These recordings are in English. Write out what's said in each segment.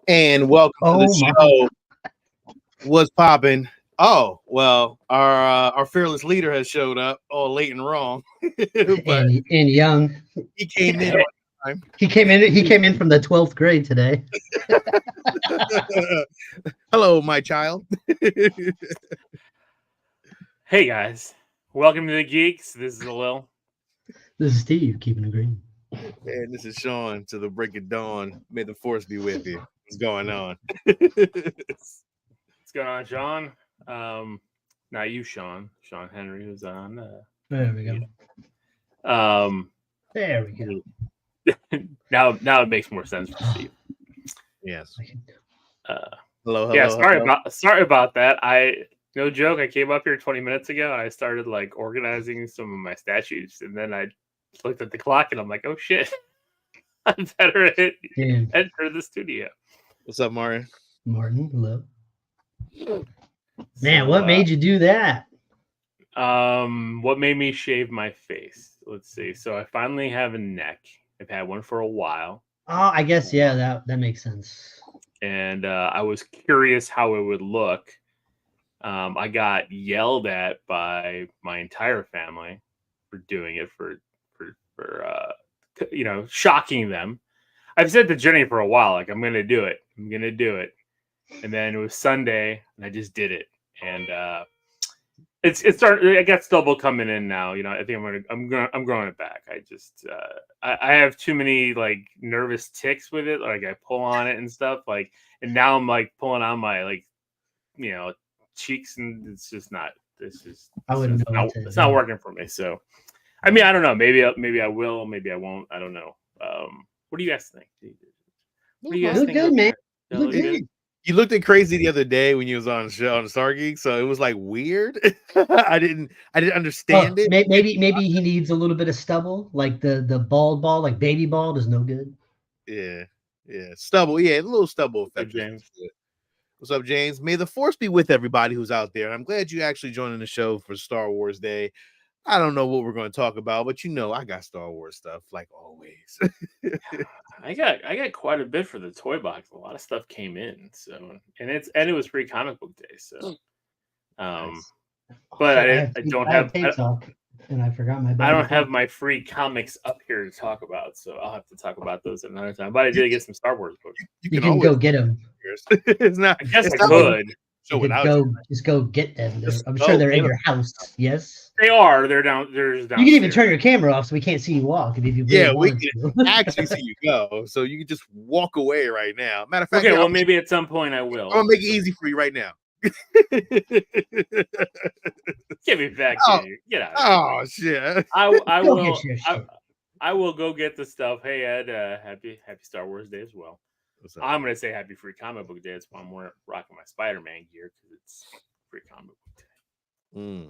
And welcome to the Oh my! show. What's popping? Oh, well, our fearless leader has showed up all late and wrong, but And young, he came in on time. he came in. He came in from the 12th grade today. Hello, my child. Hey guys, welcome to the Geekz. This is Lil. This is Steve keeping it green. And this is Sean to the break of dawn. May the force be with you. What's going on? What's going on, Sean? Not you, Sean. Sean Henry was on. There we go. There we go. Now it makes more sense for Steve. Yes. Hello. Yeah, sorry about that. No joke. I came up here 20 minutes ago and I started like organizing some of my statues, and then I looked at the clock and I'm like, oh shit, I better enter the studio. What's up, Martin? Martin, hello. Man, what made you do that? What made me shave my face? Let's see. So I finally have a neck. I've had one for a while. Oh, I guess that makes sense. And I was curious how it would look. I got yelled at by my entire family for doing it for shocking them. I've said to Jenny for a while, like, I'm gonna do it. And then it was Sunday and I just did it. And it's started. I got stubble coming in now. You know, I think I'm growing it back. I just I have too many like nervous ticks with it. Like I pull on it and stuff. Like, and now I'm like pulling on my cheeks, and it's just not. It's not working for me. So, I mean, I don't know. Maybe I will. Maybe I won't. I don't know. What do you guys think? What do you guys think? Good, man. Look good. You looked at crazy the other day when you was on the show on Star Geek, so it was like weird. I didn't understand it. Maybe he needs a little bit of stubble, like the bald, like baby bald is no good. Yeah, stubble. Yeah, a little stubble effect. James. What's up, James? May the force be with everybody who's out there. I'm glad you actually joining the show for Star Wars Day. I don't know what we're going to talk about, but I got Star Wars stuff like always. I got quite a bit for the toy box. A lot of stuff came in, so and it was free comic book day. So, but I don't have and I forgot my. I don't have my free comics up here to talk about, so I'll have to talk about those another time. But I did get some Star Wars books. You can go get them. It's not. I guess I could. Just go get them. I'm sure they're in your house. Yes, they are. They're down. There's downstairs. You can even turn your camera off so we can't see you walk. If you really we can actually see you go, so you can just walk away right now. Matter of fact, okay. Well, maybe at some point I will. I'm gonna make it easy for you right now. Give me back, get out. Oh shit! I will. I will go get the stuff. Hey Ed, happy Star Wars Day as well. I'm gonna say happy free comic book day. That's why I'm rocking my Spider-Man gear because it's free comic book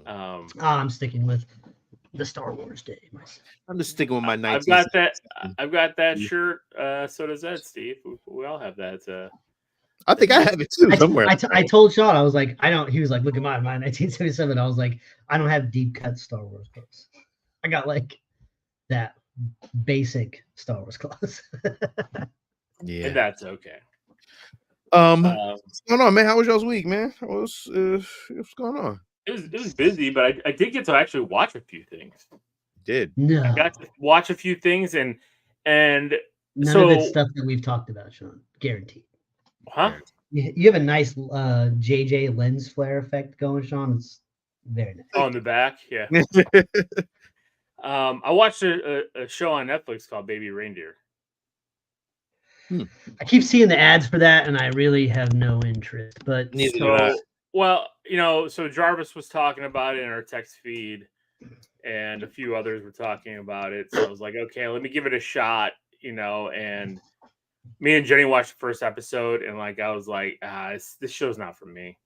day. I'm sticking with the Star Wars Day myself. I'm just sticking with my 19. I've got that shirt. So does Ed, Steve. We all have that. I think I have it too somewhere. I told Sean, I was like, I don't. He was like, look at mine 1977. I was like, I don't have deep cut Star Wars clothes. I got like that basic Star Wars clothes. Yeah, and that's okay. What's going on, man? How was y'all's week, man? What's going on? It was busy, but I did get to actually watch a few things. No, I got to watch a few things, and none of it's stuff that we've talked about, Sean. Guaranteed. Huh? You have a nice JJ lens flare effect going, Sean. It's very nice. On the back, yeah. I watched a show on Netflix called Baby Reindeer. I keep seeing the ads for that, and I really have no interest. But so Jarvis was talking about it in our text feed, and a few others were talking about it. So I was like, okay, let me give it a shot. And me and Jenny watched the first episode, and like I was like, this show's not for me.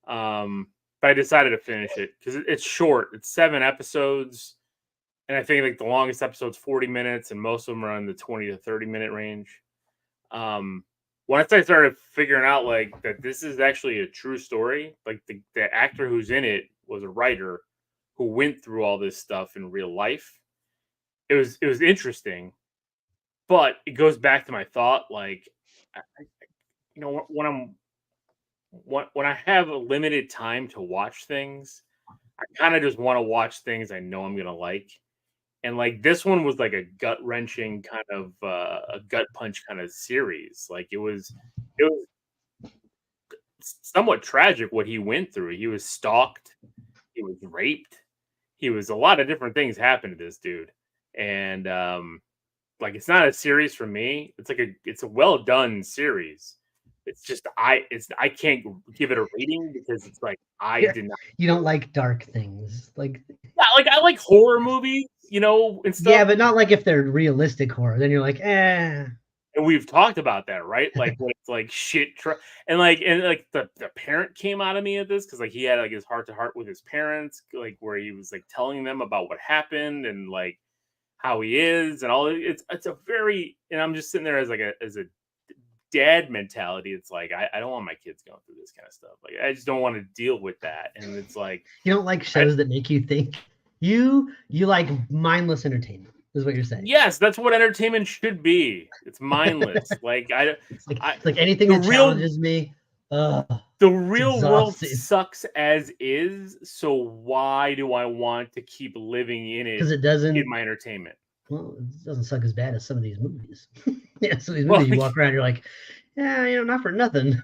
But I decided to finish it because it's short. It's 7 episodes, and I think like the longest episode's 40 minutes, and most of them are in the 20 to 30 minute range. Once I started figuring out like that this is actually a true story, like the actor who's in it was a writer who went through all this stuff in real life. It was interesting, but it goes back to my thought. Like when I have a limited time to watch things, I kind of just want to watch things I know I'm gonna like. And like this one was like a gut wrenching kind of a gut punch kind of series. Like it was somewhat tragic what he went through. He was stalked, he was raped, he was a lot of different things happened to this dude. And like it's not a series for me. It's a well done series. It's just I can't give it a rating because it's like I did not. You don't like dark things, like Like I like horror movies, and stuff. yeah, but not like if they're realistic horror. Then you're like, eh. And we've talked about that, right? Like when it's like shit, and the parent came out of me at this because like he had like his heart to heart with his parents, like where he was like telling them about what happened and like how he is and all. It's a very, and I'm just sitting there as a dad mentality. It's like I don't want my kids going through this kind of stuff. Like I just don't want to deal with that. And it's like you don't like shows that make you think. You like mindless entertainment. Is what you're saying. Yes, that's what entertainment should be. It's mindless. It's like anything that challenges me. The real world sucks as is. So why do I want to keep living in it? Because it doesn't in my entertainment. Well, it doesn't suck as bad as some of these movies. Yeah, some of these movies you walk around, you're like, yeah, not for nothing.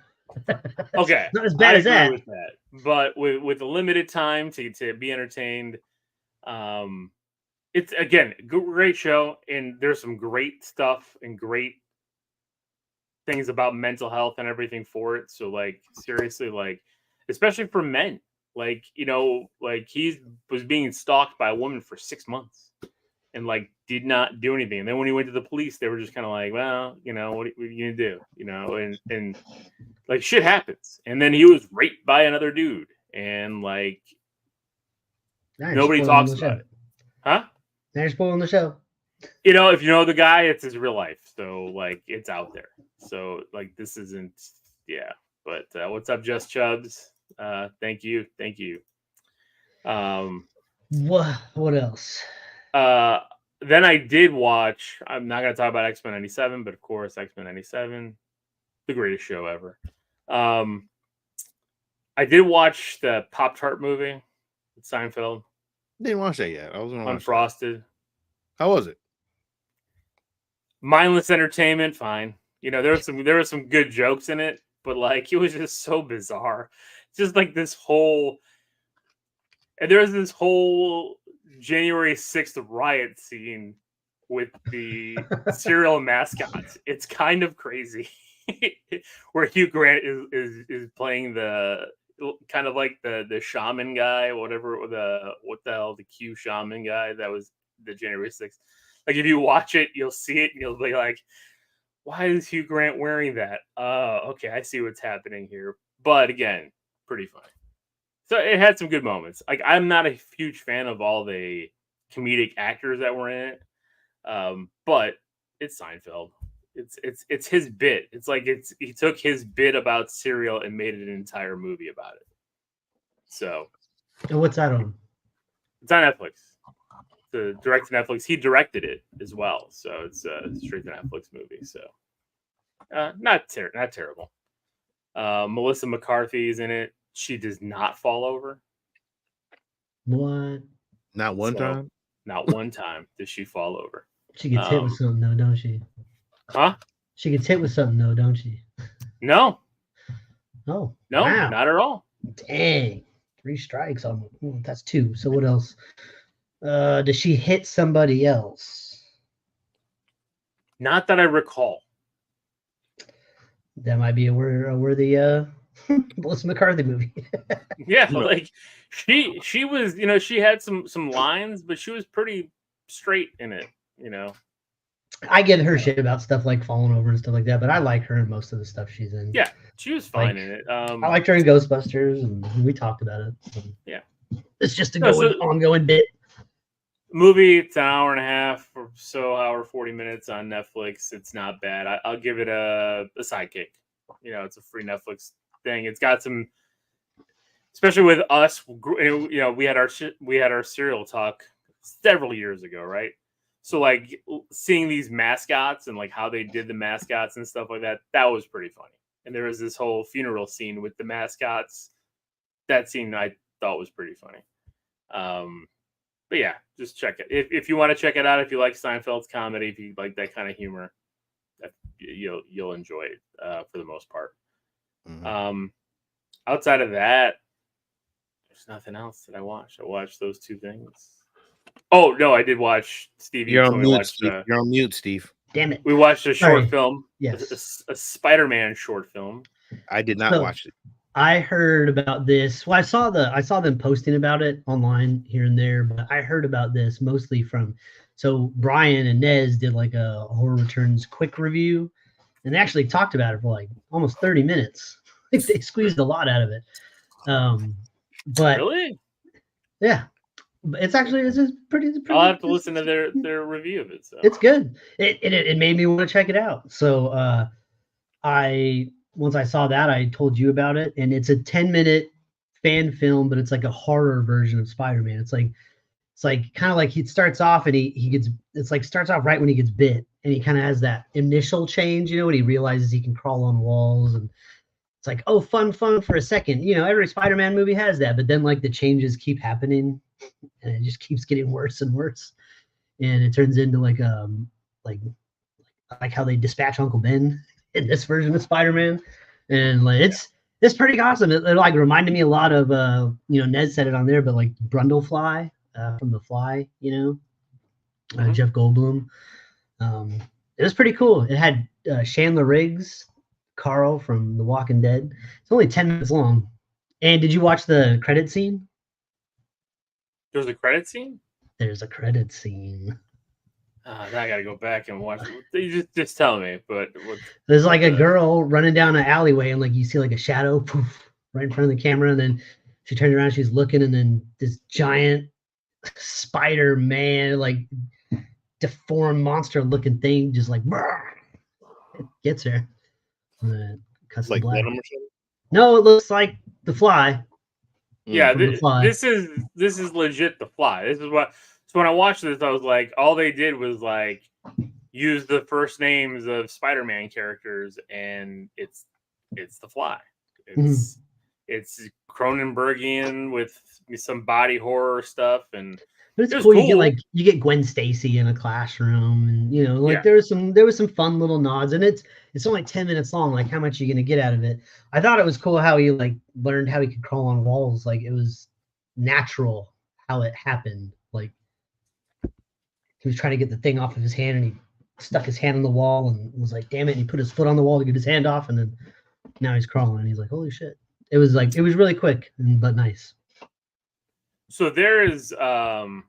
Okay, not as bad as that. With that. But with a limited time to be entertained, it's again great show, and there's some great stuff and great things about mental health and everything for it. So like seriously, like especially for men, like like he was being stalked by a woman for 6 months and like did not do anything. And then when he went to the police, they were just kind of like, well, what are you gonna do? And like shit happens. And then he was raped by another dude, and like nobody talks about it. Huh? Now you're spoiling the show. If you know the guy, it's his real life. So like it's out there. So like this isn't But what's up, Just Chubs? Thank you. What else? Then I did watch, I'm not gonna talk about X-Men 97, but of course X-Men 97, the greatest show ever. I did watch the Pop-Tart movie with Seinfeld. Didn't watch that yet. I was gonna watch Unfrosted. How was it? Mindless entertainment, fine. There were some good jokes in it, but like it was just so bizarre. Just like this whole, and there was this whole January 6th riot scene with the cereal mascots. It's kind of crazy. Where Hugh Grant is playing the kind of like the shaman guy, what the hell, the Q shaman guy that was the January 6th. Like if you watch it, you'll see it and you'll be like, why is Hugh Grant wearing that? Okay, I see what's happening here. But again, pretty funny. So it had some good moments. Like I'm not a huge fan of all the comedic actors that were in it. But it's Seinfeld. It's his bit. It's like he took his bit about cereal and made an entire movie about it. So and what's that on? It's on Netflix. The direct to Netflix. He directed it as well, so it's a straight to Netflix movie. So not terrible. Melissa McCarthy is in it. She does not fall over. What? Not one time. Not one time does she fall over. She gets hit with something though, don't she? Huh? She gets hit with something though, don't she? No. Oh. No, wow. Not at all. Dang. 3 strikes on. That's 2. So what else? Does she hit somebody else? Not that I recall. That might be a worthy Melissa McCarthy movie. Yeah, like she was, she had some lines, but she was pretty straight in it, I get her shit about stuff like falling over and stuff like that, but I like her in most of the stuff she's in. Yeah, she was fine in it. I liked her in Ghostbusters, and we talked about it. So. Yeah, it's just ongoing bit. Movie, it's an hour and a half or so, hour 40 minutes on Netflix. It's not bad. I'll give it a sidekick. It's a free Netflix thing. It's got some, especially with us. We had our cereal talk several years ago, right? So like seeing these mascots and like how they did the mascots and stuff like that, that was pretty funny. and there was this whole funeral scene with the mascots. That scene I thought was pretty funny. But yeah, just check it if you want to check it out. If you like Seinfeld's comedy, if you like that kind of humor, you'll enjoy it for the most part. Outside of that, there's nothing else that I watched. I watched those two things. Oh no, I did watch Stevie. You're on mute, Steve. You're on mute, Steve. Damn it. We watched a short film. Yes. A Spider-Man short film. I did not watch it. I heard about this. Well, I saw them posting about it online here and there, but I heard about this mostly from Brian and Nez did like a Horror Returns quick review, and they actually talked about it for like almost 30 minutes. They squeezed a lot out of it. But really? Yeah. It's just pretty. I'll have to listen to their review of it. So. It's good. It made me want to check it out. So once I saw that, I told you about it, and it's a 10-minute fan film, but it's like a horror version of Spider-Man. It's like kind of like he starts off and starts off right when he gets bit, and he kind of has that initial change, when he realizes he can crawl on walls, and it's like, oh, fun for a second. Every Spider-Man movie has that, but then like the changes keep happening, and it just keeps getting worse and worse, and it turns into like how they dispatch Uncle Ben in this version of Spider-Man, and like it's pretty awesome. It like reminded me a lot of Ned said it on there, but like Brundlefly from The Fly, Jeff Goldblum. It was pretty cool. It had Chandler Riggs, Carl from The Walking Dead. It's only 10 minutes long. And did you watch the credit scene? There's a credit scene? There's a credit scene. Now I gotta go back and watch it. You just tell me. But there's like a girl running down an alleyway, and like you see like a shadow poof, right in front of the camera, and then she turns around, she's looking, and then this giant Spider-Man, like deformed monster-looking thing, just like it gets her. Cuts like black. Venom or something? No, it looks like The Fly. Yeah, this is legit The Fly. This is what. So when I watched this, I was like, all they did was like use the first names of Spider-Man characters, and it's The Fly. It's Cronenbergian with some body horror stuff, and but it's cool. You get Gwen Stacy in a classroom, and there was some fun little nods, and it's only 10 minutes long. Like, how much are you gonna get out of it? I thought it was cool how he like learned how he could crawl on walls. Like, it was natural how it happened. Like, he was trying to get the thing off of his hand, and he stuck his hand on the wall and was like, damn it. And he put his foot on the wall to get his hand off. And then now he's crawling. And he's like, holy shit. It was really quick, but nice. So there is, so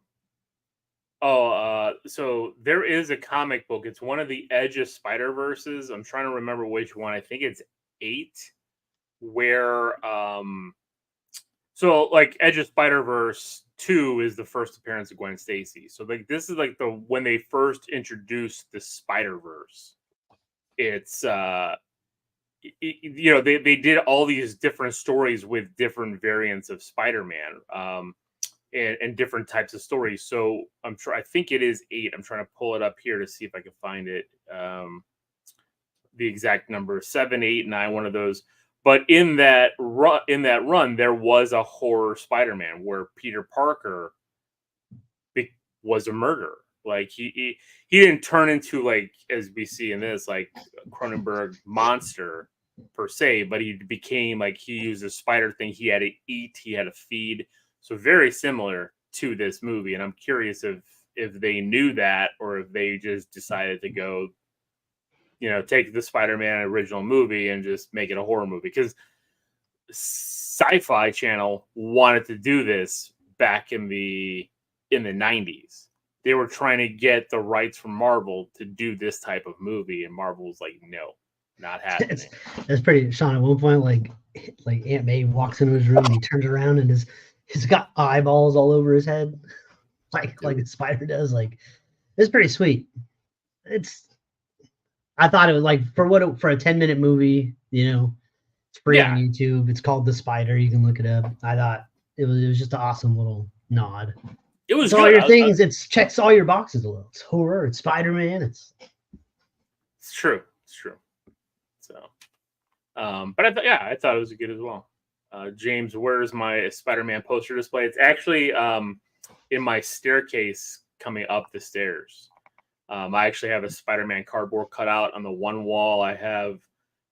there is a comic book. It's one of the Edge of Spider-Verses. I'm trying to remember which one. I think it's 8, where, so like Edge of Spider-Verse 2 is the first appearance of Gwen Stacy. So like this is like when they first introduced the Spider-Verse. It's they did all these different stories with different variants of Spider-Man and different types of stories. So I think it is 8. I'm trying to pull it up here to see if I can find it. The exact number, 7, 8, 9, one of those. But in that run, there was a horror Spider-Man where Peter Parker was a murderer. Like he didn't turn into, like, as we see in this, like Cronenberg monster per se, but he became like, he used a spider thing. He had to eat, he had to feed. So very similar to this movie. And I'm curious if they knew that, or if they just decided to go, take the Spider-Man original movie and just make it a horror movie, because Sci-Fi Channel wanted to do this back in the 90s. They were trying to get the rights from Marvel to do this type of movie, and Marvel was like, no, not happening. It's pretty, Sean. At one point, like Aunt May walks into his room and he turns around and he's got eyeballs all over his head, like the spider does. Like, it's pretty sweet. I thought it was like for a 10-minute movie, it's free on YouTube. It's called The Spider. You can look it up. I thought it was just an awesome little nod. It was all your things. It checks all your boxes a little. It's horror. It's Spider-Man. It's true. It's true. So, But I thought it was good as well. James, where's my Spider-Man poster display? It's actually in my staircase coming up the stairs. I actually have a Spider-Man cardboard cutout on the one wall. I have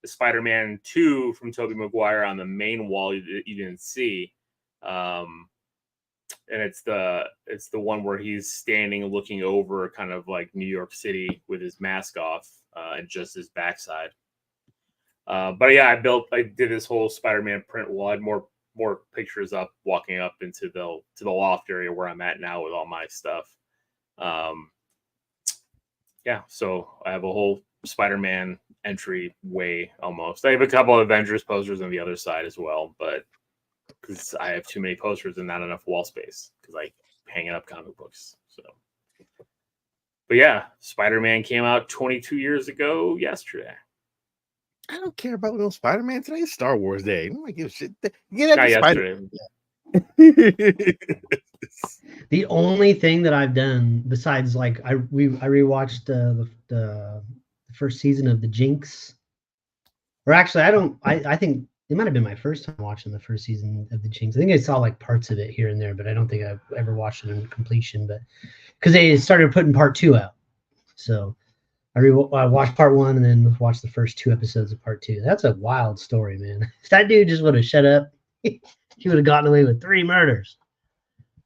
the Spider-Man 2 from Tobey Maguire on the main wall you didn't see. And it's the one where he's standing looking over kind of like New York City with his mask off and just his backside. But yeah, I did this whole Spider-Man print wall. I had more pictures up walking up into the loft area where I'm at now with all my stuff. Yeah, so I have a whole Spider-Man entry way almost. I have a couple of Avengers posters on the other side as well, but because I have too many posters and not enough wall space because I hang up comic books. So, but yeah, Spider-Man came out 22 years ago yesterday. I don't care about no Spider-Man today. It's Star Wars Day. I don't give a shit. Get Not Spider. yesterday. The only thing that I've done besides like I rewatched the first season of the Geekz, or actually I think it might have been my first time watching the first season of the Geekz. I think I saw like parts of it here and there, but I don't think I've ever watched it in completion. But because they started putting part 2 out, so I watched part 1 and then watched the first 2 episodes of part 2. That's a wild story, man. If that dude just would have shut up, he would have gotten away with 3 murders.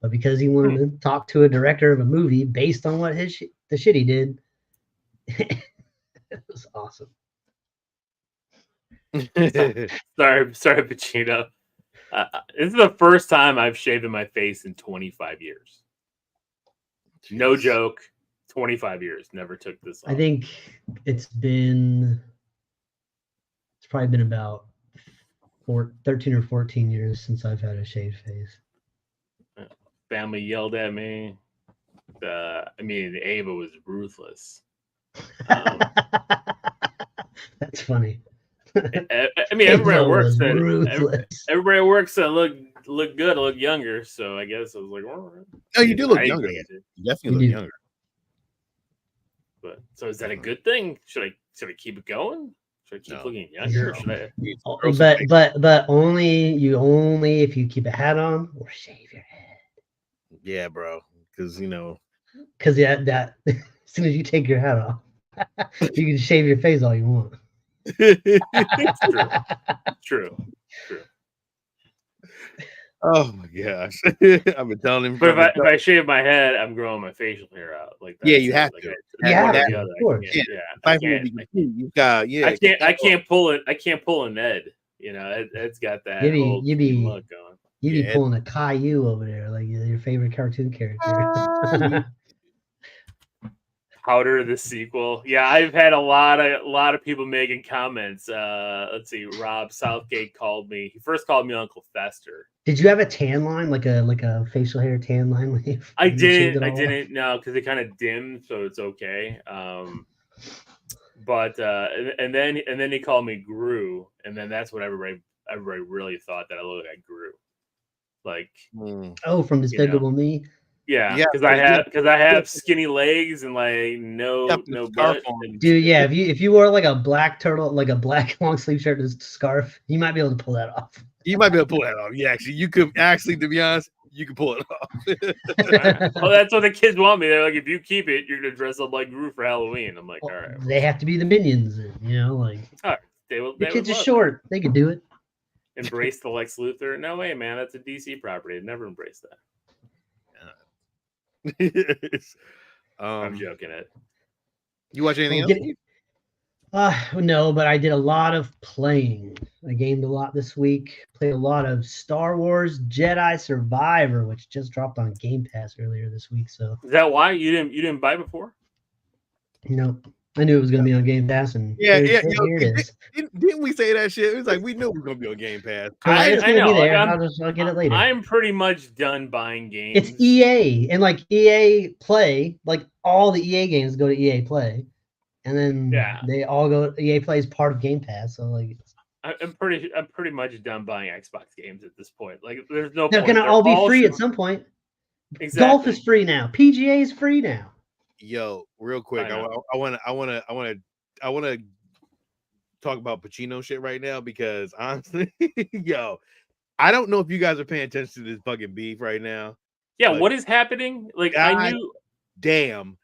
But because he wanted to talk to a director of a movie based on what the shit he did, it was awesome. Sorry, Pacino. This is the first time I've shaved my face in 25 years. Jeez. No joke. 25 years. Never took this off. I think it's probably been about 13 or 14 years since I've had a shaved face. Family yelled at me. Ava was ruthless. That's funny. Everybody at work said look good, look younger. So I guess I was like, all right. Oh, you do look younger. You definitely look younger. But so is that a good thing? Should I keep it going? Should I keep looking younger? But only if you keep a hat on or shave your head. Yeah, bro. Because that as soon as you take your hat off, you can shave your face all you want. True. Oh my gosh. I've been telling him. But if I shave my head, I'm growing my facial hair out. Like that. Yeah, you have to. Of course. I can't pull it. I can't pull a Ned. It's got that you be look going. You be pulling a Caillou over there, like your favorite cartoon character. Powder the sequel. Yeah, I've had a lot of people making comments. Let's see. Rob Southgate called me. He first called me Uncle Fester. Did you have a tan line, like a facial hair tan line? I didn't. No, because it kind of dimmed, so it's okay. But and then he called me Gru, and then that's what everybody really thought that I looked like Gru. Like from Despicable Me. Yeah, because I have skinny legs and like no butt. Dude, yeah, if you wore like a black turtle, like a black long sleeve shirt and scarf, you might be able to pull that off. You might be able to pull that off. Yeah, actually, you could to be honest, you can pull it off. Well, that's what the kids want me. They're like, if you keep it, you're gonna dress up like Gru for Halloween. I'm like, all right. They have to be the minions, like. All right, the kids are short. They can do it. Embrace the Lex Luthor? No way, man. That's a DC property. I'd never embrace that. I'm joking. It. You watch anything else? No, but I did a lot of playing. I gamed a lot this week. Played a lot of Star Wars Jedi Survivor, which just dropped on Game Pass earlier this week. So is that why you didn't buy before? Nope. I knew it was going to be on Game Pass, and here it is. Didn't we say that shit? It was like we knew it was going to be on Game Pass. I know. I'll get it later. I'm pretty much done buying games. It's EA, and like EA Play, like all the EA games go to EA Play, and then they all go. EA Play is part of Game Pass, so like. I'm pretty much done buying Xbox games at this point. Like, there's no. They're going to all be free at some point. Exactly. Golf is free now. PGA is free now. Yo, real quick, I want to talk about Pacino shit right now because honestly, yo, I don't know if you guys are paying attention to this fucking beef right now. Yeah, but what is happening? Like, God I knew. damn.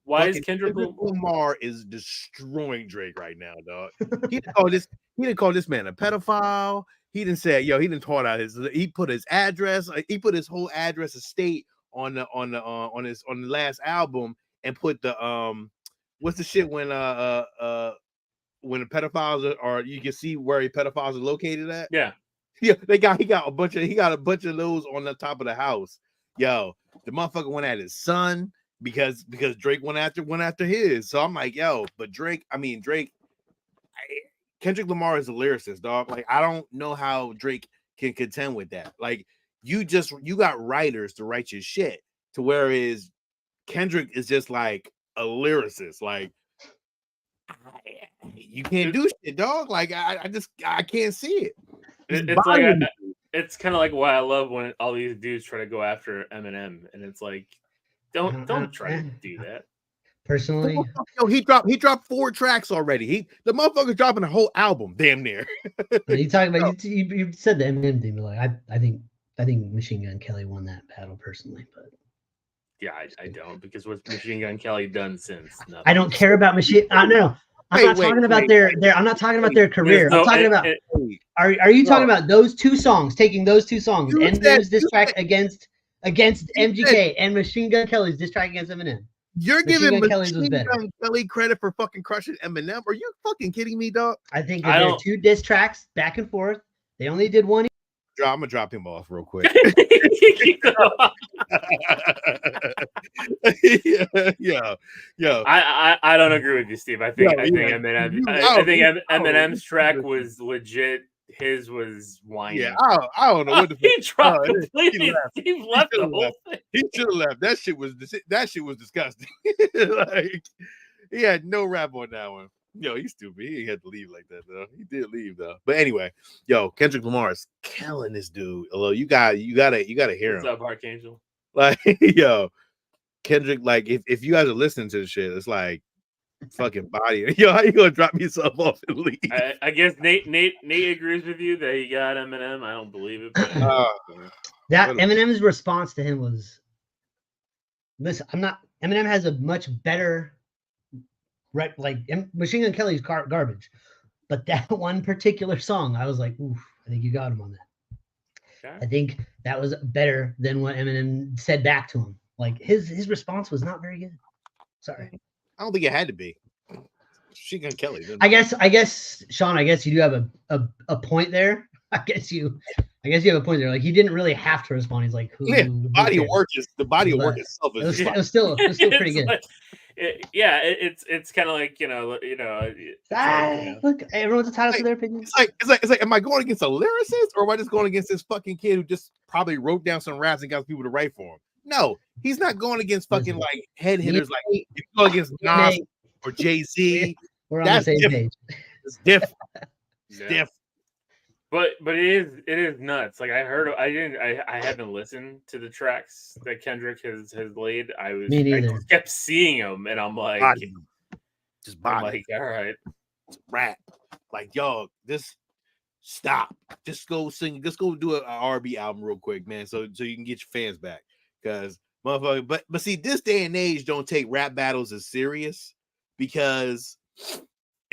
Why is Fucking Kendrick Lamar is destroying Drake right now, dog. He didn't call this man a pedophile. He didn't say, yo, he didn't call out he put his address, he put his whole address estate on the last album and put the what's the shit when the pedophiles are you can see where the pedophiles are located at? Yeah. Yeah, he got a bunch of those on the top of the house. Yo, the motherfucker went at his son because Drake went after his. So I'm like, yo, but Kendrick Lamar is a lyricist, dog. Like, I don't know how Drake can contend with that. Like, you got writers to write your shit, to whereas Kendrick is just like a lyricist. Like, you can't do shit, dog. Like, I can't see it. It's like it's kind of like why I love when all these dudes try to go after Eminem, and it's like, don't try to do that. Personally, yo, he dropped 4 tracks already. The motherfucker's dropping a whole album, damn near. you talking about you said the Eminem thing, but like I think Machine Gun Kelly won that battle personally, but yeah, I don't, because what's Machine Gun Kelly done since? Nothing. I don't care about Machine. No. I'm not talking about their career. I'm talking about. Are you talking about those 2 songs? Taking those 2 songs, Eminem's diss track against MGK and Machine Gun Kelly's diss track against Eminem. You're giving Machine Gun Kelly credit for fucking crushing Eminem? Are you fucking kidding me, dog? I think there are 2 diss tracks back and forth. They only did one. I'm gonna drop him off real quick. Yeah. I don't agree with you, Steve. I think Eminem's track was legit. His was whiny. Yeah, I don't know what the he dropped completely. He left the whole thing. He should have left. That shit was disgusting. Like, he had no rap on that one. Yo, he's stupid. He had to leave like that though. He did leave though. But anyway, yo, Kendrick Lamar is killing this dude. Although you gotta hear him. What's up, Archangel? Like, yo, Kendrick. Like, if you guys are listening to the shit, it's like fucking body. Yo, how you gonna drop yourself off and leave? I guess Nate agrees with you that he got Eminem. I don't believe it. But that Eminem's response to him was, listen, Eminem has a much better. Right, like Machine Gun Kelly's garbage, but that one particular song, I was like, oof, I think you got him on that. Okay. I think that was better than what Eminem said back to him. Like his response was not very good. Sorry, I don't think it had to be. Machine Gun Kelly. I guess, Sean. I guess you do have a point there. I guess you have a point there. Like he didn't really have to respond. He's like, the body of work itself is. It was still pretty good. Like, it's kind of like look, everyone's entitled to their opinion. It's like, am I going against a lyricist or am I just going against this fucking kid who just probably wrote down some raps and got people to write for him? No, he's not going against fucking like head hitters. Like if you go against Nas or Jay-Z, we're on the same page. It's different. It's different. But it is nuts. Like I haven't listened to the tracks that Kendrick has laid. I just kept seeing them, and I'm like, all right, it's rap. Like, yo, stop. Just go sing. Just go do an R&B album real quick, man. So you can get your fans back, because motherfucker. But see, this day and age don't take rap battles as serious because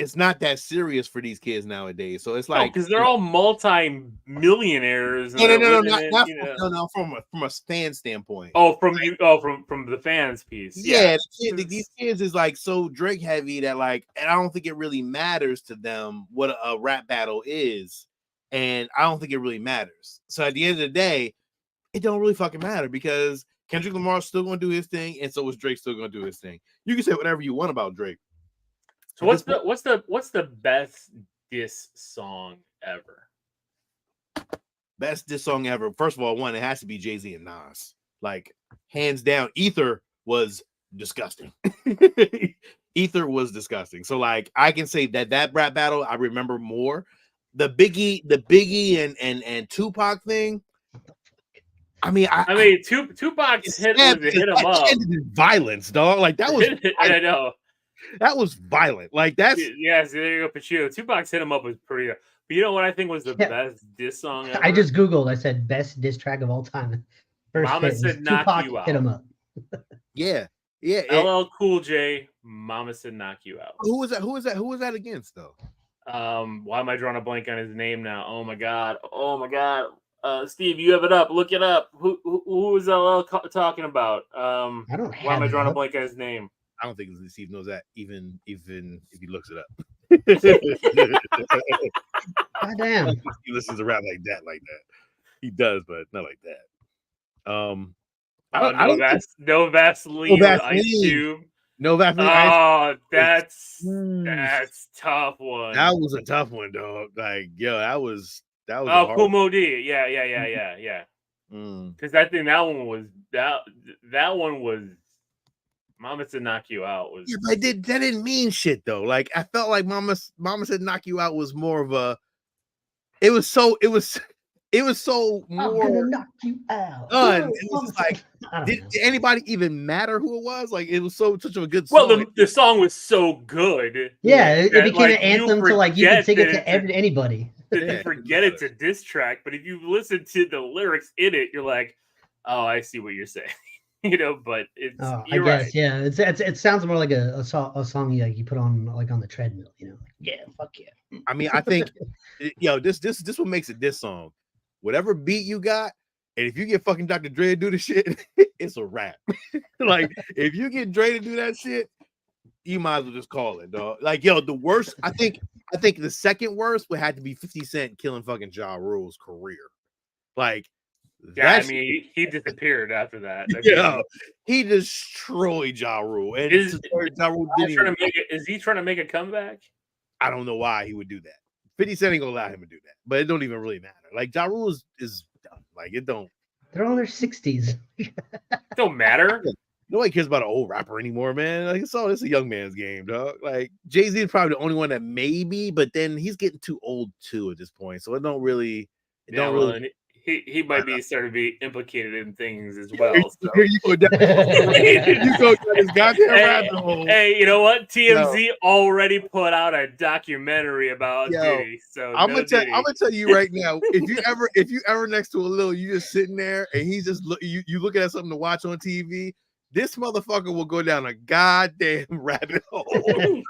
it's not that serious for these kids nowadays. So it's like, because they're all multi-millionaires. No, from a fan standpoint. From the fans piece. Yeah, these kids is like so Drake heavy that like, and I don't think it really matters to them what a rap battle is, and I don't think it really matters. So at the end of the day, it don't really fucking matter because Kendrick Lamar's still going to do his thing, and so is Drake still going to do his thing. You can say whatever you want about Drake. So what's the best diss song ever? Best diss song ever. First of all, it has to be Jay-Z and Nas. Like, hands down, Ether was disgusting. Ether was disgusting. So like I can say that rap battle I remember more. The Biggie and Tupac thing. I mean, Tupac's hit him up. Violence, dog. Like that was. I know. that was violent. Like that's Yeah, so there you go, Pacino. Tupac's Hit 'Em Up was pretty. But you know what I think was the best diss song ever? I just Googled. I said best diss track of all time. First Mama hit was Said Knock Tupac You Hit 'Em Up. yeah. LL Cool J, Mama Said Knock You Out. Who was that? Who was that? Who was that against though? Why am I drawing a blank on his name now? Oh my god. Steve, you have it up. Look it up. Who was LL talking about? I don't Why am I have drawing a it up. blank on his name? I don't think Steve knows that, even if he looks it up. God damn. He listens to rap like that. He does, but not like that. No Vaseline, No Ice Cube. No Vaseline. Oh, that's tough one. That was a tough one, dog. Like, yo, that was. Oh, Cool Mo D. Yeah. Because I think that one was that one was. Mama Said Knock You Out was. Yeah, but that didn't mean shit though. Like, I felt like Mama Said Knock You Out was more of a. It was so more. I'm gonna knock you out. It was like, did anybody even matter who it was? Like, it was such of a good song. Well, the song was so good. Yeah, it became an anthem to like you could sing it to anybody. You forget it's a diss track, but if you listen to the lyrics in it, you're like, oh, I see what you're saying. But it's. I guess, right. Yeah. It sounds more like a song you put on like on the treadmill. Like, yeah, fuck yeah. I mean, I think, this what makes a diss song. Whatever beat you got, and if you get fucking Dr. Dre to do the shit, it's a rap. Like, if you get Dre to do that shit, you might as well just call it, dog. Like, the worst. I think the second worst would have to be 50 Cent killing fucking Ja Rule's career. Like. Yeah, he disappeared after that. He destroyed Ja Rule. And is he trying to make a comeback? I don't know why he would do that. 50 Cent ain't gonna allow him to do that, but it don't even really matter. Like, Ja Rule is done. Like, it don't. They're all in their 60s. Don't matter. Nobody cares about an old rapper anymore, man. Like, it's a young man's game, dog. Like, Jay-Z is probably the only one that maybe, but then he's getting too old too at this point, so it don't really. He might be starting to be implicated in things as well. So. You go down this goddamn rabbit hole. Hey, you know what? TMZ already put out a documentary about Diddy. So I'm gonna tell you right now. If you ever next to a Lil, you just sitting there and he's just you looking at something to watch on TV. This motherfucker will go down a goddamn rabbit hole.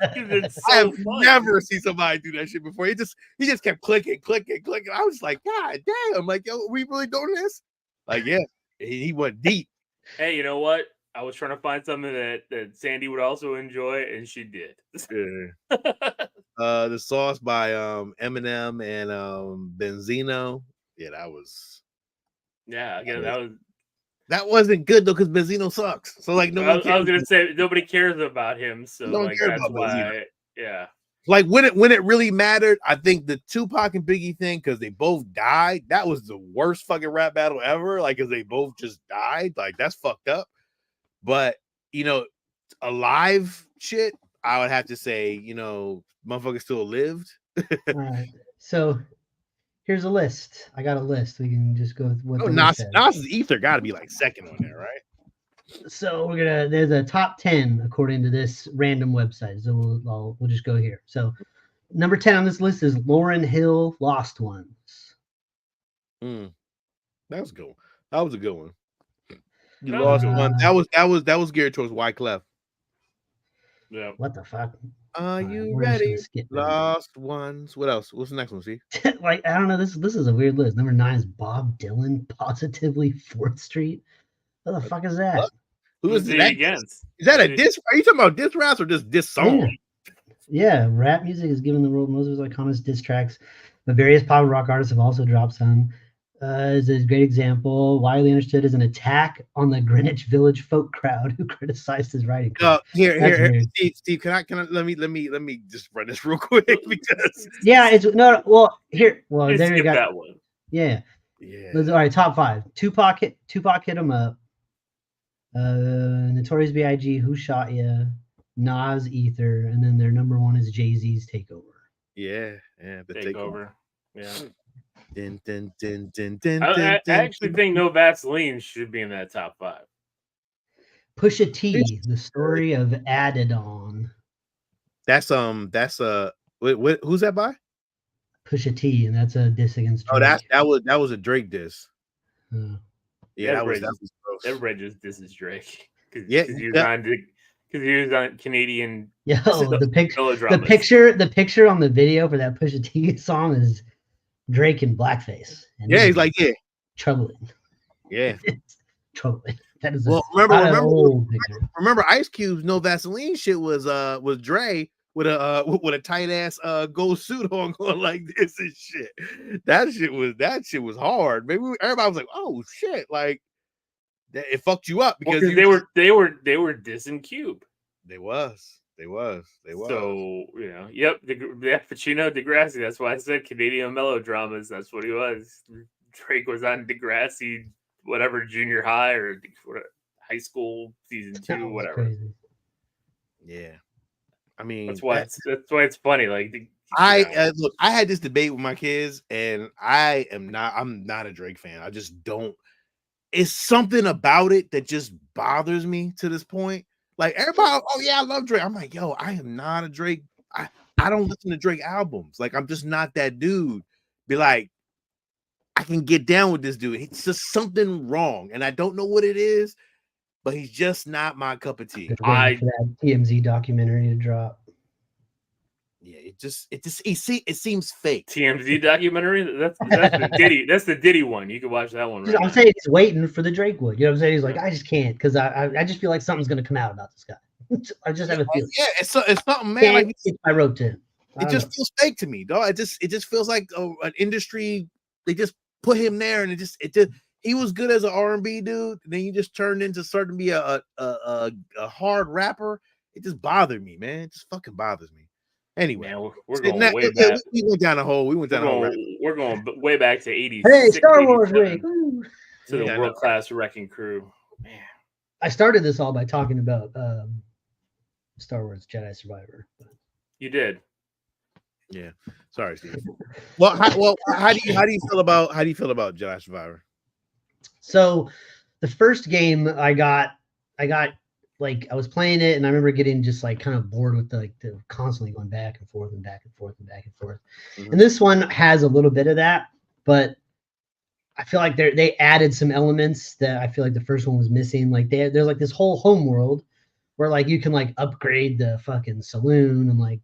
I have never seen somebody do that shit before. He just kept clicking. I was like, God damn! Like, yo, we really doing this? Like, yeah, he went deep. Hey, you know what? I was trying to find something that Sandy would also enjoy, and she did. Yeah. The Sauce by Eminem and Benzino. Yeah, that was. Yeah, again, that was. That wasn't good though, because Benzino sucks. So like, I was gonna say nobody cares about him. So like, that's why. Benzino. Yeah. Like when it really mattered, I think the Tupac and Biggie thing, because they both died, that was the worst fucking rap battle ever. Like, because they both just died. Like, that's fucked up. But alive shit, I would have to say, motherfucker still lived. All right. So here's a list. I got a list. We can just go with what Nas's Ether got to be like second on there, right? So there's a top 10 according to this random website. So we'll just go here. So number 10 on this list is Lauryn Hill, Lost Ones. That was a good one. That was a good one. You lost one. That was geared towards Wyclef. Yeah. What the fuck? Are you ready? Lost Ones. What else? What's the next one? See? Like, I don't know. This is a weird list. Number 9 is Bob Dylan, Positively 4th Street. What the fuck is that? What? Who is that against? Is that a diss? Are you talking about diss raps or just diss song? Yeah, rap music has given the world most of its iconic diss tracks, but various pop and rock artists have also dropped some. Is a great example, widely understood as an attack on the Greenwich Village folk crowd who criticized his writing. Here, Steve, can I let me just run this real quick because it's no. Well, here, there you go. That one. Yeah. All right, top 5. Tupac hit 'em up. Notorious B.I.G. Who Shot Ya? Nas, Ether, and then their number 1 is Jay-Z's Takeover. Yeah, the Takeover. Yeah. I actually think No Vaseline should be in that top 5. Pusha T, The Story of Added On. That's who's that by? Pusha T, and that's a diss against Oh, Drake. that was a Drake diss. Yeah, that was gross. Everybody just disses Drake because Yeah, he was on Canadian. Yo, the melodramas. picture on the video for that Pusha T song is Drake in blackface. And yeah, he's like, yeah, troubling. yeah, It's troubling. That is remember Ice Cube's No Vaseline shit was Dre with a tight ass gold suit on going like this and shit. That shit was hard. Maybe everybody was like, oh shit, like it fucked you up because they were dissing Cube. They was. So yep, the Pacino, Degrassi. That's why I said Canadian melodramas. That's what he was. Drake was on Degrassi, whatever, junior high or high school season 2, whatever. Crazy. Yeah, I mean that's why it's funny. Like look, I had this debate with my kids, and I'm not a Drake fan. I just don't. It's something about it that just bothers me to this point. Like everybody, oh yeah, I love Drake. I'm like, yo, I am not a Drake. I don't listen to Drake albums. Like I'm just not that dude. Be like, I can get down with this dude. It's just something wrong, and I don't know what it is, but he's just not my cup of tea. For that TMZ documentary to drop. Yeah, it seems fake. TMZ documentary. That's the Diddy. That's the Diddy one. You can watch that one. Right I'm saying he's waiting for the Drake one. You know what I'm saying? He's like, I just can't because I just feel like something's gonna come out about this guy. I just have a feeling. Yeah, it's something, man. Like I wrote to him. It just feels fake to me, dog. It just feels like an industry. They just put him there, and it just he was good as an R&B dude. And then he just turned into starting to be a hard rapper. It just bothered me, man. It just fucking bothers me. Anyway, man, we're going way back. We went down a hole. We're going way back to 80s. Hey, Star Wars week. To the world class wrecking crew. Man, I started this all by talking about Star Wars Jedi Survivor. You did. Yeah. Sorry, Steve. Well, how do you feel about Jedi Survivor? So, the first game I got like I was playing it, and I remember getting just like kind of bored with the constantly going back and forth and back and forth and back and forth. Mm-hmm. And this one has a little bit of that, but I feel like they added some elements that I feel like the first one was missing. Like there's like this whole home world where like you can like upgrade the fucking saloon, and like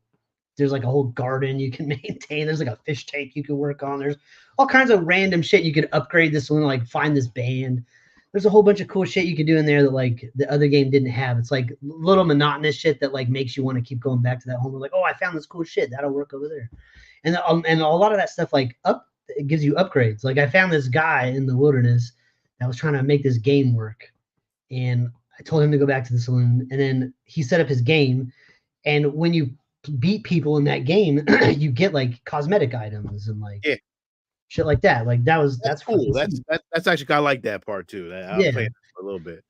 there's like a whole garden you can maintain. There's like a fish tank you can work on. There's all kinds of random shit you could upgrade this saloon, like find this band. There's a whole bunch of cool shit you can do in there that like the other game didn't have. It's like little monotonous shit that like makes you want to keep going back to that home. Like, oh, I found this cool shit that'll work over there, and a lot of that stuff like it gives you upgrades. Like I found this guy in the wilderness that was trying to make this game work, and I told him to go back to the saloon, and then he set up his game, and when you beat people in that game, you get like cosmetic items and like shit like that. Like that's cool. That's actually kind of like that part too. I'll play it for a little bit.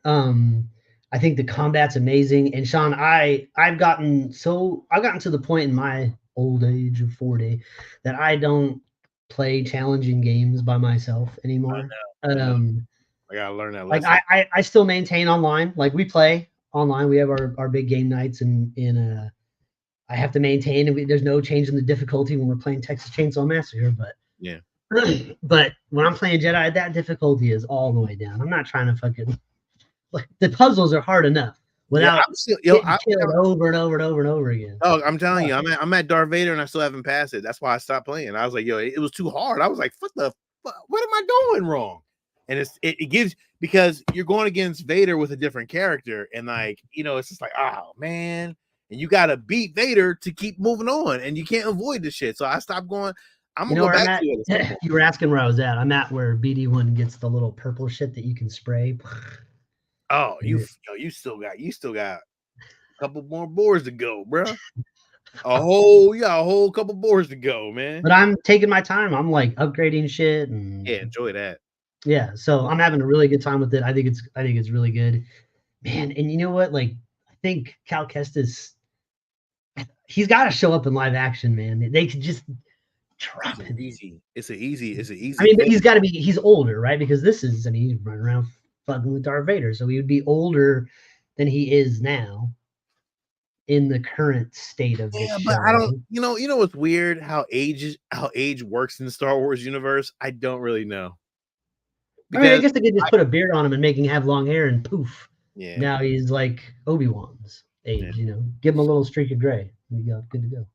I think the combat's amazing. And Sean, I've gotten to the point in my old age of 40 that I don't play challenging games by myself anymore. I gotta learn that lesson. Like I still maintain online. Like we play online. We have our big game nights and I have to maintain, and there's no change in the difficulty when we're playing Texas Chainsaw Massacre. But yeah, but when I'm playing Jedi, that difficulty is all the way down. I'm not trying to fucking like the puzzles are hard enough without getting killed over and over and over and over again. Oh, I'm telling you, I'm at Darth Vader and I still haven't passed it. That's why I stopped playing. I was like, yo, it was too hard. I was like, what am I doing wrong? And it gives, because you're going against Vader with a different character, and like, it's just like, oh man. And you got to beat Vader to keep moving on, and you can't avoid the shit. So I stopped going. I'm going to go back to it. You were asking where I was at. I'm at where BD1 gets the little purple shit that you can spray. Oh, you still got a couple more boards to go, bro. A whole couple boards to go, man. But I'm taking my time. I'm like upgrading shit and enjoy that. Yeah, so I'm having a really good time with it. I think it's really good, man. And you know what? Like, I think Cal Kestis, he's got to show up in live action, man. They could just drop him. It's an easy. I mean, but he's older, right? Because he's running around fucking with Darth Vader, so he would be older than he is now. in the current state of this but show. I don't. You know what's weird? How age works in the Star Wars universe. I don't really know. I mean, I guess they could just put a beard on him and make him have long hair, and poof. Yeah. Now he's like Obi-Wan's age. You know, give him a little streak of gray. We got good to go.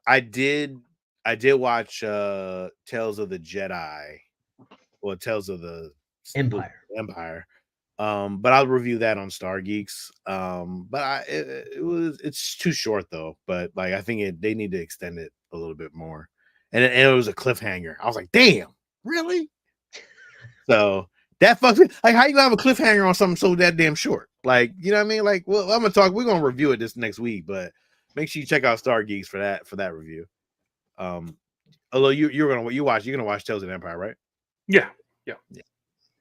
I did watch Tales of the Jedi, or Tales of the Empire. But I'll review that on Star Geeks. But it's too short though. But like I think they need to extend it a little bit more. And it was a cliffhanger. I was like, damn, really? So that fucks me. Like, how you gonna have a cliffhanger on something so that damn short? Like, you know what I mean? Like, well, we're gonna review it this next week, but make sure you check out Star Geeks for that review. Although you're gonna watch Tales of the Empire, right? Yeah.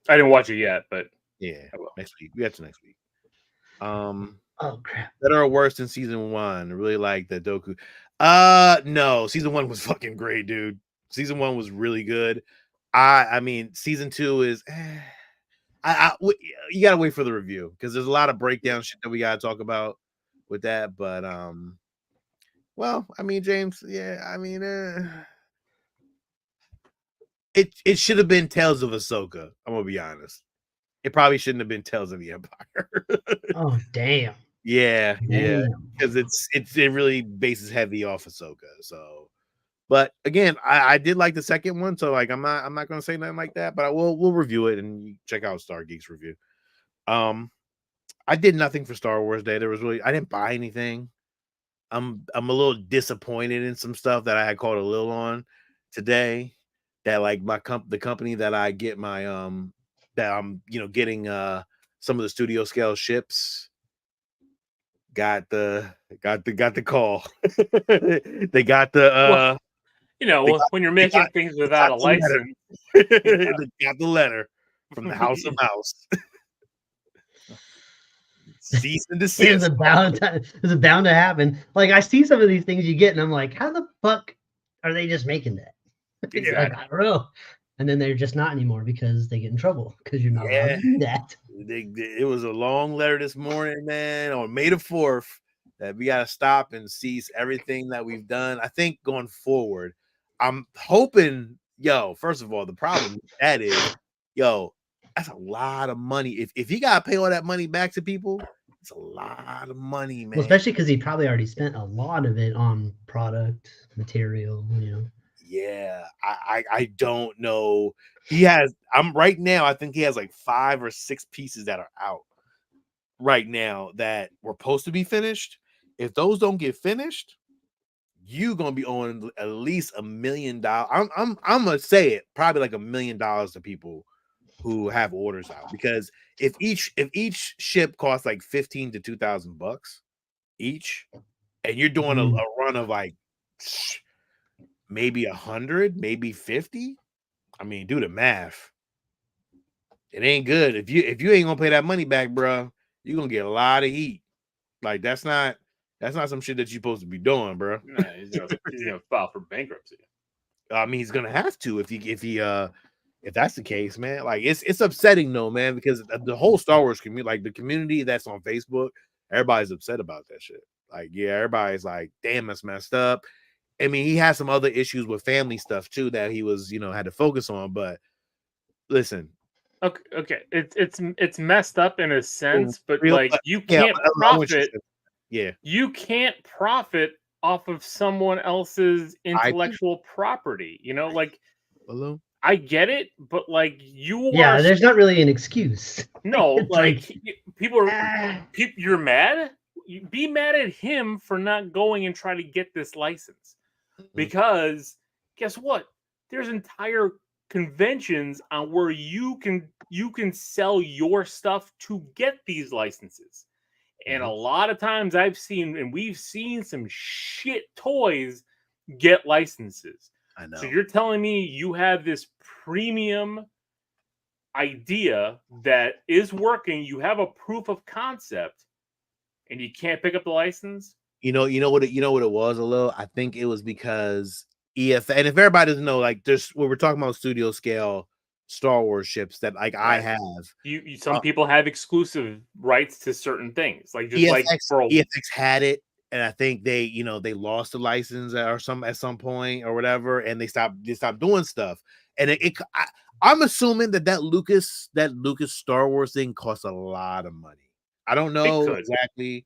I didn't watch it yet, but yeah, next week. We got to next week. Oh crap! Better or worse than season 1? Really like the Doku. No, season 1 was fucking great, dude. Season 1 was really good. I mean, season 2 is. You gotta wait for the review because there's a lot of breakdown shit that we gotta talk about with that. But well, I mean, James, yeah, I mean, it should have been Tales of Ahsoka. I'm gonna be honest. It probably shouldn't have been Tales of the Empire. Oh damn. Yeah, because it really bases heavy off Ahsoka. So, but again, I did like the second one, so like I'm not gonna say nothing like that, but we'll review it and you check out Star Geeks review. I did nothing for Star Wars Day. I didn't buy anything. I'm a little disappointed in some stuff that I had called a little on today. That like the company that I get my that I'm getting some of the studio scale ships got the call. They got the when you're making things without a license, they got the letter from the House of Mouse. Cease and desist. It's bound to happen. Like I see some of these things you get, and I'm like, how the fuck are they just making that? Exactly. Like, I don't know. And then they're just not anymore because they get in trouble because you're not allowed to do that. It was a long letter this morning, man, on May the 4th, that we got to stop and cease everything that we've done. I think going forward, I'm hoping, first of all, the problem with that is, that's a lot of money. If you got to pay all that money back to people, it's a lot of money, man. Well, especially because he probably already spent a lot of it on product material, Yeah, I don't know. Right now, I think he has like 5 or 6 pieces that are out right now that were supposed to be finished. If those don't get finished, you're gonna be owing at least $1 million. I'm gonna say it, probably like $1 million to people who have orders out, because if each ship costs like $15,000 to $2,000 each, and you're doing a run of like maybe 100, maybe 50. I mean, do the math. It ain't good. If you ain't gonna pay that money back, bro, you're gonna get a lot of heat. Like that's not some shit that you're supposed to be doing, bro. Nah, he's gonna file for bankruptcy. I mean, he's gonna have to if that's the case, man. Like it's upsetting though, man, because the whole Star Wars community, like the community that's on Facebook, everybody's upset about that shit. Like, yeah, everybody's like, damn, that's messed up. I mean, he has some other issues with family stuff too that he was, had to focus on. But listen, okay, it's messed up in a sense, but like you can't profit. Yeah, you can't profit off of someone else's intellectual property. Like, hello. I get it, but like there's not really an excuse. No, like people are. You're mad. Be mad at him for not going and trying to get this license. Because guess what? There's entire conventions on where you can sell your stuff to get these licenses. And a lot of times we've seen some shit toys get licenses. I know. So you're telling me you have this premium idea that is working, you have a proof of concept, and you can't pick up the license? You know what it was a little? I think it was because and if everybody doesn't know, like when we're talking about studio scale Star Wars ships that like I Right. have. Some people have exclusive rights to certain things, like just like EFX for EFX had it, and I think they they lost the license or at some point or whatever, and they stopped doing stuff. And I'm assuming that Lucas Star Wars thing costs a lot of money. I don't know exactly,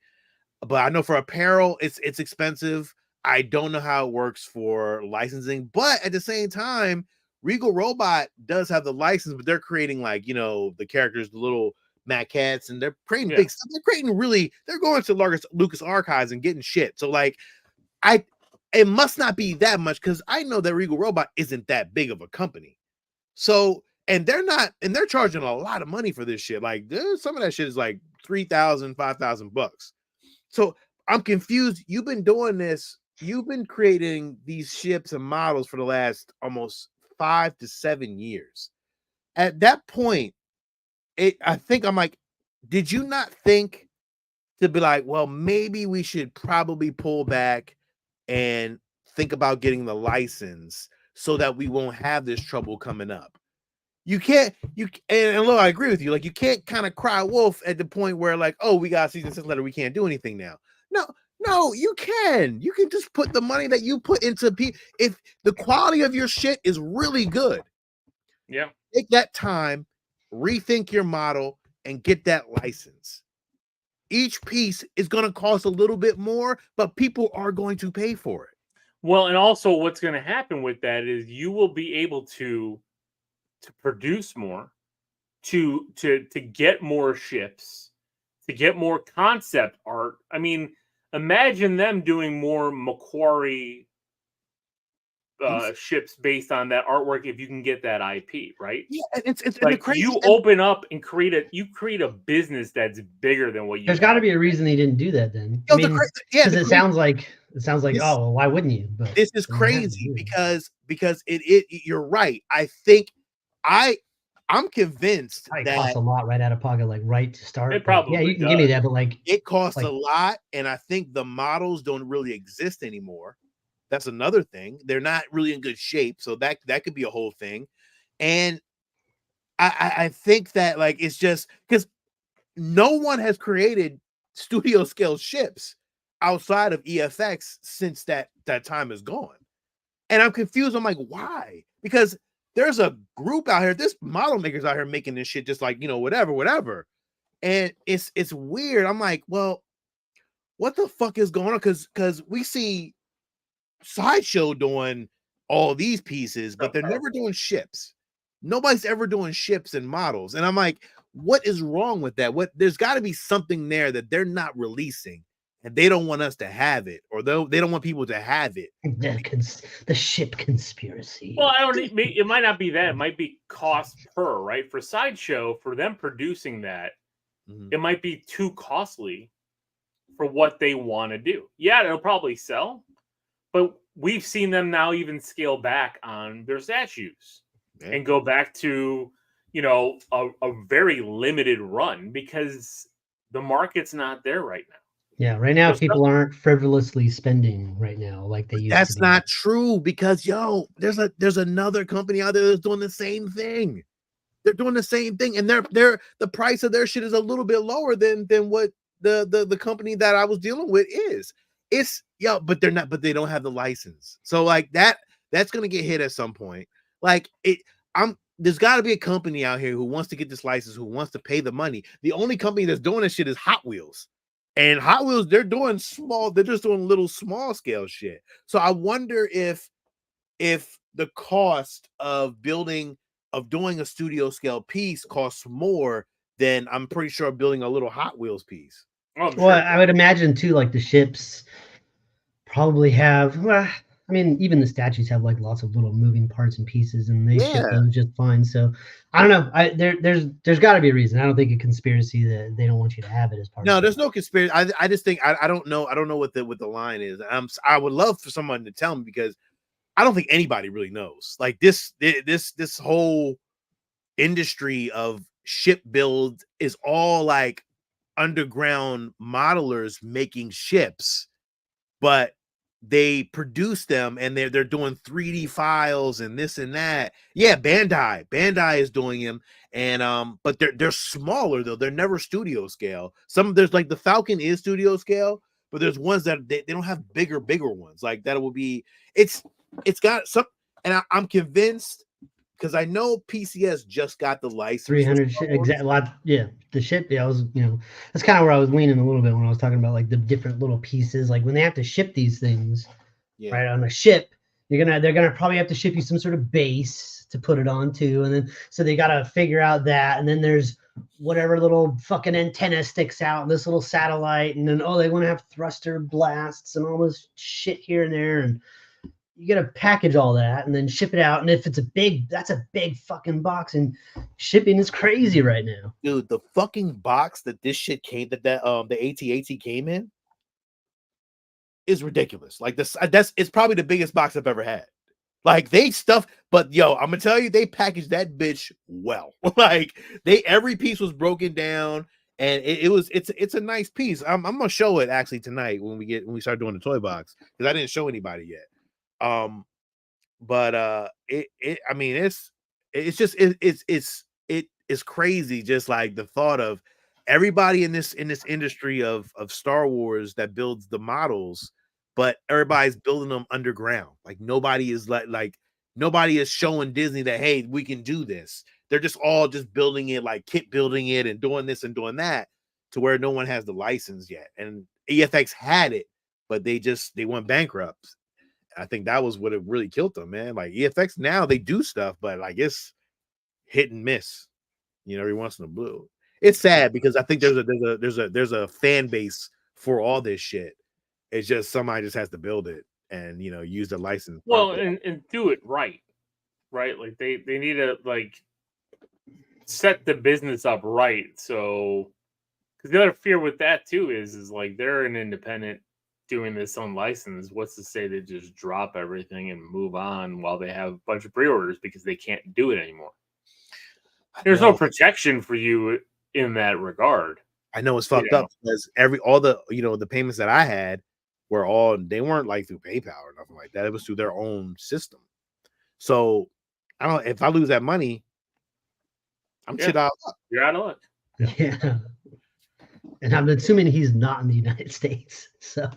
but I know for apparel it's expensive. I don't know how it works for licensing, but at the same time, Regal Robot does have the license, but they're creating like the characters, the little Mad Cats, and they're creating big stuff. They're creating they're going to Lucas Archives and getting shit. So like, it must not be that much because I know that Regal Robot isn't that big of a company. So and they're charging a lot of money for this shit. Like some of that shit is like $3,000, $5,000. So I'm confused. You've been doing this. You've been creating these ships and models for the last almost 5 to 7 years. At that point, I think I'm like, did you not think to be like, well, maybe we should probably pull back and think about getting the license so that we won't have this trouble coming up? And look, I agree with you. Like, you can't kind of cry wolf at the point where like, oh, we got a season 6 letter, we can't do anything now. No, you can. You can just put the money that you put into if the quality of your shit is really good. Yeah. Take that time, rethink your model, and get that license. Each piece is going to cost a little bit more, but people are going to pay for it. Well, and also what's going to happen with that is you will be able to produce more, to get more ships, to get more concept art. I mean, imagine them doing more Macquarie ships based on that artwork if you can get that IP, right? Yeah, it's like crazy. You open up and create a business that's bigger than what you. There's got to be a reason they didn't do that then. I mean, because it sounds like this, oh, well, why wouldn't you? But this is crazy because you're right. I think I'm convinced that costs a lot right out of pocket, like right to start. It probably you can give me that, but like it costs a lot, and I think the models don't really exist anymore. That's another thing. They're not really in good shape, so that could be a whole thing. And I think that like it's just because no one has created studio scale ships outside of EFX since that time is gone. And I'm confused. I'm like, why? Because there's a group out here, there's model makers out here making this shit just like, whatever. And it's weird. I'm like, well, what the fuck is going on? Because we see Sideshow doing all these pieces, but they're never doing ships. Nobody's ever doing ships and models. And I'm like, what is wrong with that? There's got to be something there that they're not releasing, and they don't want us to have it, or they don't want people to have it. The ship conspiracy. Well, it might not be that. It might be cost per, right? For Sideshow, for them producing that, it might be too costly for what they want to do. Yeah, it'll probably sell, but we've seen them now even scale back on their statues and go back to, a very limited run because the market's not there right now. Yeah, right now people aren't frivolously spending right now like they used to. That's not true because there's another company out there that's doing the same thing. They're doing the same thing, and the price of their shit is a little bit lower than what the company that I was dealing with is. But they're not, but they don't have the license. So like that's gonna get hit at some point. Like there's got to be a company out here who wants to get this license, who wants to pay the money. The only company that's doing this shit is Hot Wheels. And Hot Wheels, they're just doing little small scale shit. So I wonder if the cost of doing a studio scale piece costs more than I'm pretty sure building a little Hot Wheels piece. Well, I would imagine too, like the ships probably have, I mean, even the statues have like lots of little moving parts and pieces, and they ship those just fine. So I don't know. There's got to be a reason. I don't think a conspiracy that they don't want you to have it as part. No, there's no conspiracy. I just think I don't know. I don't know what the line is. I would love for someone to tell me because I don't think anybody really knows. Like this whole industry of ship build is all like underground modelers making ships, but they produce them and they're doing 3D files and this and that. Yeah, Bandai is doing them, and but they're smaller though. They're never studio scale. There's like the Falcon is studio scale, but there's ones that they don't have bigger ones like that. Will be it's got some, and I'm convinced because I know PCS just got the license. 300 exactly. Yeah, the ship. Yeah, I was that's kind of where I was leaning a little bit when I was talking about like the different little pieces. Like when they have to ship these things, right on a ship, they're gonna probably have to ship you some sort of base to put it onto, and then so they gotta figure out that, and then there's whatever little fucking antenna sticks out, this little satellite, and then they want to have thruster blasts and all this shit here and there, and you got to package all that and then ship it out. And if it's that's a big fucking box, and shipping is crazy right now. Dude, the fucking box that this shit came, the AT-AT came in is ridiculous. Like it's probably the biggest box I've ever had. Like they stuff, but yo, I'm gonna tell you, they packaged that bitch well. Like every piece was broken down, and it's a nice piece. I'm gonna show it actually tonight when we start doing the toy box, because I didn't show anybody yet. But I mean, it's crazy, just like the thought of everybody in this industry of Star Wars that builds the models, but everybody's building them underground. Like nobody is like nobody is showing Disney that, hey, we can do this. They're just all just building it, like kit building it and doing this and doing that, to where no one has the license yet. And EFX had it, but they went bankrupt. I think that was what it really killed them, man. Like EFX now, they do stuff, but like it's hit and miss, every once in a blue. It's sad because I think there's a fan base for all this shit. It's just somebody just has to build it and use the license. Well, and do it right? Like they need to like set the business up right. So, because the other fear with that too is like they're an independent doing this unlicensed. What's to say they just drop everything and move on while they have a bunch of pre-orders because they can't do it anymore? There's no protection for you in that regard. I know it's fucked up because all the payments that I had they weren't like through PayPal or nothing like that. It was through their own system. So if I lose that money, I'm shit out of luck. You're out of luck. Yeah. And I'm assuming he's not in the United States. So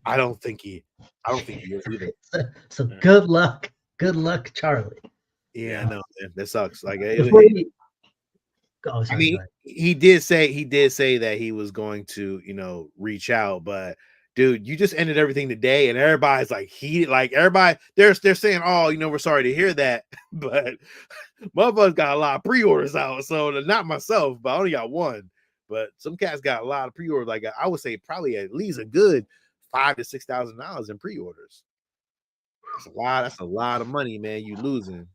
I don't think he is either. So good luck. Good luck, Charlie. Yeah, no, man, that sucks. Like he did say that he was going to, reach out, but dude, you just ended everything today, and everybody's like everybody they're saying, oh, we're sorry to hear that, but motherfuckers got a lot of pre-orders out, so not myself, but I only got one. But some cats got a lot of pre-orders. Like I would say, probably at least a good $5,000 to $6,000 in pre-orders. That's a lot of money, man. You losing.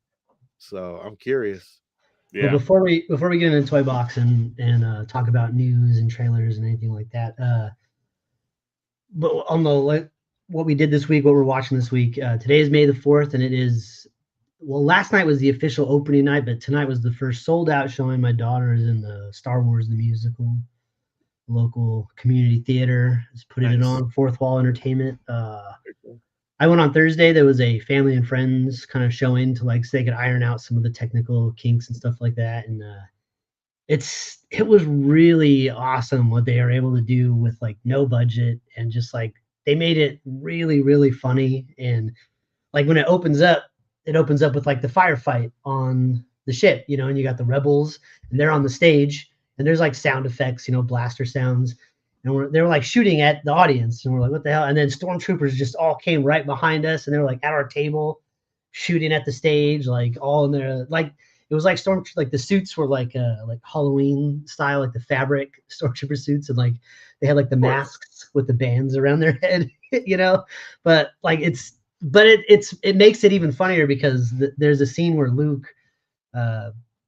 So I'm curious. Yeah. Well, before we get into Toy Box and talk about news and trailers and anything like that, but on what we did this week, what we're watching this week, today is May the 4th, and it is. Well, last night was the official opening night, but tonight was the first sold-out showing. My daughter is in the Star Wars the Musical. Local community theater is putting it on. Fourth Wall Entertainment. I went on Thursday. There was a family and friends kind of showing to so they could iron out some of the technical kinks and stuff like that. And it was really awesome what they are able to do with no budget, and just they made it really, really funny. And when it opens up with the firefight on the ship, and you got the rebels and they're on the stage, and there's sound effects, blaster sounds, and they were shooting at the audience, and we're like, what the hell? And then stormtroopers just all came right behind us, and they were at our table shooting at the stage, all in there. It was the suits were like Halloween style, the fabric stormtrooper suits, and they had the masks with the bands around their head, but it makes it even funnier because there's a scene where Luke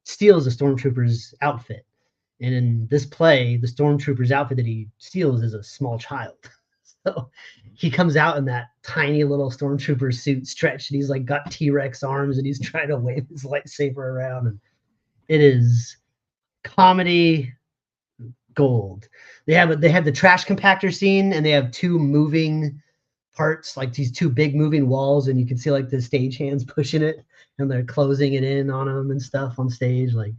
steals a stormtrooper's outfit, and in this play, the stormtrooper's outfit that he steals is a small child. So he comes out in that tiny little stormtrooper suit, stretched, and he's got T-Rex arms, and he's trying to wave his lightsaber around, and it is comedy gold. They have the trash compactor scene, and they have two moving parts, like these two big moving walls, and you can see like the stagehands pushing it, and they're closing it in on them and stuff on stage. Like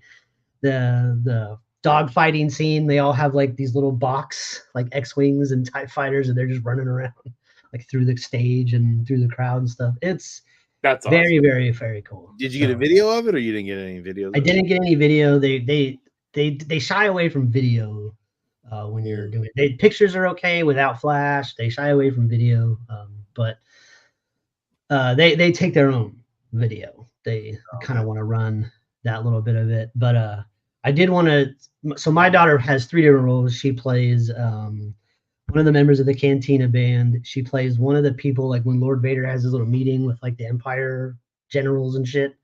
the dog fighting scene, they all have like these little box like X-wings and TIE fighters, and they're just running around like through the stage and through the crowd and stuff. That's awesome. Very, very, very cool. Did you get a video of it, or you didn't get any videos? I didn't get any video. They shy away from video when you're doing it. Pictures are okay without flash. They shy away from video, but they take their own video. They kind of want to run that little bit of it. But I did want to. So my daughter has 3 different roles. She plays one of the members of the Cantina band. She plays one of the people, like when Lord Vader has his little meeting with like the Empire generals and shit.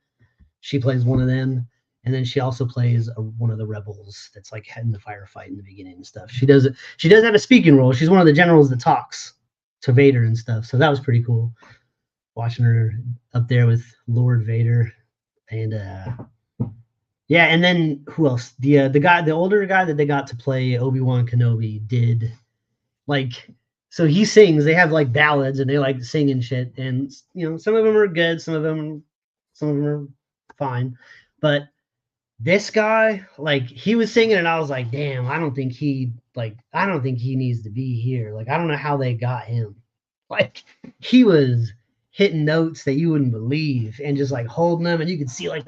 She plays one of them. And then she also plays one of the rebels that's like heading the firefight in the beginning and stuff. She does have a speaking role. She's one of the generals that talks to Vader and stuff. So that was pretty cool. Watching her up there with Lord Vader. And yeah, and then who else? The older guy that they got to play Obi-Wan Kenobi did like, so he sings. They have like ballads and they like sing and shit. And you know, some of them are good, some of them are fine. But this guy, like, he was singing and I was like, damn, I don't think he needs to be here. Like, I don't know how they got him. Like, he was hitting notes that you wouldn't believe and just like holding them, and you could see like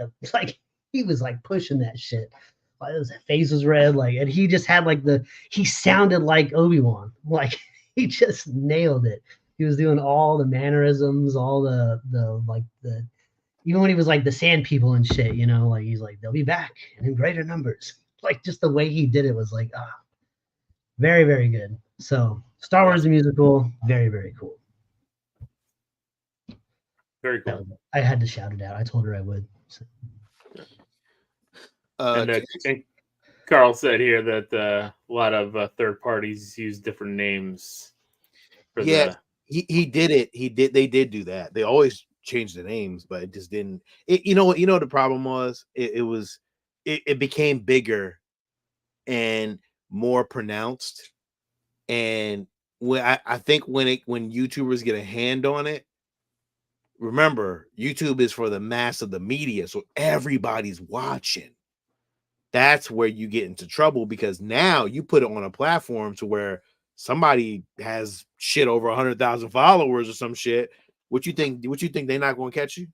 he was like pushing that shit. Like, his face was red, like, and he just had like he sounded like Obi-Wan. Like, he just nailed it. He was doing all the mannerisms, all the even when he was like the sand people and shit, you know, like he's like, they'll be back and in greater numbers. Like, just the way he did it was like, very, very good. So Star Wars the musical, very, very cool. Very cool. I had to shout it out. I told her I would. So. And Carl said here that a lot of third parties use different names. He did it. They did do that. They always change the names, but it just didn't. You know what the problem was? It became bigger and more pronounced. And I think when YouTubers get a hand on it, remember, YouTube is for the mass of the media, so everybody's watching. That's where you get into trouble, because now you put it on a platform to where somebody has shit over 100,000 followers or some shit. What you think they're not going to catch you?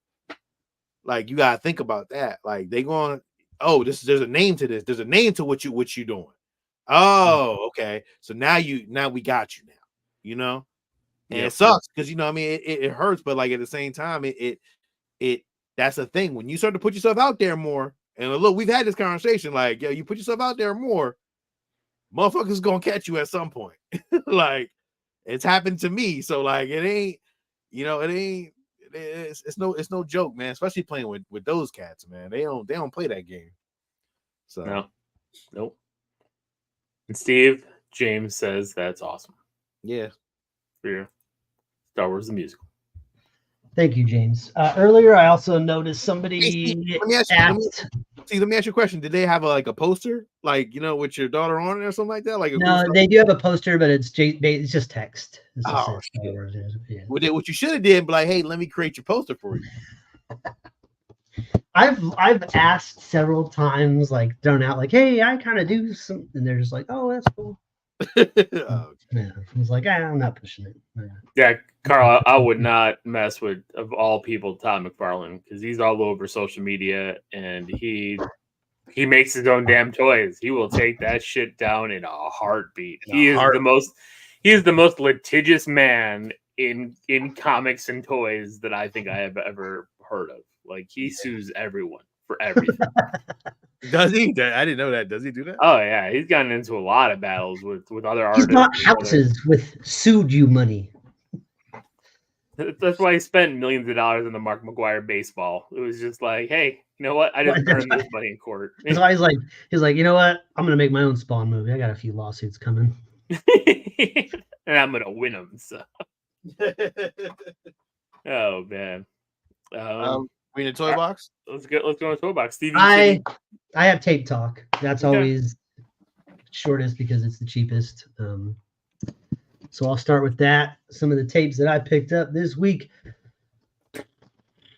Like, you got to think about that. Like, they going, there's a name to this. There's a name to what you doing. Oh, okay. So now we got you now, you know? And It sucks because, you know, I mean, it hurts, but like at the same time, it that's the thing. When you start to put yourself out there more, and look, we've had this conversation, like, yo, you put yourself out there more, motherfuckers gonna catch you at some point. Like, it's happened to me. So like, it's no joke, man. Especially playing with those cats, man. They don't play that game. So nope. And Steve James says that's awesome. Yeah. For your Star Wars the musical. Thank you, James. Earlier, I also noticed somebody let me ask you a question. Did they have a poster, like, you know, with your daughter on it or something like that? Like, no, they do have a poster, but it's just text. Yeah. What you should have did, be like, hey, let me create your poster for you. I've asked several times, like, thrown out, like, hey, I kind of do some, and they're just like, oh, that's cool. Yeah, I was like, I'm not pushing it. Yeah, Carl, I would not mess with, of all people, Todd McFarlane, because he's all over social media and he makes his own damn toys. He will take that shit down in a heartbeat. He is the most litigious man in comics and toys that I think I have ever heard of. Like, he sues everyone for everything. Does he? I didn't know that. Does he do that? Oh yeah, he's gotten into a lot of battles with other artists. He's bought houses with sued you money. That's why he spent millions of dollars on the Mark McGuire baseball. It was just like, hey, you know what? I didn't earn this money in court. That's why he's like, you know what? I'm gonna make my own Spawn movie. I got a few lawsuits coming, and I'm gonna win them. So, oh man. We in a toy box? Let's go in a toy box. Stevie, I have Tape Talk. That's always shortest because it's the cheapest. So I'll start with that. Some of the tapes that I picked up this week.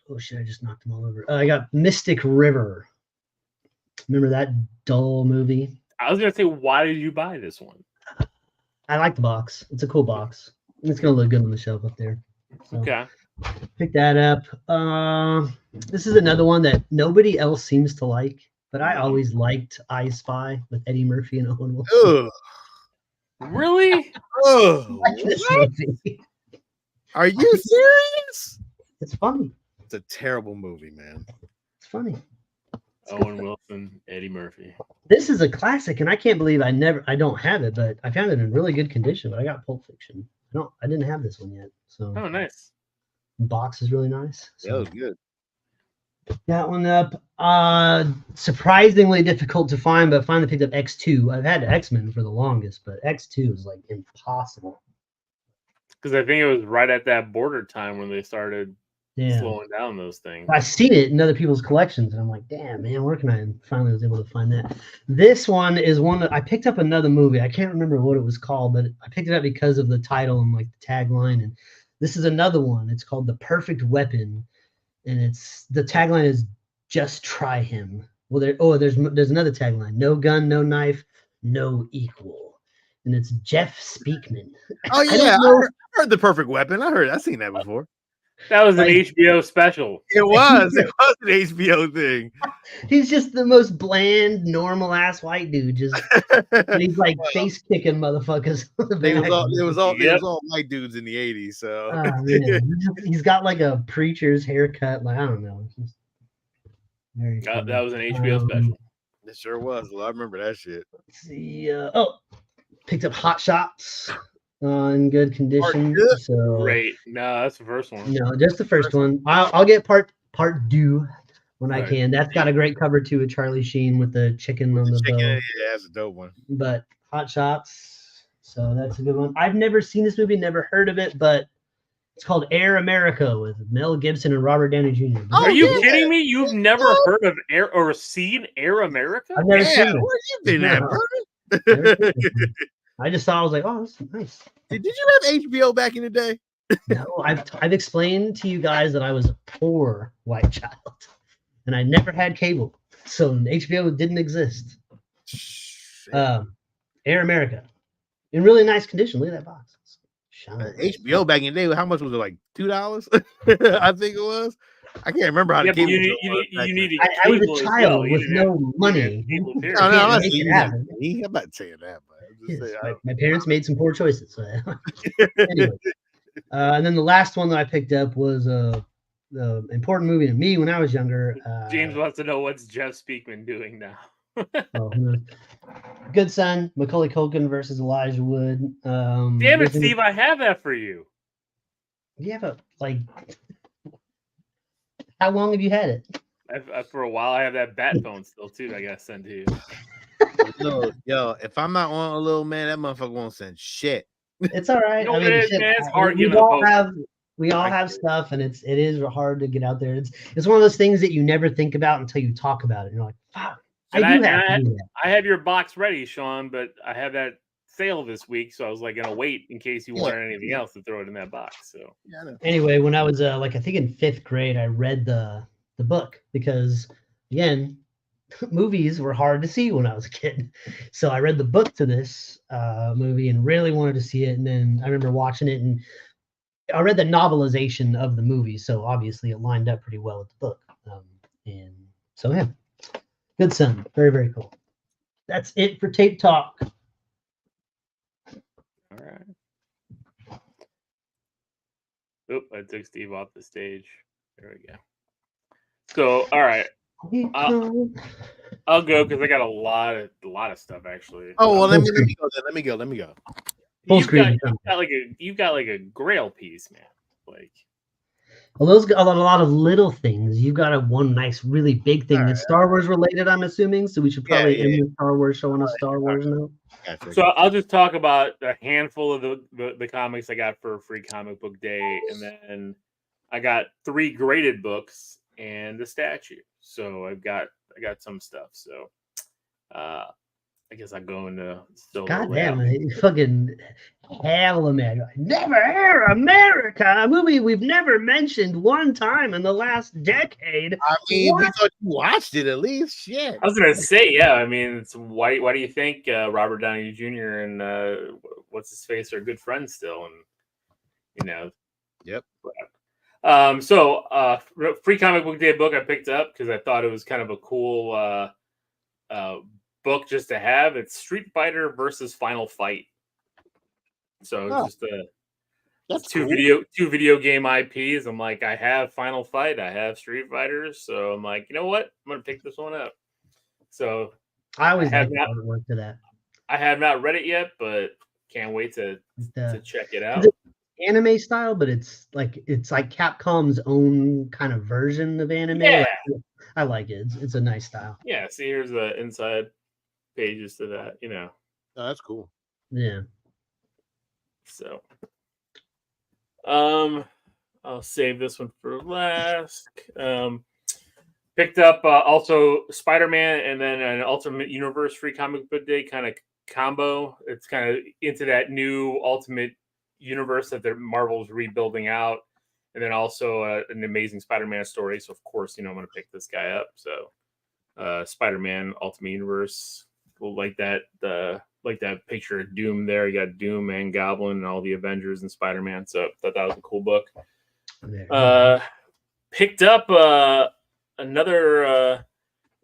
Oh shit! I just knocked them all over. I got Mystic River. Remember that dull movie? I was gonna say, why did you buy this one? I like the box. It's a cool box. It's gonna look good on the shelf up there. So Okay. pick that up. This is another one that nobody else seems to like, but I always liked I Spy with Eddie Murphy and Owen Wilson. Ugh. Really? Oh, I like this what? movie. Are you serious? It's funny. It's a terrible movie, man. It's funny. Owen Wilson, Eddie Murphy. This is a classic, and I can't believe I don't have it, but I found it in really good condition. But I got Pulp Fiction. I didn't have this one yet. So Oh, nice. the box is really nice. That So was good. that one up. Surprisingly difficult to find, but finally picked up X2. I've had X-Men for the longest, but X2 is like impossible. Because I think it was right at that border time when they started Yeah. slowing down those things. I've seen it in other people's collections, and I'm like, damn, man, where can I? And finally was able to find that. This one is one that I picked up another movie. I can't remember what it was called, but I picked it up because of the title and like the tagline. And this is another one. It's called The Perfect Weapon, and the tagline is "Just try him." Well, there's another tagline: "No gun, no knife, no equal," and it's Jeff Speakman. Oh yeah, I heard The Perfect Weapon. I've seen that before. That was an Like- HBO special. It was an HBO thing. He's just the most bland, normal ass white dude. Just and he's like face kicking motherfuckers. It was all Yep. white dudes in the 80s. So Oh, man. He's got like a preacher's haircut. Like I don't know. It's just very funny. That was an HBO special. it sure was. Well, I remember that shit. Let's see. Picked up Hot Shots in good condition. good? So Great. No, that's the first one. no, just the first one. I'll get part two when I Right. can. That's got a great cover too with Charlie Sheen with the chicken on the Chicken, bow. yeah, that's a dope one. But Hot Shots, so that's a good one. I've never seen this movie, never heard of it, but it's called Air America with Mel Gibson and Robert Downey Jr. Are you yeah. kidding me? You've never heard of Air or seen Air America? I've never Yeah, seen it. where you been at, No. brother? Never seen it. I just thought I was like, oh, this is nice. Did you have HBO back in the day? No, I've explained to you guys that I was a poor white child, and I never had cable, so HBO didn't exist. Air America, in really nice condition. Look at that box. It's shiny. HBO back in the day, how much was it? Like $2? I think it was. I can't remember how Yeah, the but cable you bill was back needed I was cable a as child well. You with didn't no have money. cable, period. then. No, I'm not Make saying it you have happen. money. I'm not saying that, but I'm just Yes, saying, my parents made some poor choices. So. Anyway, and then the last one that I picked up was the important movie to me when I was younger. James wants to know what's Jeff Speakman doing now. Oh, Good Son, Macaulay Culkin versus Elijah Wood. Damn it, this is- Steve! I have that for you. You have a like. How long have you had it? For a while, I have that bat phone still too. That I gotta send to you. yo, if I'm not on a little man, that motherfucker won't send shit. It's all right. You know what it is, shit, man? It's hard we getting a all post. have stuff, and it is hard to get out there. It's one of those things that you never think about until you talk about it. You're like, fuck, I And do have to do that. I have your box ready, Sean, but I have that sale this week, so I was like gonna wait in case you wanted anything else to throw it in that box. So Yeah, I know. Anyway, when I was I think in 5th grade, I read the book because again, movies were hard to see when I was a kid. So I read the book to this movie and really wanted to see it. And then I remember watching it, and I read the novelization of the movie, so obviously it lined up pretty well with the book. And so yeah, Good Son, very, very cool. That's it for Tape Talk. all right. Oop! I took Steve off the stage. There we go. So all right, I'll go because I got a lot of stuff actually. Oh well, let me go. Then. Let me go. Full You've screen. got like a grail piece, man. Like Well, those got a lot of little things. You got one nice, really big thing All that's Star Wars related, I'm assuming. So we should probably end the Star Wars show on a Star Wars note. Gotcha. so, I'll just talk about a handful of the comics I got for Free Comic Book Day, and then I got 3 graded books and the statue. So I got some stuff. So I guess I go into still. God damn it, fucking hell, America! Never Air America, a movie we've never mentioned one time in the last decade. I mean, we What? thought you watched it at least. Shit. I was gonna say, yeah. I mean, it's why do you think Robert Downey Jr. and what's his face are good friends still? And you know, Yep. So free comic book day book I picked up because I thought it was kind of a cool book just to have. It's Street Fighter versus Final Fight. So it's just That's two cool. video game IPs. I'm like, I have Final Fight, I have Street Fighters, so I'm like, you know what? I'm gonna pick this one up. So I always have like the artwork to that. I have not read it yet, but can't wait to check it out. Anime style, but it's like Capcom's own kind of version of anime. Yeah. Like, I like it. It's a nice style. Yeah, see, here's the inside pages to that, Oh, that's cool. Yeah. So I'll save this one for last. Picked up also Spider-Man and then an Ultimate Universe free comic book day kind of combo. It's kind of into that new Ultimate Universe that Marvel's rebuilding out, and then also an Amazing Spider-Man story. So of course, I'm going to pick this guy up. So Spider-Man Ultimate Universe, we'll like that picture of Doom there. You got Doom and Goblin and all the Avengers and Spider-Man. So thought that was a cool book. Picked up another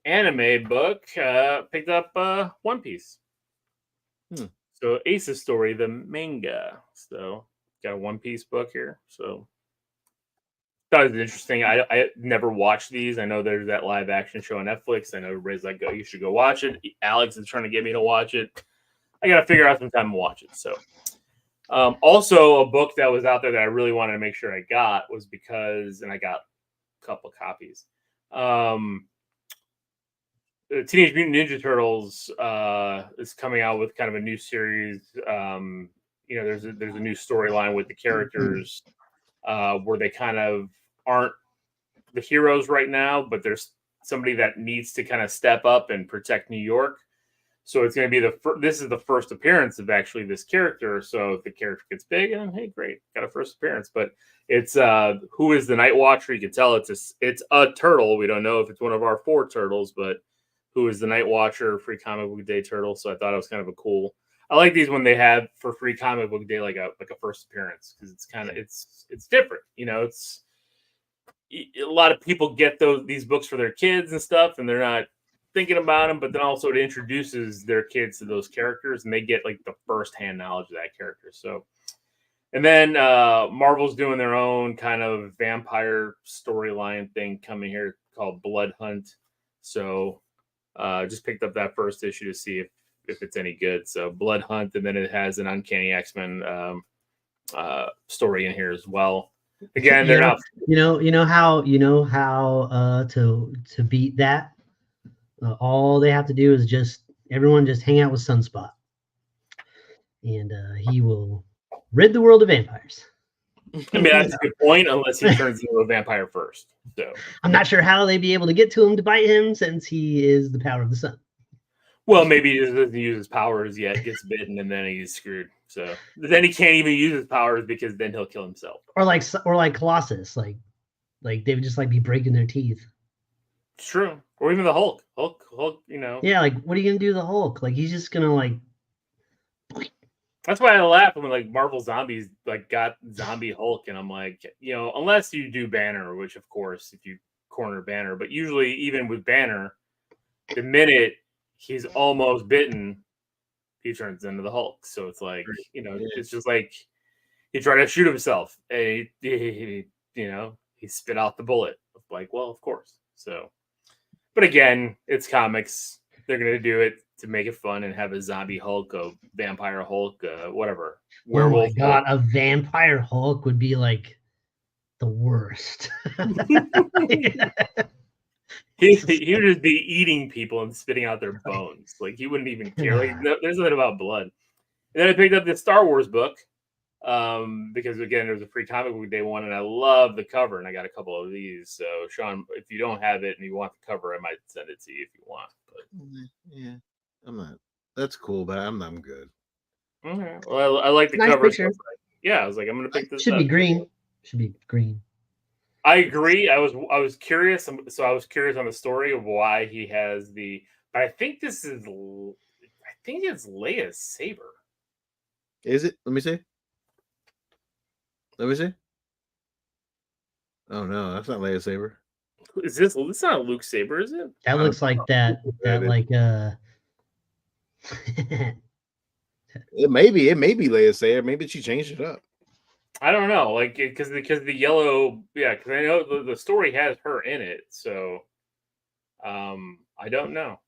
anime book. Picked up One Piece. So Ace's story, the manga. So got a One Piece book here. So thought it was interesting. I never watched these. I know there's that live action show on Netflix. I know everybody's like, "Oh, you should go watch it." Alex is trying to get me to watch it. I got to figure out some time to watch it. So, also a book that was out there that I really wanted to make sure I got was because, and I got a couple copies. Teenage Mutant Ninja Turtles is coming out with kind of a new series. There's a new storyline with the characters where they kind of aren't the heroes right now, but there's somebody that needs to kind of step up and protect New York. So it's going to be this is the first appearance of actually this character. So if the character gets big, and hey, great, got a first appearance. But it's who is the Night Watcher? You can tell it's a turtle. We don't know if it's one of our 4 turtles, but who is the Night Watcher? Free comic book day turtle. So I thought it was kind of a cool. I like these when they have for free comic book day like a first appearance because it's kind of it's different. It's a lot of people get these books for their kids and stuff, and they're not thinking about them, but then also it introduces their kids to those characters and they get like the first-hand knowledge of that character. So, and then Marvel's doing their own kind of vampire storyline thing coming here called Blood Hunt. So just picked up that first issue to see if it's any good. So Blood Hunt, and then it has an Uncanny X-Men story in here as well. Again, they're not. You know how to beat that. All they have to do is everyone just hang out with Sunspot, and he will rid the world of vampires. I mean, that's a good point, unless he turns into a vampire first. So I'm not sure how they'd be able to get to him to bite him since he is the power of the sun. Well, maybe he doesn't use his powers yet, gets bitten, and then he's screwed. So then he can't even use his powers because then he'll kill himself. Or like Colossus, like they would just like be breaking their teeth. It's true. Or even the Hulk. Hulk, Yeah, like what are you gonna do to the Hulk? Like he's just gonna like. That's why I laugh when like Marvel Zombies like got Zombie Hulk, and I'm like, unless you do Banner, which of course if you corner Banner, but usually even with Banner, the minute he's almost bitten, he turns into the Hulk. So it's like, it's just like he tried to shoot himself, and he spit out the bullet. Like, well, of course. So, but again, it's comics. They're gonna do it to make it fun and have a zombie Hulk, a vampire Hulk, whatever. Werewolf. Oh my god, a vampire Hulk would be like the worst. He would just be eating people and spitting out their bones. Like he wouldn't even care. Like there's nothing about blood. And then I picked up the Star Wars book because again, there was a free comic book day one, and I love the cover, and I got a couple of these. So Sean, if you don't have it and you want the cover, I might send it to you if you want. But yeah, I'm not. That's cool, but I'm good. Okay. Well, I like the Nice cover. picture. So yeah, I was like, I'm gonna pick this Should up. be green. Should be green. I agree. I was curious, so I was curious on the story of why he has the. But I think it's Leia's saber. Is it? Let me see. Let me see. Oh no, that's not Leia's saber. Is this? It's not Luke's saber, is it? That looks like that. That is. like It may be Leia's saber. Maybe she changed it up. I don't know, like because the yellow, yeah, because I know the story has her in it, so I don't know,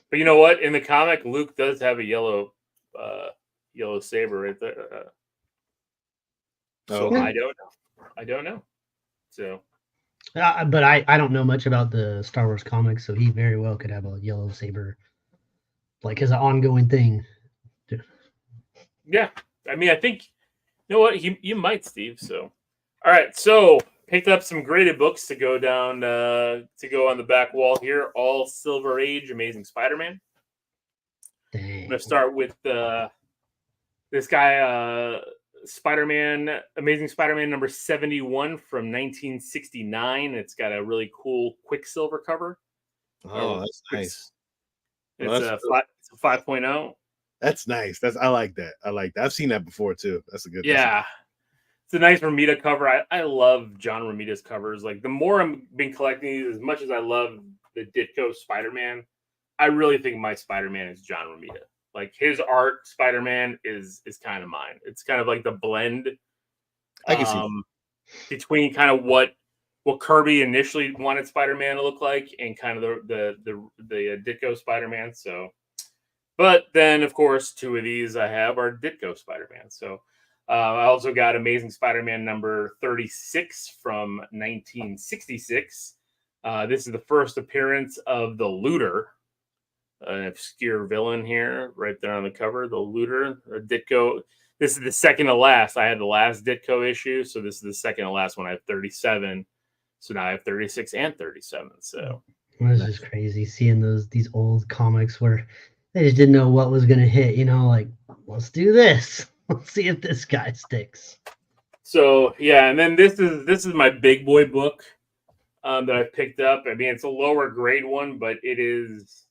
but you know what? In the comic, Luke does have a yellow saber right there. So okay. I don't know. So, but I don't know much about the Star Wars comics, so he very well could have a yellow saber, like as an ongoing thing. yeah, I mean, I think you know what you might, Steve. So, all right, so picked up some graded books to go down to go on the back wall here. All Silver Age Amazing Spider-Man. Dang. I'm gonna start with this guy, Spider-Man, Amazing Spider-Man number 71 from 1969. It's got a really cool Quicksilver cover. Oh, that's nice. It's a 5.0. That's nice. I like that. I've seen that before too. That's a good. Yeah. It's a nice Romita cover. I love John Romita's covers. Like the more I've been collecting these, as much as I love the Ditko Spider-Man, I really think my Spider-Man is John Romita. Like his art, Spider-Man is kind of mine. It's kind of like the blend I can see between kind of what Kirby initially wanted Spider-Man to look like and kind of the Ditko Spider-Man. So, but then of course 2 of these I have are Ditko Spider-Man. So I also got Amazing Spider-Man number 36 from 1966. This is the first appearance of the Looter. An obscure villain here, right there on the cover, the Looter, or Ditko. This is the second to last. I had the last Ditko issue, so this is the second to last one. I have 37, so now I have 36 and 37. So it's just crazy seeing these old comics where they just didn't know what was gonna hit. You know, like let's do this. Let's see if this guy sticks. So yeah, and then this is my big boy book that I picked up. I mean, it's a lower grade one, but it is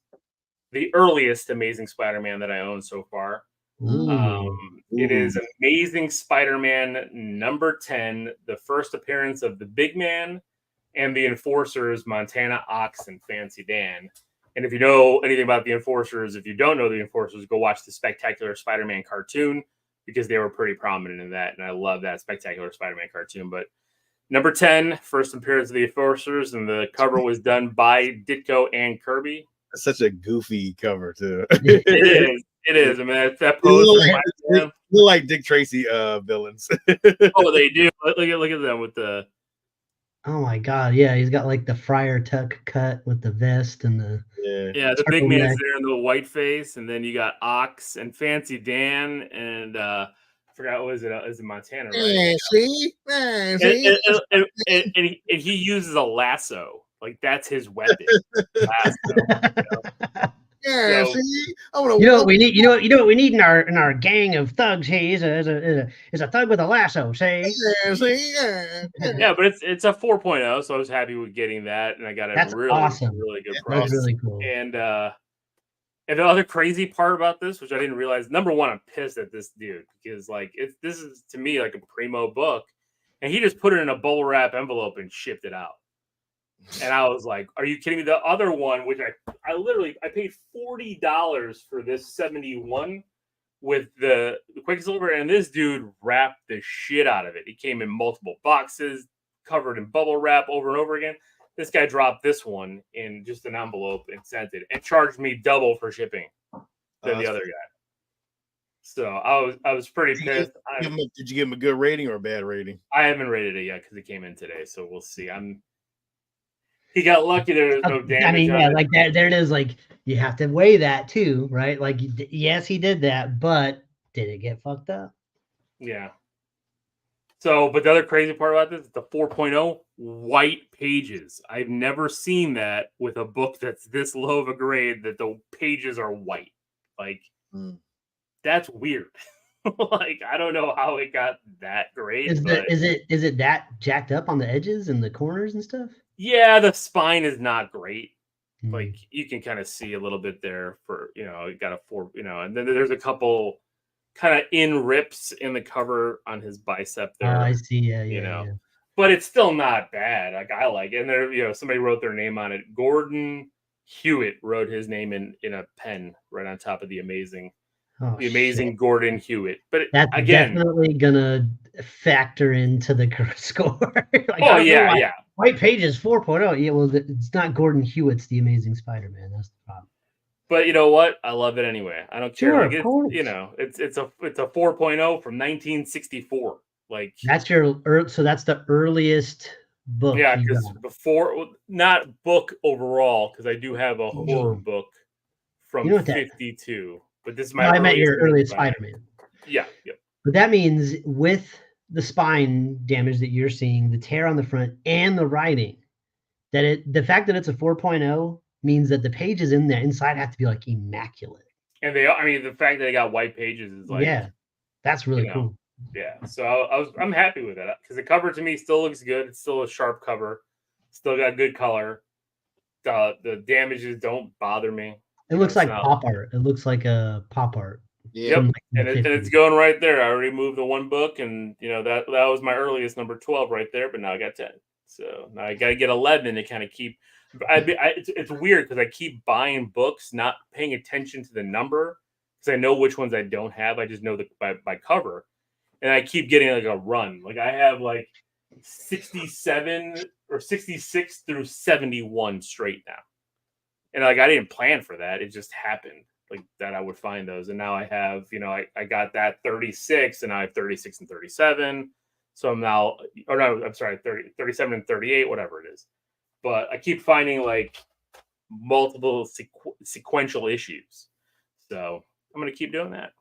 the earliest Amazing Spider-Man that I own so far. It is Amazing Spider-Man number 10, the first appearance of the Big Man and the Enforcers, Montana, Ox, and Fancy Dan. And if you know anything about the Enforcers, if you don't know the Enforcers, go watch the Spectacular Spider-Man cartoon because they were pretty prominent in that. And I love that Spectacular Spider-Man cartoon. But number 10, first appearance of the Enforcers, and the cover was done by Ditko and Kirby. That's such a goofy cover too. It is. I mean, that pose look like Dick Tracy villains. Oh, they do. Look at them with the. Oh my god! Yeah, he's got like the Friar Tuck cut with the vest and the. Yeah, the big man's there in the white face, and then you got Ox and Fancy Dan, and I forgot what is it? Is it Montana? Right? And he uses a lasso. Like that's his weapon. Yeah, so, see, you know what we need. You know what we need in our gang of thugs. Hey, is a thug with a lasso. Say, yeah, see, yeah, but it's a 4.0, so I was happy with getting that, and I got a really awesome. really good price. That's really cool. And the other crazy part about this, which I didn't realize, number one, I'm pissed at this dude because like this is to me like a primo book, and he just put it in a bubble wrap envelope and shipped it out. And I was like, "Are you kidding me?" The other one, which I paid $40 for this 71 with the Quicksilver, and this dude wrapped the shit out of it. It came in multiple boxes, covered in bubble wrap over and over again. This guy dropped this one in just an envelope and sent it, and charged me double for shipping than the other guy. So I was pretty pissed. Did you give him a good rating or a bad rating? I haven't rated it yet because it came in today, so we'll see. He got lucky. There was no damage. I mean, yeah, like that. There it is. Like you have to weigh that too, right? Like, yes, he did that, but did it get fucked up? Yeah. So, but the other crazy part about this is the 4.0 white pages. I've never seen that with a book that's this low of a grade that the pages are white. Like Mm. That's weird. Like, I don't know how it got that great. Is but it that jacked up on the edges and the corners and stuff? yeah, the spine is not great. Mm. Like, you can kind of see a little bit there for, you know, it got a 4, you know, and then there's a couple kind of in rips in the cover on his bicep Oh, there, I see. Yeah, you yeah, know. yeah. But it's still not bad. Like, I like it. And there, you know, somebody wrote their name on it. Gordon Hewitt wrote his name in a pen right on top of the amazing Oh, shit. Gordon Hewitt. But That's again, definitely gonna factor into the score. Like, I oh don't know yeah, why yeah. White Pages 4.0. Yeah, well, it's not Gordon Hewitt's The Amazing Spider-Man. That's the problem. But you know what? I love it anyway. I don't care. Sure, Like, of it's, course. you know, it's a 4.0 from 1964. Like, That's so that's the earliest book yeah, you because got. before, not book overall, because I do have a horror book You from know what that? 52. But this is No, my I meant your earliest Spider-Man. Spider-Man. Yeah, yeah. But that means with the spine damage that you're seeing, the tear on the front, and the writing, that the fact that it's a 4.0 means that the pages in there inside have to be like immaculate. And I mean, the fact that they got white pages is like, Yeah, that's really you know, cool. yeah. So I'm happy with that because the cover to me still looks good. It's still a sharp cover, still got good color. The damages don't bother me. It looks like pop art. It looks like a pop art. Yeah. Yep. Like And it's going right there. I already moved the one book, and you know that was my earliest number 12 right there. But now I got 10, so now I got to get 11 to kind of keep. It's weird because I keep buying books, not paying attention to the number because I know which ones I don't have. I just know by cover, and I keep getting like a run. Like I have like 67 or 66 through 71 straight now, and like I didn't plan for that. It just happened. Like that I would find those. And now I have, you know, I got that 36 and I have 36 and 37. So I'm now, or no, I'm sorry, 37 and 38, whatever it is. But I keep finding like multiple sequential issues. So I'm going to keep doing that.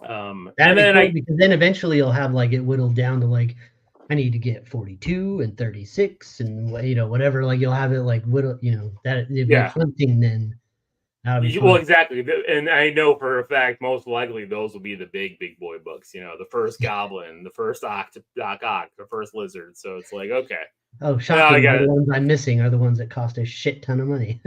That'd be cool because then eventually you'll have like it whittled down to like, I need to get 42 and 36 and, you know, whatever, like you'll have it like whittle, you know, that it'd be hunting then. Well, exactly. And I know for a fact, most likely those will be the big boy books. You know, the first Goblin, the first Doc Ock, the first Lizard. So it's like, okay. Oh, shocking. The ones I'm missing are the ones that cost a shit ton of money.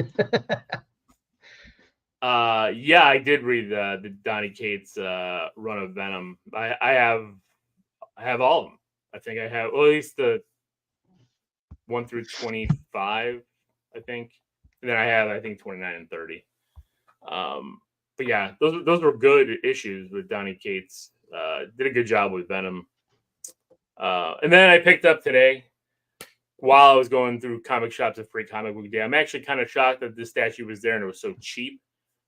Yeah, I did read the Donny Cates run of Venom. I have all of them. I think I have, well, at least the 1 through 25, I think. And then I have, I think, 29 and 30. But yeah, those were good issues with Donny Cates. Did a good job with Venom. And then I picked up today while I was going through comic shops at Free Comic Book Day. I'm actually kind of shocked that this statue was there and it was so cheap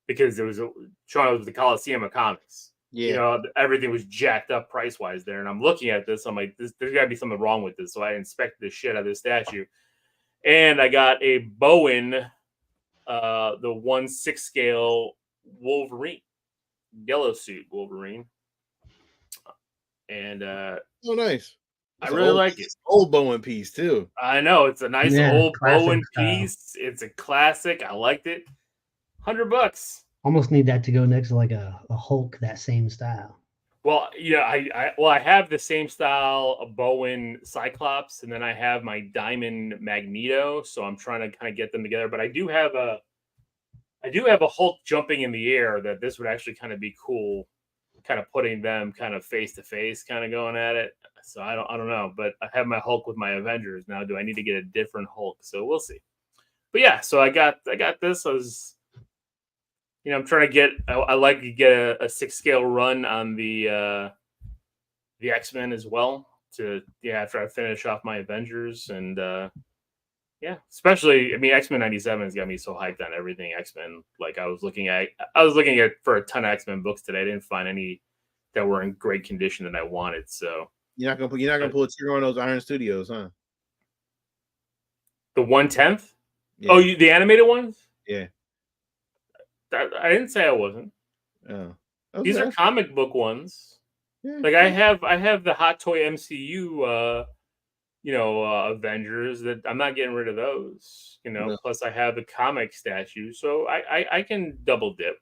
because it was the Coliseum of comics. Yeah. You know, everything was jacked up price wise there. And I'm looking at this. I'm like, there's got to be something wrong with this. So I inspected the shit out of this statue. And I got a Bowen, the 1/6 scale Wolverine, yellow suit Wolverine. And oh, nice. I really like it. Old Bowen piece too. I know it's a nice old Bowen piece. It's a classic. I liked it. $100. Almost need that to go next to like a Hulk, that same style. Well, yeah, I have the same style of Bowen Cyclops, and then I have my Diamond Magneto. So I'm trying to kind of get them together. But I do have a Hulk jumping in the air that this would actually kind of be cool, kind of putting them kind of face to face, kind of going at it. So I don't know, but I have my Hulk with my Avengers now. Do I need to get a different Hulk? So we'll see. But yeah, so I got this. I was, you know, I'm trying to get. I like to get a 6 scale run on the X-Men as well. After I finish off my Avengers and yeah, especially, I mean, X-Men 97 has got me so hyped on everything X-Men. Like I was looking at for a ton of X-Men books today. I didn't find any that were in great condition that I wanted. So you're not gonna pull a trigger on those Iron Studios, huh? The 1/10? Yeah. Oh, the animated ones? Yeah. I didn't say I wasn't. Oh, okay. These are comic book ones. Yeah. Like I have the Hot Toy MCU Avengers that I'm not getting rid of those, you know, plus I have the comic statue. So I can double dip.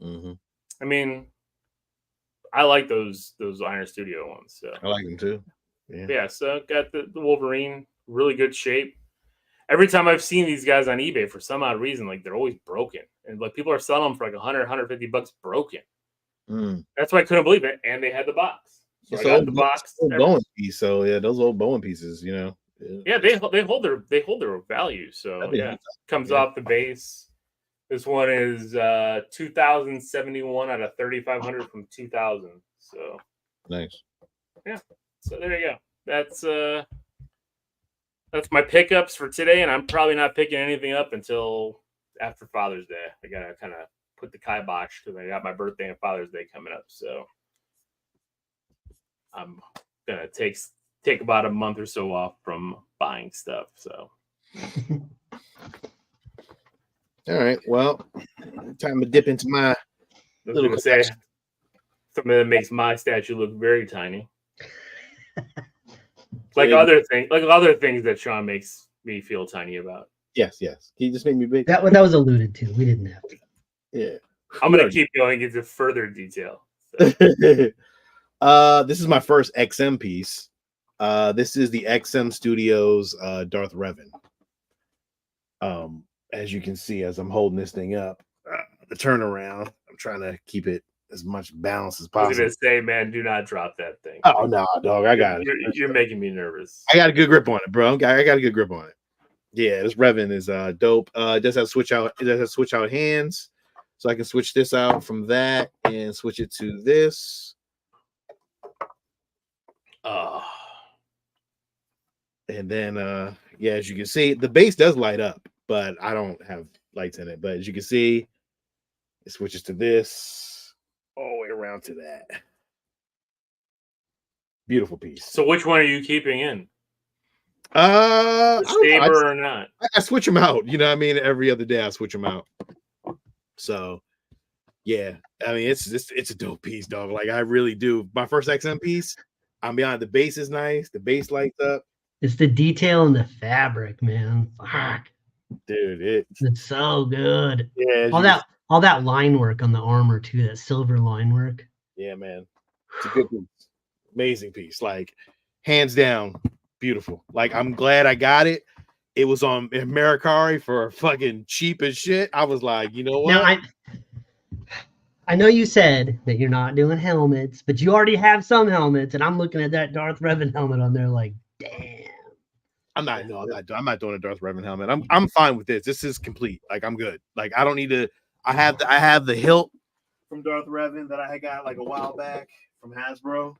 Mm-hmm. I mean, I like those Iron Studio ones. So I like them too. yeah, so got the Wolverine, really good shape. Every time I've seen these guys on eBay, for some odd reason, like they're always broken, and like people are selling them for like 100, 150 bucks broken. That's why I couldn't believe it. And they had the box, so I got the box. Old Bowen piece, so yeah, those old Bowen pieces, you know. Yeah, they hold their value. So yeah, comes off the base. This one is 2071 out of 3500 from 2000. So nice. Yeah. So there you go. That's my pickups for today, and I'm probably not picking anything up until after Father's Day. I gotta kind of put the kibosh because I got my birthday and Father's Day coming up. So I'm gonna take about a month or so off from buying stuff. So all right, well, time to dip into my little say something that makes my statue look very tiny. Like other things that Sean makes me feel tiny about. Yes. He just made me big. That was alluded to. We didn't have to. Yeah. I'm gonna keep going into further detail. So. This is my first XM piece. This is the XM Studios Darth Revan. As you can see, as I'm holding this thing up, the turnaround, I'm trying to keep it as much balance as possible. I was gonna say, man, do not drop that thing. Oh no, dog, I got it. You're making me nervous. I got a good grip on it, bro. I got a good grip on it. Yeah, this Revan is dope. It does have switch out. It does have switch out hands, so I can switch this out from that and switch it to this. And then yeah, as you can see, the base does light up, but I don't have lights in it. But as you can see, it switches to this all the way around to that. Beautiful piece. So which one are you keeping in? The saber or not? I switch them out. You know what I mean? Every other day I switch them out. So yeah, I mean it's a dope piece, dog. Like I really do. My first XM piece, I'm beyond. The base is nice. The base lights up. It's the detail in the fabric, man. Fuck. Dude, it's so good. Yeah, all that line work on the armor too, that silver line work. Yeah, man. It's a good piece. Amazing piece. Like hands down, beautiful. Like I'm glad I got it. It was on Mercari for fucking cheap as shit. I was like, you know what? Now I know you said that you're not doing helmets, but you already have some helmets, and I'm looking at that Darth Revan helmet on there like, damn. I'm not doing a Darth Revan helmet. I'm fine with this. This is complete. Like I'm good. Like I don't need to. I have the hilt from Darth Revan that I got like a while back from Hasbro.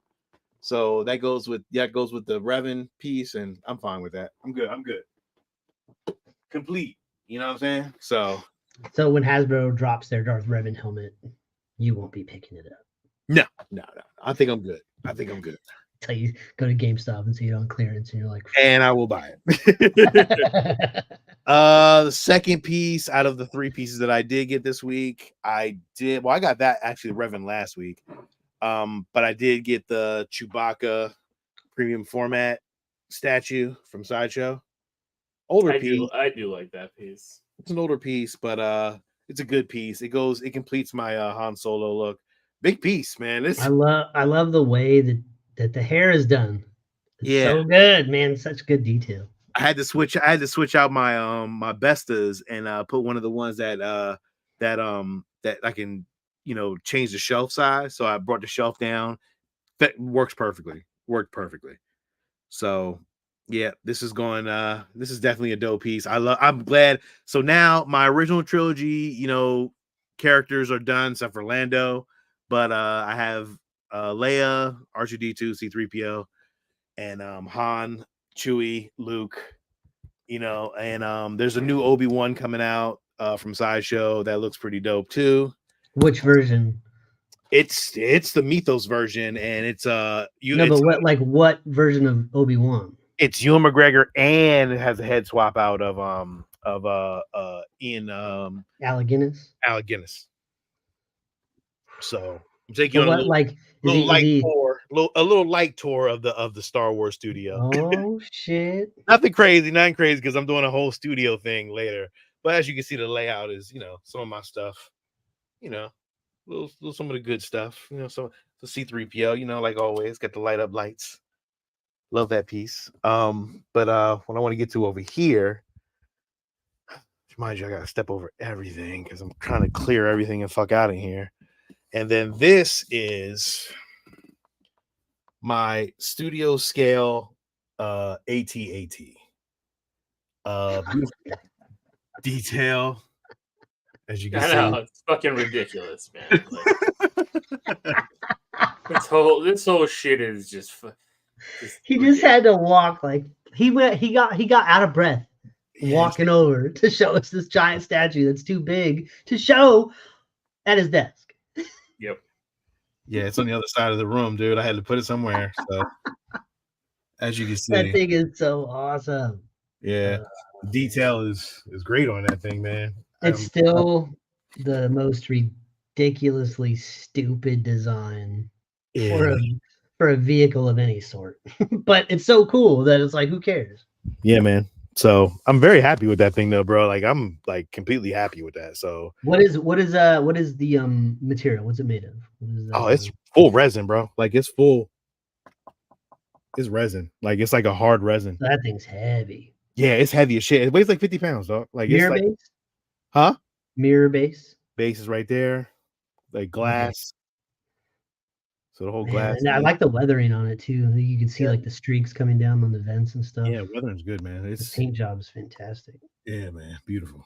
So that goes with the Revan piece, and I'm fine with that. I'm good. Complete. You know what I'm saying? So when Hasbro drops their Darth Revan helmet, you won't be picking it up. No. I think I'm good. Tell you go to GameStop and see it on clearance, and you're like, and I will buy it. The second piece out of the three pieces that I did get this week, I got that actually Revan last week. But I did get the Chewbacca premium format statue from Sideshow. Older piece. I do like that piece. It's an older piece, but it's a good piece. It completes my Han Solo look. Big piece, man. I love the way that the hair is done. It's so good, man. Such good detail. I had to switch out my my Bestas and put one of the ones that I can change the shelf size. So I brought the shelf down. That worked perfectly. So yeah, this is definitely a dope piece. I'm glad. So now my original trilogy, characters are done except for Lando, but I have Leia, R2D2, C3PO, and Han, Chewie, Luke, and there's a new Obi-Wan coming out from Sideshow that looks pretty dope too. Which version? It's the Mythos version, and it's what version of Obi-Wan? It's Ewan McGregor, and it has a head swap out of Ian Alec Guinness. So I'm taking on a little light tour of the Star Wars studio. Oh shit! Nothing crazy because I'm doing a whole studio thing later. But as you can see, the layout is some of my stuff. little some of the good stuff. You know, some the C3PO. You know, like always, got the light up lights. Love that piece. But what I want to get to over here, mind you, I gotta step over everything because I'm trying to clear everything and fuck out of here. And then this is my studio scale AT-AT. Beautiful detail, as you can I see. know it's fucking ridiculous, man. Like, this whole shit is just He just had to walk like he got out of breath walking over to show us this giant statue that's too big to show at his desk. Yep. Yeah, it's on the other side of the room, dude. I had to put it somewhere. So as you can see, that thing is so awesome. Yeah, detail is great on that thing, man. It's still the most ridiculously stupid design for a vehicle of any sort. But it's so cool that it's like, who cares? Yeah, man. So I'm very happy with that thing though, bro. Like I'm like completely happy with that. So what is the material? What's it made of? It's full resin, bro. Like it's full. It's resin. Like it's like a hard resin. That thing's heavy. Yeah, it's heavy as shit. It weighs like 50 pounds, dog. Like mirror it's like, base? Huh? Mirror base. Base is right there. Like glass. Okay. So the whole glass. And I like the weathering on it too. You can see like the streaks coming down on the vents and stuff. Yeah, weathering's good, man. The paint job is fantastic. Yeah, man, beautiful.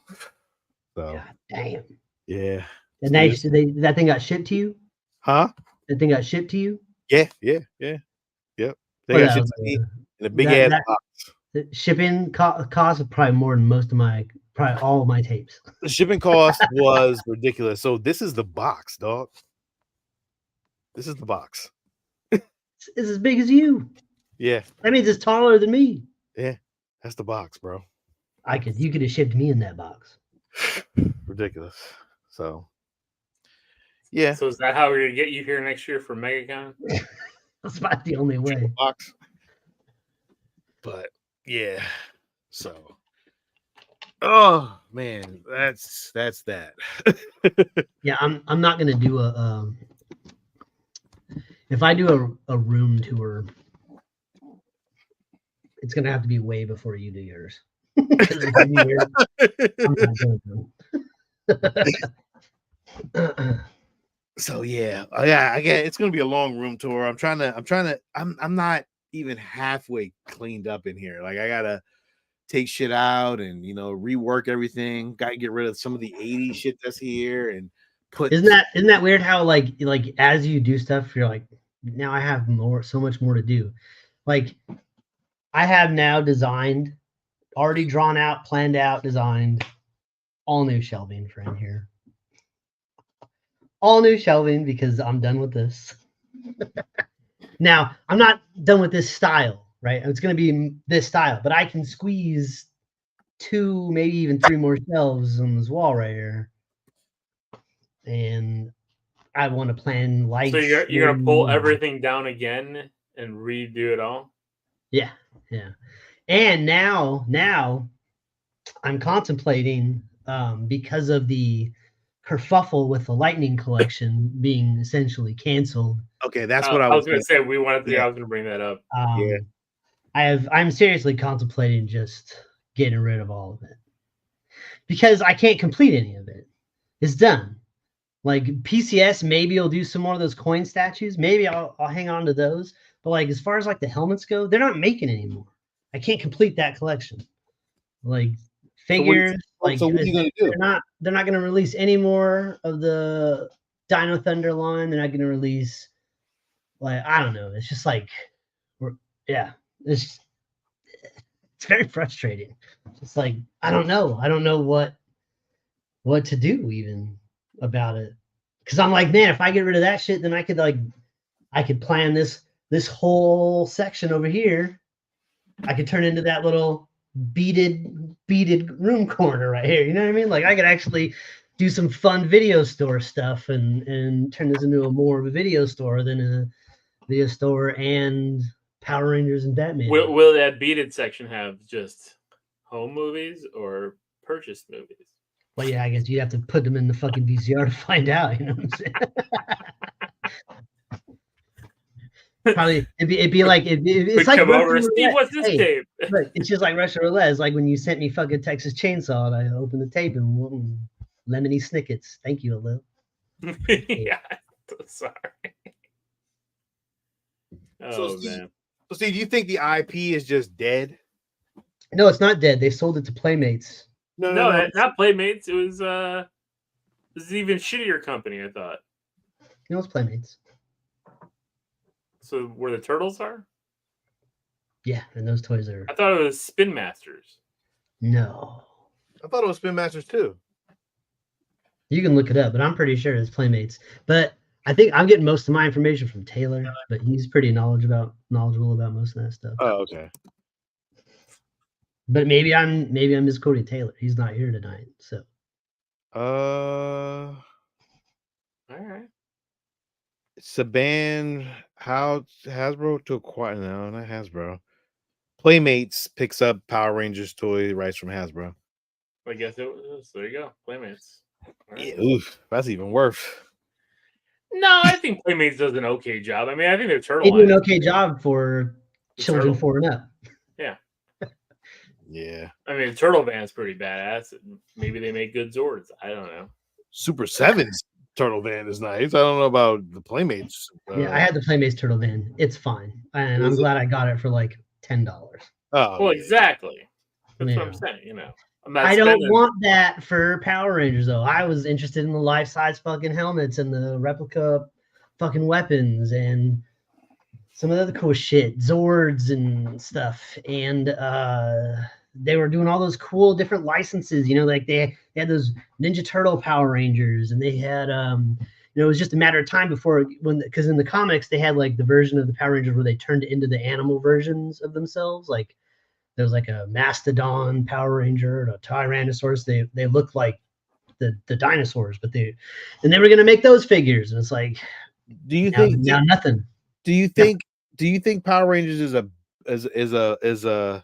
So God damn. Yeah. And that thing got shipped to you? Huh? That thing got shipped to you? Yeah. Yep. They got shipped to me in a big ass box. The shipping cost is probably more than probably all of my tapes. The shipping cost was ridiculous. So this is the box, dog. This is the box. It's as big as you. Yeah. That means it's taller than me. Yeah. That's the box, bro. You could have shipped me in that box. Ridiculous. So yeah. So is that how we're gonna get you here next year for MegaCon? That's about the only way. Box. But yeah. So oh man, that's that. Yeah, I'm not gonna do a if I do a room tour, it's gonna have to be way before you do yours. I'm not doing So yeah, again, it's gonna be a long room tour. I'm not even halfway cleaned up in here. Like I gotta take shit out and rework everything. Gotta get rid of some of the 80s shit that's here and put. Isn't that weird how like as you do stuff, you're like, now I have so much more to do. Like I have now already drawn out, planned out, designed all new shelving for in here. All new shelving because I'm done with this. Now, I'm not done with this style, right? It's going to be this style, but I can squeeze 2, maybe even 3 more shelves on this wall right here. And I want to plan lights. So you're going to pull everything down again and redo it all? Yeah. And now I'm contemplating because of the kerfuffle with the Lightning collection being essentially canceled. Okay, that's what I was going to say. I was going to bring that up. I'm seriously contemplating just getting rid of all of it because I can't complete any of it. It's done. Like PCS, maybe I'll do some more of those coin statues. Maybe I'll hang on to those. But like as far as like the helmets go, they're not making anymore. I can't complete that collection. Like figures, so what are you gonna do? They're not gonna release any more of the Dino Thunder line. They're not gonna release I don't know. It's just like it's very frustrating. It's like I don't know what to do even about it. Because I'm like, man, if I get rid of that shit, then I could plan this whole section over here. I could turn into that little beaded room corner right here. You know what I mean? Like I could actually do some fun video store stuff and turn this into more of a video store than a video store and Power Rangers and Batman. Will that beaded section have just home movies or purchased movies? Well, yeah, I guess you'd have to put them in the fucking VCR to find out. You know what I'm saying? Probably it'd be like it's like come over, Russian Steve. roulette. What's this Hey, tape? look, it's just like Russian roulette. It's like when you sent me fucking Texas Chainsaw, and I opened the tape and lemony snickets. Thank you, Lil. Yeah, sorry. Oh man. So, Steve, do you think the IP is just dead? No, it's not dead. They sold it to Playmates. No, not Playmates. It was this is even shittier company, I thought. No, it's Playmates. So where the turtles are? Yeah, and those toys are I thought it was Spin Masters. no. I thought it was Spin Masters too. You can look it up, but I'm pretty sure it's Playmates. But I think I'm getting most of my information from Taylor, but he's pretty knowledgeable about most of that stuff. Oh, okay. But maybe I'm misquoting Taylor. He's not here tonight, so. All right. Saban, how Hasbro to acquire? No, not Hasbro. Playmates picks up Power Rangers toy rights from Hasbro. I guess it was. There you go, Playmates. Right. Yeah, oof, that's even worse. No, I think Playmates does an okay job. I mean, I think their turtle. They do an line okay job for The children turtle. 4 and up. Yeah. I mean, the Turtle Van's pretty badass. Maybe they make good Zords. I don't know. Super 7's Turtle Van is nice. I don't know about the Playmates. Yeah, I had the Playmates Turtle Van. It's fine, and I'm Is it? glad I got it for like $10. Oh, Well, yeah. exactly. That's Yeah. what I'm saying. You know, I'm not I don't spending- want that for Power Rangers though. I was interested in the life-size fucking helmets and the replica fucking weapons and some of the other cool shit, Zords and stuff. And they were doing all those cool different licenses, you know, like they had those Ninja Turtle Power Rangers, and they had you know, it was just a matter of time before because in the comics they had like the version of the Power Rangers where they turned into the animal versions of themselves. Like there was like a Mastodon Power Ranger and a Tyrannosaurus. They looked like the dinosaurs, but they were gonna make those figures, and it's like Do you now, think? now nothing. Do you think? Do you think Power Rangers is a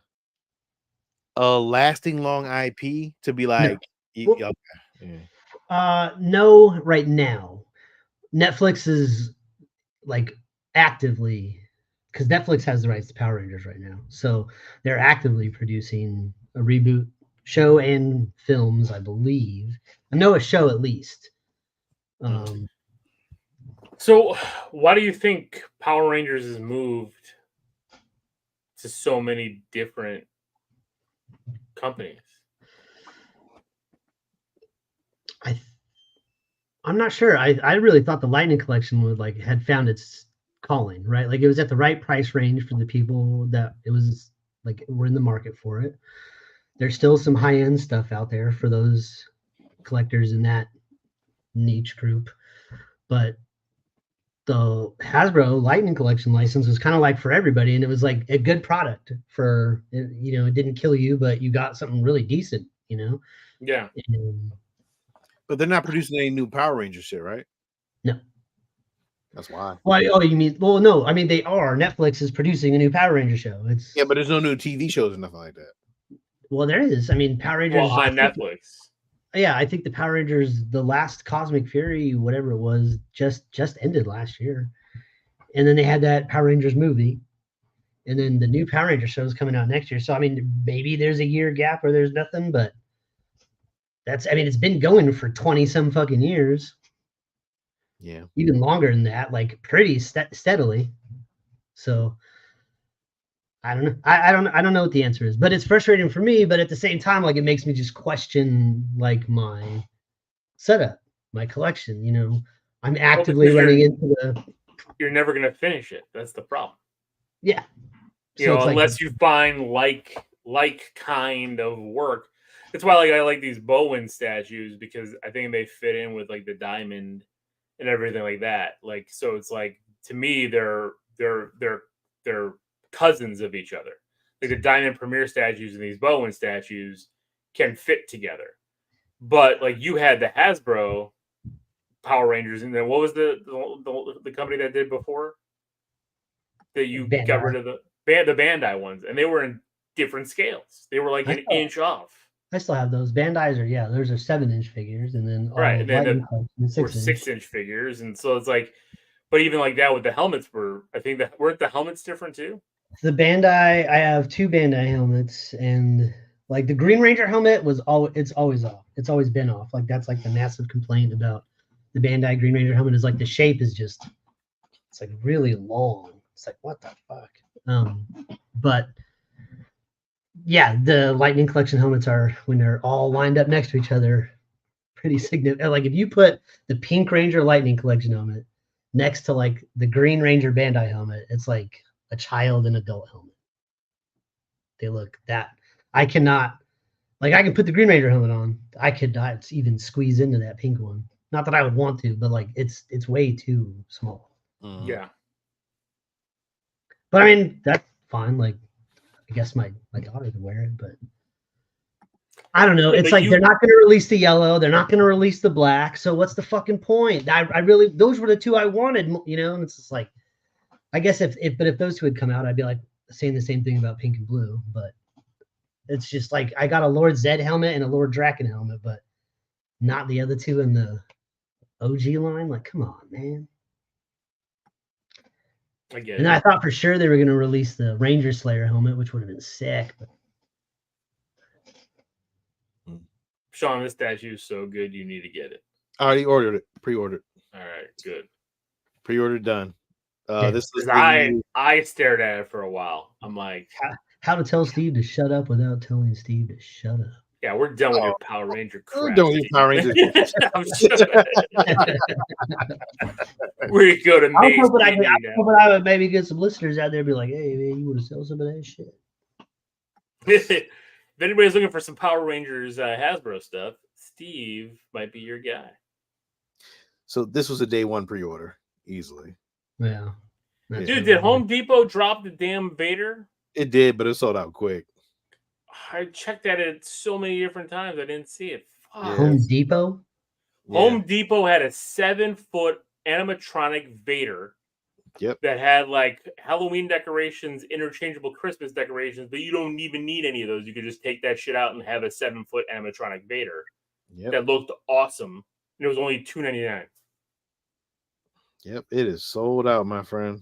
lasting long IP to be like? Well, Yeah. No, right now. Netflix is like actively, because Netflix has the rights to Power Rangers right now, so they're actively producing a reboot show and films, I believe. I know a show at least. So, why do you think Power Rangers has moved to so many different companies? I'm not sure. I really thought the Lightning Collection would like had found its calling, right? Like it was at the right price range for the people that it was like were in the market for it. There's still some high end stuff out there for those collectors in that niche group, but the Hasbro Lightning Collection license was kind of like for everybody, and it was like a good product for, you know, it didn't kill you, but you got something really decent, you know. Yeah. But they're not producing any new Power Ranger shit, right? No. That's why. Well, oh, you mean? Well, no. I mean, they are. Netflix is producing a new Power Ranger show. It's Yeah, but there's no new TV shows or nothing like that. well, there is. I mean, Power Rangers. Well, on Netflix. Yeah, I think the Power Rangers, the last Cosmic Fury, whatever it was, just ended last year, and then they had that Power Rangers movie, and then the new Power Ranger show is coming out next year. So I mean, maybe there's a year gap where there's nothing, but that's. I mean, it's been going for 20 some fucking years. Yeah, even longer than that, like pretty steadily. So I don't know. I don't know what the answer is, but it's frustrating for me. But at the same time, like it makes me just question like my setup, my collection. You know, I'm actively running into the. You're never gonna finish it. That's the problem. Yeah. You know, unless you find like kind of work. That's why I like these Bowen statues, because I think they fit in with like the diamond and everything like that. Like, so it's like, to me, they're cousins of each other. Like the Diamond Premier statues and these Bowen statues can fit together. But like you had the Hasbro Power Rangers, and then what was the company that did before that you Bandai. got rid of the Bandai ones, and they were in different scales. They were like an inch off. I still have those. Bandai's are those are 7-inch figures, and then Right, and then Lightning Collection is were 6-inch. 6-inch figures, and so it's like, but even like that with the helmets I think that weren't the helmets different too? The Bandai, I have 2 Bandai helmets, and like the Green Ranger helmet it's always off. It's always been off. Like that's like the massive complaint about the Bandai Green Ranger helmet is like the shape is just it's like really long. It's like what the fuck. But yeah, the Lightning Collection helmets are when they're all lined up next to each other, pretty significant. Like if you put the Pink Ranger Lightning Collection helmet next to like the Green Ranger Bandai helmet, it's like a child and adult helmet. They look that I cannot like I can put the Green Ranger helmet on. I could not even squeeze into that pink one. Not that I would want to, but like it's way too small. Yeah. But I mean that's fine. Like I guess my daughter could wear it, but I don't know. It's like they're not going to release the yellow. They're not going to release the black. So what's the fucking point? I really those were the 2 I wanted, and it's just like I guess if those 2 had come out, I'd be like saying the same thing about pink and blue, but it's just like I got a Lord Zed helmet and a Lord Draken helmet, but not the other 2 in the OG line. Like, come on, man. I get and it. I thought for sure they were going to release the Ranger Slayer helmet, which would have been sick. But... Sean, this statue is so good, you need to get it. I already ordered it. Pre-ordered. All right, good. Pre-ordered done. This is I stared at it for a while. I'm like, how to tell Steve to shut up without telling Steve to shut up. Yeah, we're done with your Power Ranger crap. We're done with your Power Ranger. We go to I was hoping I would maybe get some listeners out there and be like, hey, man, you want to sell some of that shit? If anybody's looking for some Power Rangers Hasbro stuff, Steve might be your guy. So this was a day 1 pre-order, easily. Yeah. Dude, did Home Depot drop the damn Vader? It did, but it sold out quick. I checked at it so many different times. I didn't see it. Yeah. Home Depot? Home Depot had a 7-foot animatronic Vader. Yep. That had like Halloween decorations, interchangeable Christmas decorations, but you don't even need any of those. You could just take that shit out and have a 7-foot animatronic Vader. Yep. That looked awesome. And it was only $2.99. Yep, it is sold out, my friend.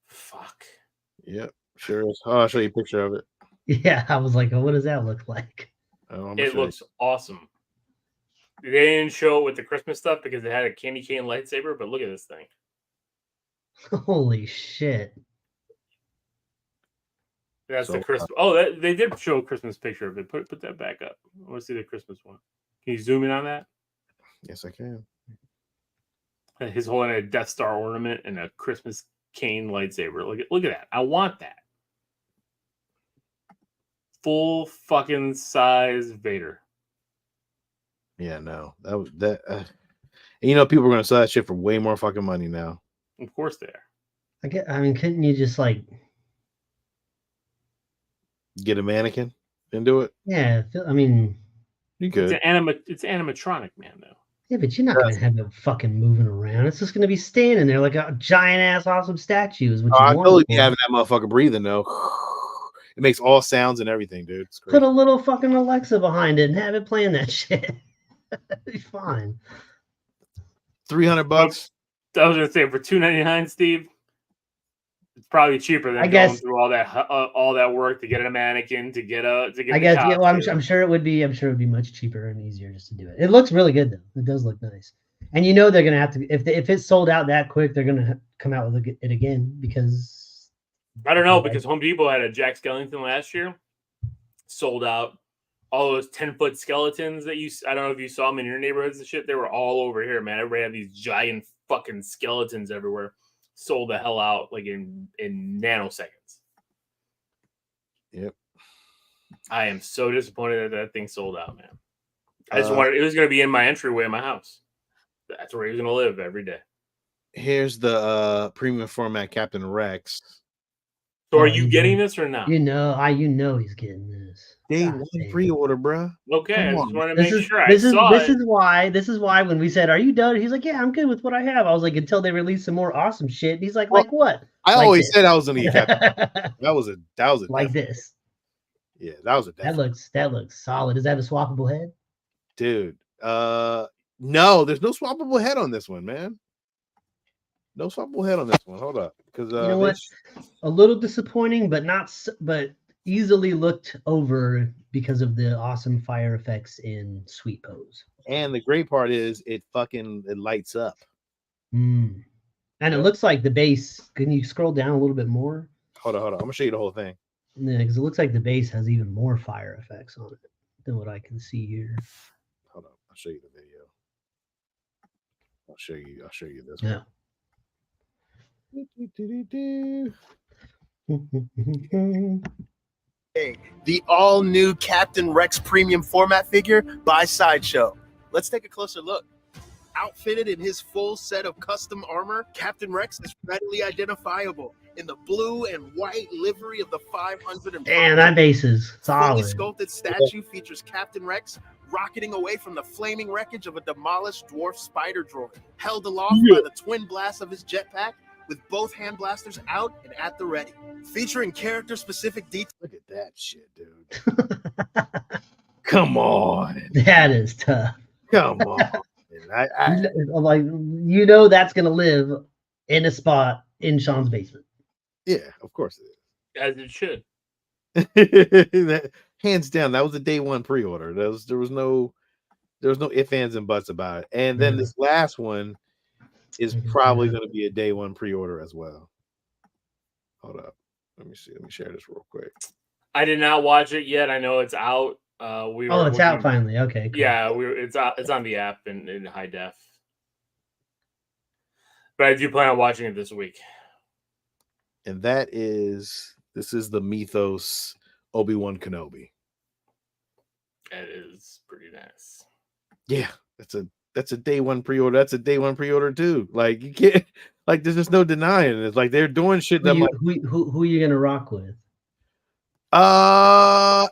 Fuck. Yep, sure is. Oh, I'll show you a picture of it. Yeah, I was like, oh, what does that look like? It looks awesome. They didn't show it with the Christmas stuff because it had a candy cane lightsaber, but look at this thing. Holy shit. That's the Christmas. Oh, they did show a Christmas picture of it. Put that back up. I want to see the Christmas one. Can you zoom in on that? Yes, I can. He's holding a Death Star ornament and a Christmas cane lightsaber. Look at that. I want that. Full fucking size Vader. Yeah, no. That and you know people are gonna sell that shit for way more fucking money now. Of course they are. I mean, couldn't you just like get a mannequin and do it? Yeah, I mean, you could. It's animatronic, man, though. Yeah, but you're not going to have it fucking moving around. It's just going to be standing there like a giant ass awesome statue. I totally be having that motherfucker breathing though. It makes all sounds and everything, dude. It's great. Put a little fucking Alexa behind it and have it playing that shit. It'd be fine. $300. I was gonna say for $2.99, Steve. It's probably cheaper than going through all that work to get a mannequin to get. I guess yeah. Well, I'm sure it would be. I'm sure it would be much cheaper and easier just to do it. It looks really good though. It does look nice. And you know they're gonna have to if it's sold out that quick, they're gonna come out with it again because I don't know because Home Depot had a Jack Skellington last year, sold out. All those 10-foot skeletons that I don't know if you saw them in your neighborhoods and shit. They were all over here, man. Everybody had these giant fucking skeletons everywhere. Sold the hell out like in nanoseconds. Yep. I am so disappointed that thing sold out, man. I just wanted it was going to be in my entryway in my house. That's where he was going to live every day. Here's the premium format Captain Rex. So are you getting this or not? You know he's getting this. Day 1 pre-order, bro. Okay, I just want to make sure This is why when we said, "Are you done?" He's like, "Yeah, I'm good with what I have." I was like, "Until they release some more awesome shit." And he's like, "Like what?" I always said I was gonna get Captain. that was a like this. Yeah, that was a That looks solid. Does that have a swappable head? dude. No, there's no swappable head on this one, man. No swappable head on this one. Hold up, because You know what? A little disappointing, but but easily looked over because of the awesome fire effects in Sweet Pose. And the great part is it lights up. And it looks like the base. Can you scroll down a little bit more? Hold on. I'm gonna show you the whole thing. Yeah, because it looks like the base has even more fire effects on it than what I can see here. Hold on, I'll show you the video. I'll show you this Yeah. one. The all-new Captain Rex premium format figure by Sideshow. Let's take a closer look. Outfitted in his full set of custom armor, Captain Rex is readily identifiable in the blue and white livery of the 500. Damn, that base is solid. Fully sculpted statue features Captain Rex rocketing away from the flaming wreckage of a demolished dwarf spider droid, held aloft by the twin blasts of his jetpack, with both hand blasters out and at the ready. Featuring character-specific details. Look at that shit, dude. Come on. That is tough. Come on. Like, that's gonna live in a spot in Sean's basement. Yeah, of course it is. As it should. Hands down, that was a day one pre-order. There was no ifs, ands, and buts about it. And then this last one is probably going to be a day one pre-order as well. Hold up, let me see. Let me share this real quick. I did not watch it yet. I know it's out. It's out finally. Okay. Cool. Yeah, it's out. It's on the app in high def. But I do plan on watching it this week. And this is the Mythos Obi-Wan Kenobi. It is pretty nice. Yeah, that's a day one pre-order. That's a day one pre-order too. Like, you can't, like, there's just no denying it. It's like they're doing shit that who are you gonna rock with? Alec.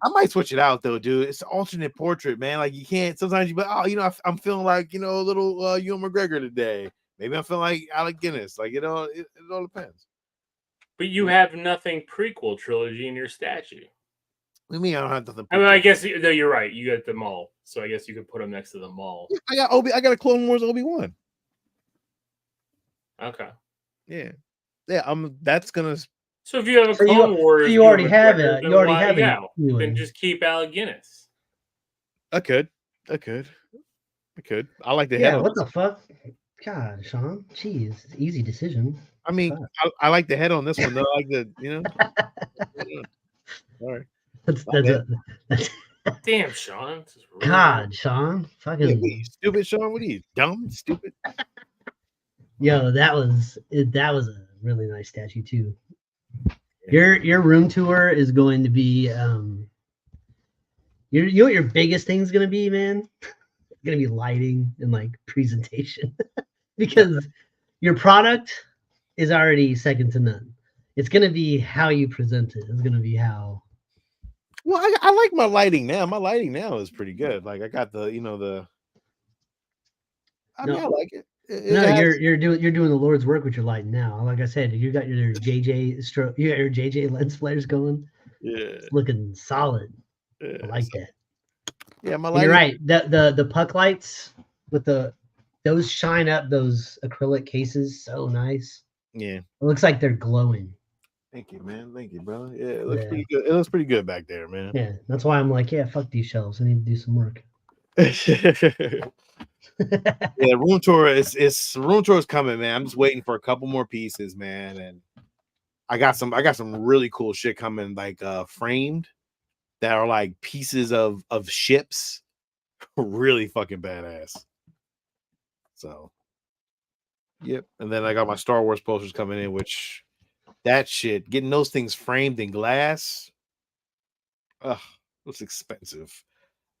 I might switch it out though, dude. It's an alternate portrait, man. Like, you can't sometimes you, but I'm feeling like, a little Ewan McGregor today. Maybe I'm feeling like Alec Guinness. Like, it all depends. But you have nothing prequel trilogy in your statue. What do you mean I don't have nothing? I mean, I guess you're right. You got them all, so I guess you could put them next to them all. Yeah, I got a Clone Wars Obi-Wan. Okay. Yeah. That's gonna. So if you have a Clone Wars, you already have it. You already have it. Then just keep Alec Guinness. I could. I like the head. head. What the fuck? God, Sean. Jeez, easy decision. I mean, I like the head on this one though. I like the, All right. That's Damn, Sean. God, Sean. Fucking stupid, Sean. What are you, dumb, stupid? Yo, that was a really nice statue too. Your room tour is going to be you know what your biggest thing's gonna be, man? It's gonna be lighting and like presentation. Because your product is already second to none. It's gonna be how you present it. It's gonna be how. Well, I like my lighting now. My lighting now is pretty good. Like, I got the, I like it. You're doing the Lord's work with your lighting now. Like I said, you got your JJ lens flares going. Yeah, it's looking solid. Yeah, I like that. Yeah, my lighting. You're right. The puck lights with those shine up those acrylic cases so nice. Yeah, it looks like they're glowing. Thank you, man. Thank you, brother. Yeah, it looks pretty good. It looks pretty good back there, man. Yeah, that's why I'm like, fuck these shelves. I need to do some work. Yeah, room tour is coming, man. I'm just waiting for a couple more pieces, man. And I got some really cool shit coming, like framed, that are like pieces of ships. Really fucking badass. So, yep. And then I got my Star Wars posters coming in, which that shit, getting those things framed in glass, it's expensive.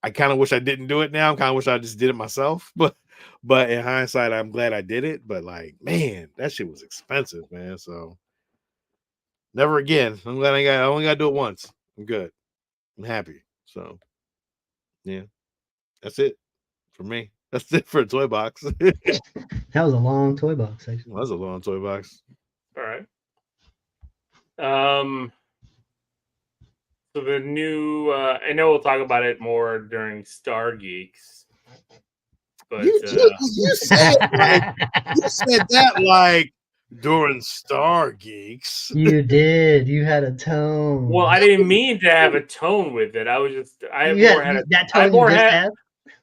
I kind of wish I didn't do it now. I kind of wish I just did it myself. But in hindsight, I'm glad I did it. But like, man, that shit was expensive, man. So never again. I'm glad I only got to do it once. I'm good. I'm happy. So yeah, that's it for me. That's it for a toy box. That was a long toy box section. That was a long toy box. All right. So the new, I know we'll talk about it more during Star Geeks, but You said that like during Star Geeks. You did. You had a tone. well, I didn't mean to have a tone with it. I was just, I You more had, had a, that I tone more you just had, had.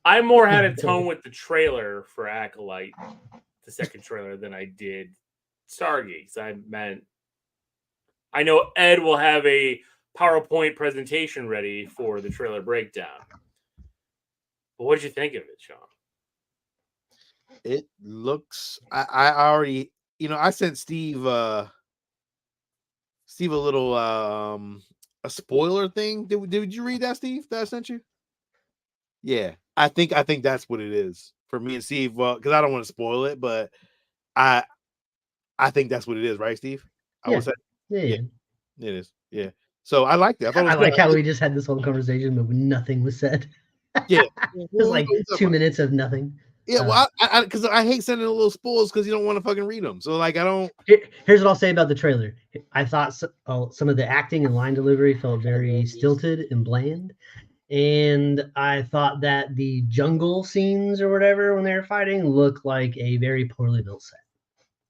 I more had a tone with the trailer for Acolyte, the second trailer, than I did Star Geeks. I know Ed will have a PowerPoint presentation ready for the trailer breakdown. But what did you think of it, Sean? It looks. I already. I sent Steve a little a spoiler thing. Did you read that, Steve? That I sent you? Yeah, I think that's what it is for me and Steve. Well, because I don't want to spoil it, but I think that's what it is, right, Steve? I would say, Yeah. it is. Yeah. So I liked it. I thought it was I like good. how we just had this whole conversation, but nothing was said. Yeah. It was like 2 minutes of nothing. Yeah, well, because I hate sending a little spoils because you don't want to fucking read them. So like, I don't. Here's what I'll say about the trailer. I thought some of the acting and line delivery felt very stilted and bland, and I thought that the jungle scenes or whatever when they were fighting looked like a very poorly built set.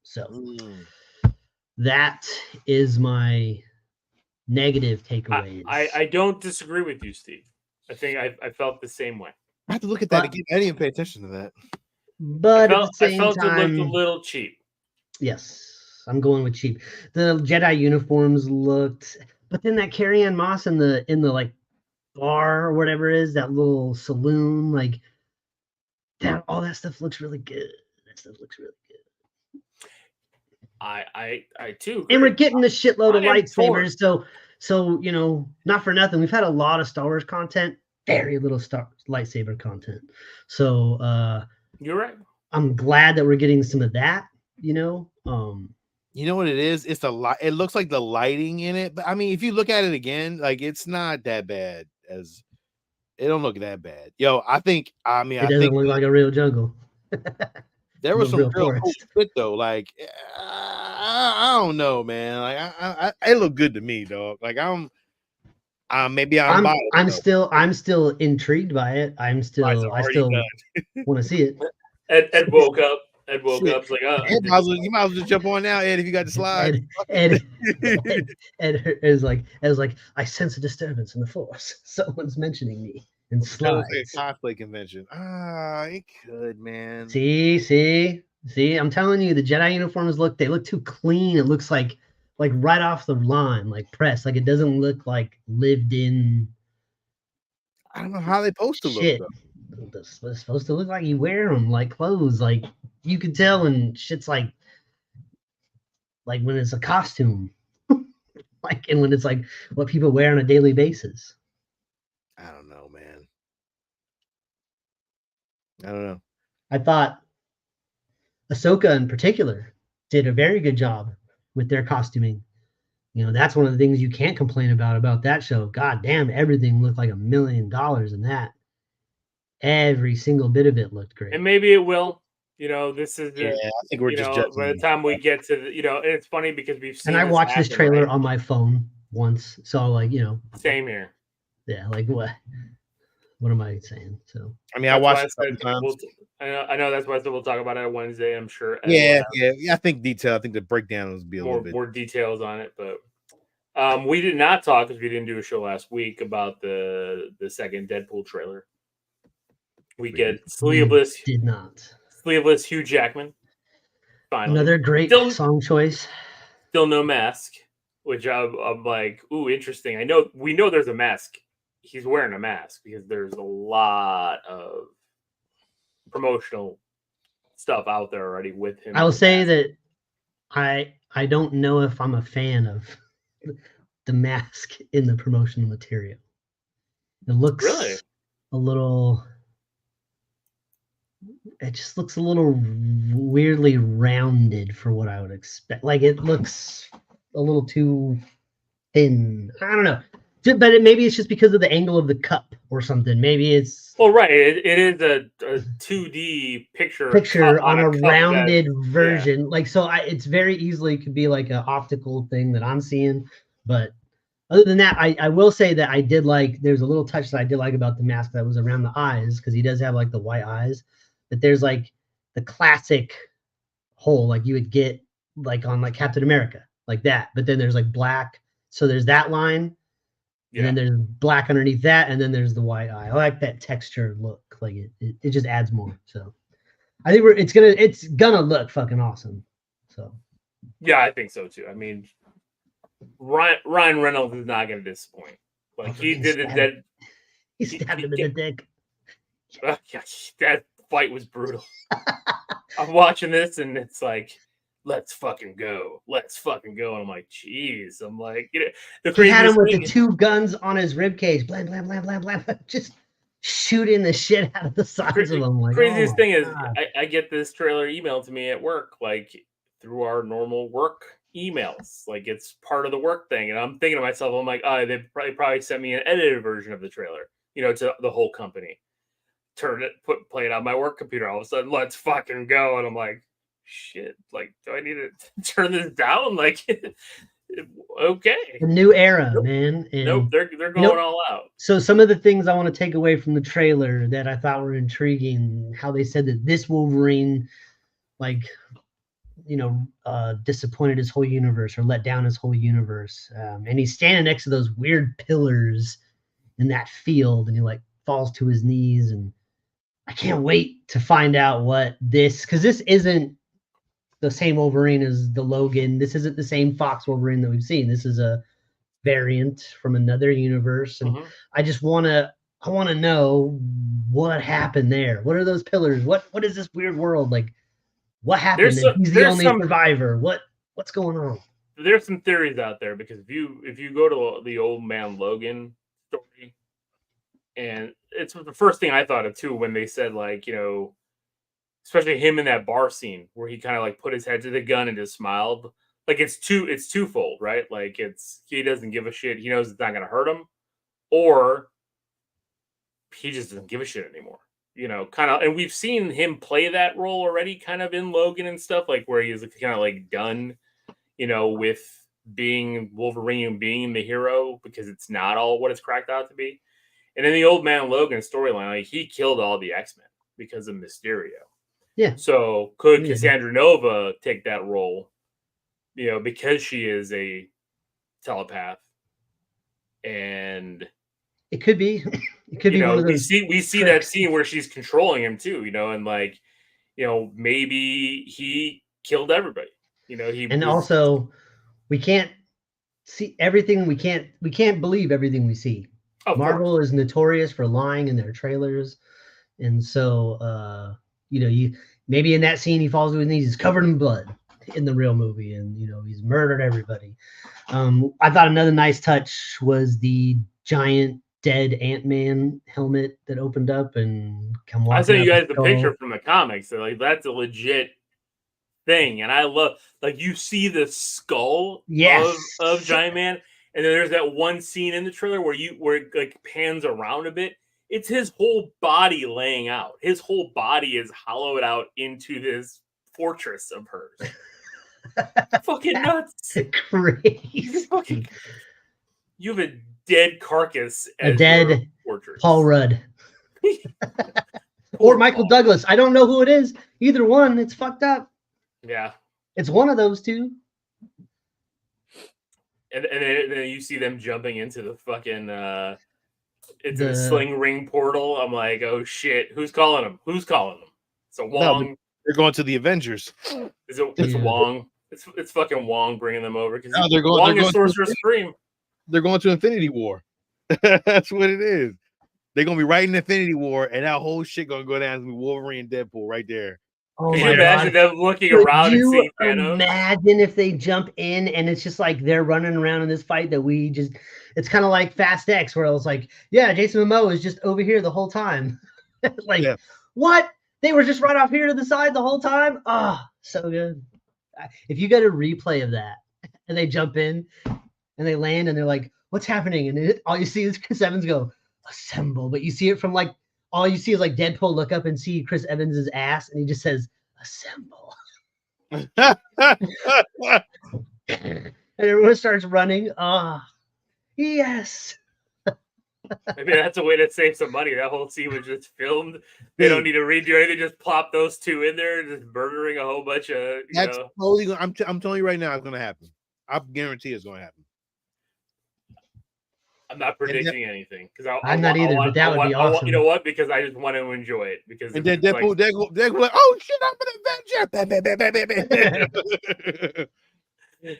So that is my negative takeaways. I don't disagree with you, Steve. I think I felt the same way. I have to look at that again. I didn't even pay attention to that. But I at the same felt time, it looked a little cheap. Yes, I'm going with cheap. The Jedi uniforms looked, but then that Carrie-Anne Moss in the like bar or whatever it is, that little saloon, like that, all that stuff looks really good. That stuff looks really good. I too agree. And we're getting a shitload of I am lightsabers, so not for nothing. We've had a lot of Star Wars content, very little lightsaber content. So you're right. I'm glad that we're getting some of that. You know what it is? It's it looks like the lighting in it, but I mean, if you look at it again, like it's not that bad. As it don't look that bad. Yo, I think it doesn't look like a real jungle. There was some real cool shit though. Like I don't know, man. Like it looked good to me, dog. Like I'm biased. I'm still intrigued by it. I still want to see it. Ed woke up. Ed woke up. It's like, you might as well just jump on now, Ed, if you got the slide. Ed is like, I sense a disturbance in the force. Someone's mentioning me in slides. Like a cosplay convention. It could, man. See. I'm telling you, the Jedi uniforms look too clean. It looks like right off the line, like pressed. Like it doesn't look like lived in. I don't know how they're supposed to look. They're supposed to look like you wear them like clothes. Like you can tell when shit's like when it's a costume, and when it's like what people wear on a daily basis. I don't know, man. I don't know. I thought Ahsoka in particular did a very good job with their costuming. That's one of the things you can't complain about that show. God damn, everything looked like $1 million in that. Every single bit of it looked great. And maybe it will. This is I think we're just judging. by the time we get to and it's funny because we've seen. And I watched this trailer on my phone once, so Same here. Yeah, like what? What am I saying? So I mean, I watched it times. I know that's why I said we'll talk about it on Wednesday. I'm sure. Yeah. I think the breakdown will be a little bit more details on it, but we did not talk because we didn't do a show last week about the second Deadpool trailer. We get sleeveless Hugh Jackman. Finally, another great song choice. Still no mask, which I'm like, ooh, interesting. We know there's a mask. He's wearing a mask because there's a lot of promotional stuff out there already with him. I will say that I don't know if I'm a fan of the mask in the promotional material. It looks really a little. It just looks a little weirdly rounded for what I would expect. Like it looks a little too thin. I don't know. But maybe it's just because of the angle of the cup or something. Maybe it's right. It is a 2D picture on a rounded version. Yeah. It's very easily could be like an optical thing that I'm seeing, but Other than that, I will say that I did like, there's a little touch that I did like about the mask that was around the eyes, because he does have like the white eyes, but there's like the classic hole like you would get like on like Captain America, like that. But then there's like black. So there's that line, and then there's black underneath that, and then there's the white eye. I like that texture look. Like it just adds more. So I think it's gonna look fucking awesome. So Yeah, I think so too. I mean, Ryan Reynolds is not going to disappoint. Like he did it. That he stabbed him in the dick. That fight was brutal. I'm watching this and it's like, let's fucking go. And I'm like, geez. I'm like, he had him with the two guns on his rib cage. Blam, blam, blam, blam, blam. Just shooting the shit out of the sides of them. Like, craziest thing is, I get this trailer emailed to me at work, like through our normal work emails. Like it's part of the work thing. And I'm thinking to myself, I'm like, oh, they probably sent me an edited version of the trailer, to the whole company. Play it on my work computer. All of a sudden, let's fucking go. And I'm like, shit, like, do I need to turn this down? Like, okay. A new era, man. And, nope, they're going all out. So some of the things I want to take away from the trailer that I thought were intriguing, how they said that this Wolverine, like, disappointed his whole universe or let down his whole universe. And he's standing next to those weird pillars in that field, and he like falls to his knees. And I can't wait to find out because this isn't the same Wolverine as the Logan. This isn't the same Fox Wolverine that we've seen. This is a variant from another universe. And I just want to know what happened there. What are those pillars? What is this weird world? Like, what happened? He's the only survivor. What's going on? There's some theories out there, because if you go to the Old Man Logan story, and it's the first thing I thought of too when they said, like, especially him in that bar scene where he kind of like put his head to the gun and just smiled. Like it's twofold, right? Like he doesn't give a shit. He knows it's not going to hurt him, or he just doesn't give a shit anymore. Kind of, and we've seen him play that role already, kind of in Logan and stuff, like where he's kind of like done, with being Wolverine, being the hero, because it's not all what it's cracked out to be. And in the Old Man Logan storyline, like he killed all the X-Men because of Mysterio. Yeah. So could Cassandra Nova take that role? Because she is a telepath, and it could be. It could be one of those. We see that scene where she's controlling him too, and like, maybe he killed everybody. Also, we can't see everything. We can't believe everything we see. Marvel is notorious for lying in their trailers, and so you maybe in that scene he falls to his knees, he's covered in blood in the real movie, and he's murdered everybody. I thought another nice touch was the giant dead Ant-Man helmet that opened up and come walking. I sent you guys the picture from the comics. So like that's a legit thing, and I love, like, you see the skull of Giant Man, and then there's that one scene in the trailer where it like pans around a bit. It's his whole body laying out. His whole body is hollowed out into this fortress of hers. Fucking nuts. Crazy. You have a dead carcass as a dead fortress. Paul Rudd. Or Michael Douglas. I don't know who it is. Either one. It's fucked up. Yeah. It's one of those two. And then you see them jumping into the fucking the sling ring portal. I'm like, oh shit, who's calling them? So Wong. No, they're going to the Avengers. It's Wong. It's fucking Wong bringing them over, because Wong is Sorcerer Supreme. They're going to Infinity War. That's what it is. They're gonna be right in Infinity War, and that whole shit gonna go down. It's gonna be Wolverine and Deadpool right there. Oh, can you imagine them looking around and seeing Thanos? Imagine if they jump in and it's just like they're running around in this fight that it's kind of like Fast X, where I was like, yeah, Jason Momoa is just over here the whole time. What? They were just right off here to the side the whole time? Oh, so good. If you get a replay of that and they jump in and they land and they're like, what's happening? And all you see is Chris Evans go, assemble. But you see it from like, all you see is like Deadpool look up and see Chris Evans' ass, and he just says, assemble. And everyone starts running. Yes. I mean, that's a way to save some money. That whole scene was just filmed. They don't need to redo anything. Just plop those two in there, just murdering a whole bunch of. That's totally. I'm telling you right now, it's going to happen. I guarantee it's going to happen. I'm not predicting anything because I'm not either. But that would be awesome. You know what? Because I just want to enjoy it. Because and then Deadpool, they're like, oh shit, I'm an Avenger.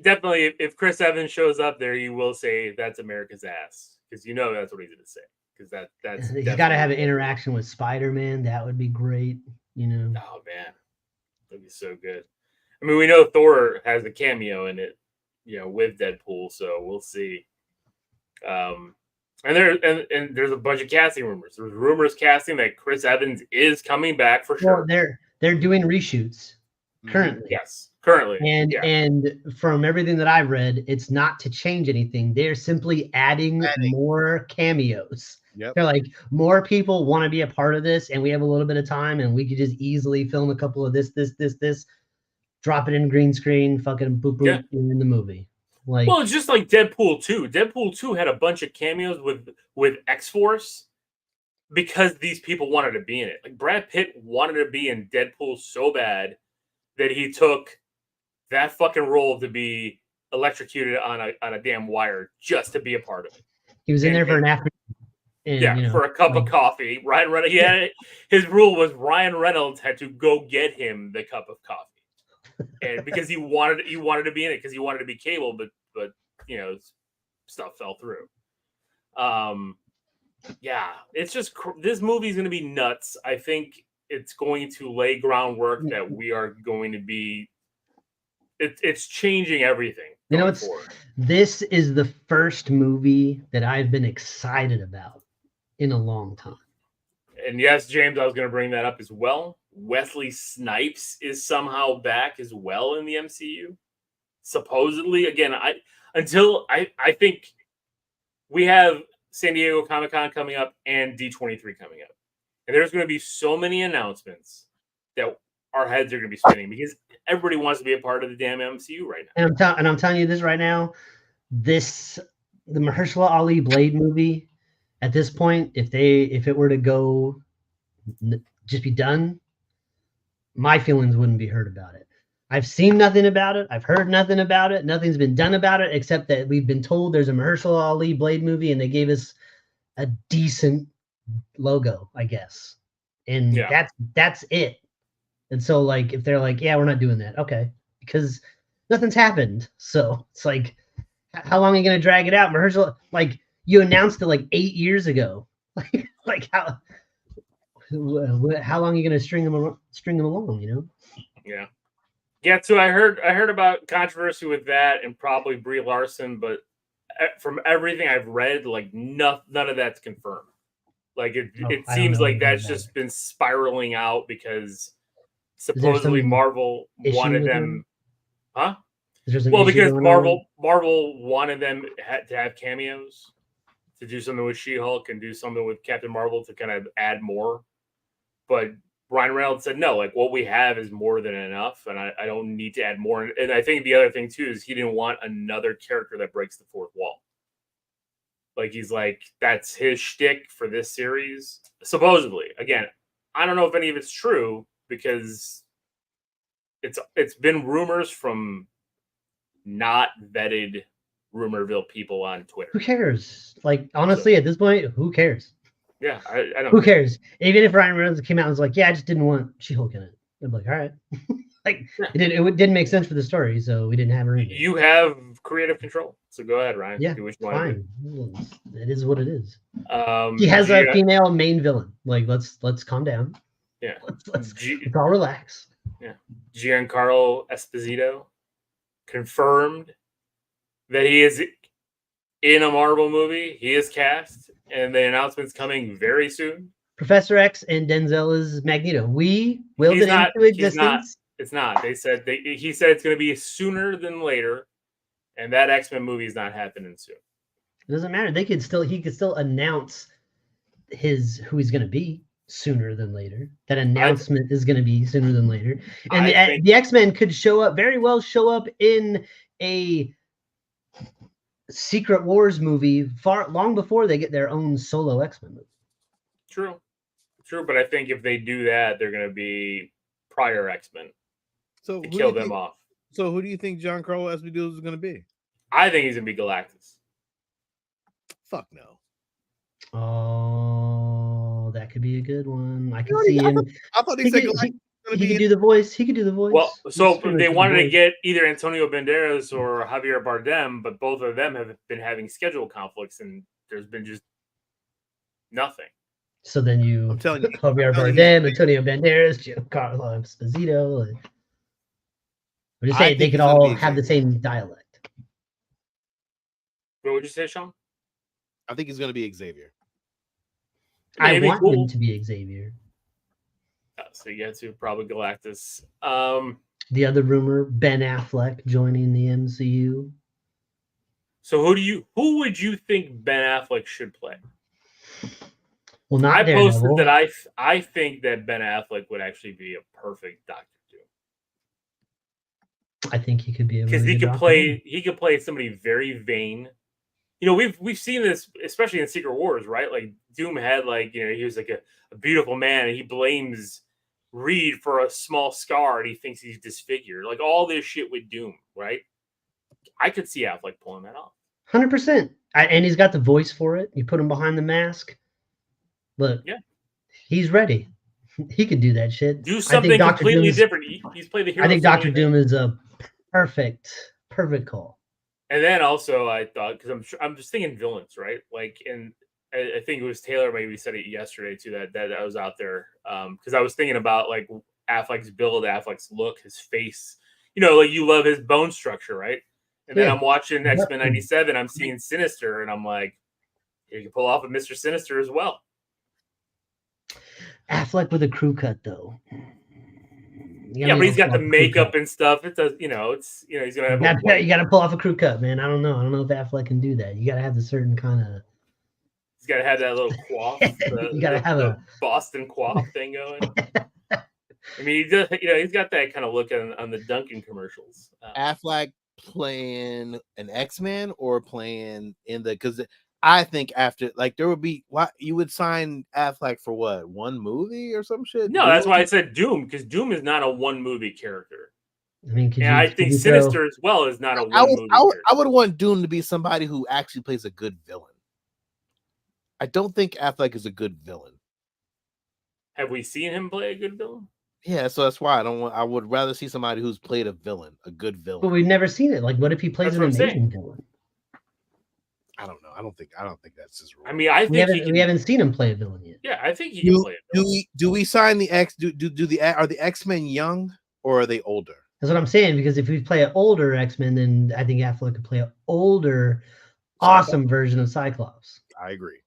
Definitely, if Chris Evans shows up there, you will say that's America's ass because you know that's what he's going to say. Because that's he's got to have an interaction with Spider-Man. That would be great. You know. Oh man, that'd be so good. I mean, we know Thor has a cameo in it, with Deadpool, so we'll see. And there's a bunch of casting rumors. There's rumors casting that Chris Evans is coming back for sure. Well, they're doing reshoots currently. Yes, currently. And from everything that I've read, it's not to change anything. They're simply adding more cameos. Yep. They're like, more people want to be a part of this, and we have a little bit of time, and we could just easily film a couple of this, drop it in green screen, fucking boop boop in the movie. Like, well, it's just like Deadpool 2. Deadpool 2 had a bunch of cameos with X-Force because these people wanted to be in it. Like Brad Pitt wanted to be in Deadpool so bad that he took that fucking role to be electrocuted on a damn wire just to be a part of it. He was in there for an afternoon. For a cup of coffee. Ryan Reynolds. His rule was Ryan Reynolds had to go get him the cup of coffee. And because he wanted to be in it because he wanted to be Cable, but stuff fell through. It's just this movie's going to be nuts. I think it's going to lay groundwork that we are going to be. It's changing everything. This is the first movie that I've been excited about in a long time. And yes, James, I was going to bring that up as well. Wesley Snipes is somehow back as well in the MCU. Supposedly, again, I think we have San Diego Comic-Con coming up and D23 coming up. And there's going to be so many announcements that our heads are going to be spinning because everybody wants to be a part of the damn MCU right now. And I'm telling you this right now, the Mahershala Ali Blade movie, at this point, if it were to go just be done, my feelings wouldn't be hurt about it. I've seen nothing about it. I've heard nothing about it. Nothing's been done about it except that we've been told there's a Mahershala Ali Blade movie and they gave us a decent logo, I guess. And that's it. And so, like, if they're like, yeah, we're not doing that. Okay. Because nothing's happened. So it's like, how long are you going to drag it out? Mahershala, like, you announced it like 8 years ago. Like how long are you going to string them along, Yeah, so I heard about controversy with that and probably Brie Larson, but from everything I've read, like none of that's confirmed. Like it seems like that's just been spiraling out because supposedly Marvel wanted them, huh? Well, because Marvel wanted them to have cameos, to do something with She-Hulk and do something with Captain Marvel to kind of add more, but Ryan Reynolds said, no, like what we have is more than enough. And I don't need to add more. And I think the other thing too, is he didn't want another character that breaks the fourth wall. Like, he's like, that's his shtick for this series. Supposedly, again, I don't know if any of it's true because it's been rumors from not vetted Rumorville people on Twitter. Who cares? Like, honestly, at this point, who cares? Yeah, I don't. Who cares? Even if Ryan Reynolds came out and was like, "Yeah, I just didn't want She-Hulk in it," I'm like, "All right." Like, it didn't make sense for the story, so we didn't have her in it. You have creative control, so go ahead, Ryan. Yeah, do what you fine. It is what it is. He has a female main villain. Like, let's calm down. Yeah, let's all relax. Yeah, Giancarlo Esposito confirmed that he is in a Marvel movie. He is cast, and the announcement's coming very soon. Professor X and Denzel is Magneto. We willed it into existence. It's not. He said it's going to be sooner than later, and that X-Men movie is not happening soon. It doesn't matter. He could still announce who he's going to be sooner than later. That announcement is going to be sooner than later, and the X-Men could very well show up in a Secret Wars movie long before they get their own solo X-Men movie. True, but I think if they do that, they're going to be prior X-Men So to who do kill you them think, off. So who do you think Giancarlo Esposito is going to be? I think he's going to be Galactus. Fuck no. Oh, that could be a good one. I can see him. I thought he He said could, Galactus he, was going to he be could do the voice. He could do the voice. Well, so He's they the wanted to voice. get either Antonio Banderas or Javier Bardem, but both of them have been having schedule conflicts, and there's been just nothing. So then you I'm telling you, Javier Bardem, Antonio Banderas, Giancarlo Esposito. I'm just saying they think could he's gonna all be have the same dialect. What would you say, Sean? I think he's going to be Xavier. I Maybe want cool. him to be Xavier. So you get to probably Galactus. The other rumor, Ben Affleck joining the MCU. So who would you think Ben Affleck should play? Well, not I Daredevil. posted that I think that Ben Affleck would actually be a perfect Doctor Doom. I think he could be a Because really he good could play somebody very vain. You know, we've seen this, especially in Secret Wars, right? Like Doom had he was like a beautiful man, and he blames Reed for a small scar, and he thinks he's disfigured. Like all this shit with Doom, right? I could see Affleck pulling that off. 100%. And he's got the voice for it. You put him behind the mask. Look, yeah, he's ready. He could do that shit. Do something completely different. He's played the hero. I think Dr. Doom is a perfect call. And then also, I thought, because I'm just thinking villains, right? Like, and I think it was Taylor maybe said it yesterday too that I was out there because I was thinking about like Affleck's build, Affleck's look, his face. You know, like you love his bone structure, right? And then I'm watching X-Men '97. I'm seeing Sinister, and I'm like, you can pull off a Mr. Sinister as well. Affleck with a crew cut though. Yeah, but he's got the makeup and stuff. It does, it's he's gonna have. You got to pull off a crew cut, man. I don't know if Affleck can do that. You got to have the certain kind of. He's got to have that little coif. You got to have a Boston coif thing going. I mean, he does. He's got that kind of look on the Dunkin' commercials. Affleck playing an X-Men or playing in the because. I think after there would be you would sign Affleck for what, one movie or some shit? No, that's why I said Doom, because Doom is not a one movie character. I mean, I think Sinister as well is not a one movie character. I would want Doom to be somebody who actually plays a good villain. I don't think Affleck is a good villain. Have we seen him play a good villain? Yeah, so that's why I would rather see somebody who's played a villain, a good villain. But we've never seen it. Like, what if he plays an amazing villain? I don't know. I don't think that's his role. I mean, I think we haven't seen him play a villain yet. Yeah, I think he can play a villain. Do we sign the X? Are the X-Men young or are they older? That's what I'm saying. Because if we play an older X-Men, then I think Affleck could play an older, awesome version of Cyclops. I agree.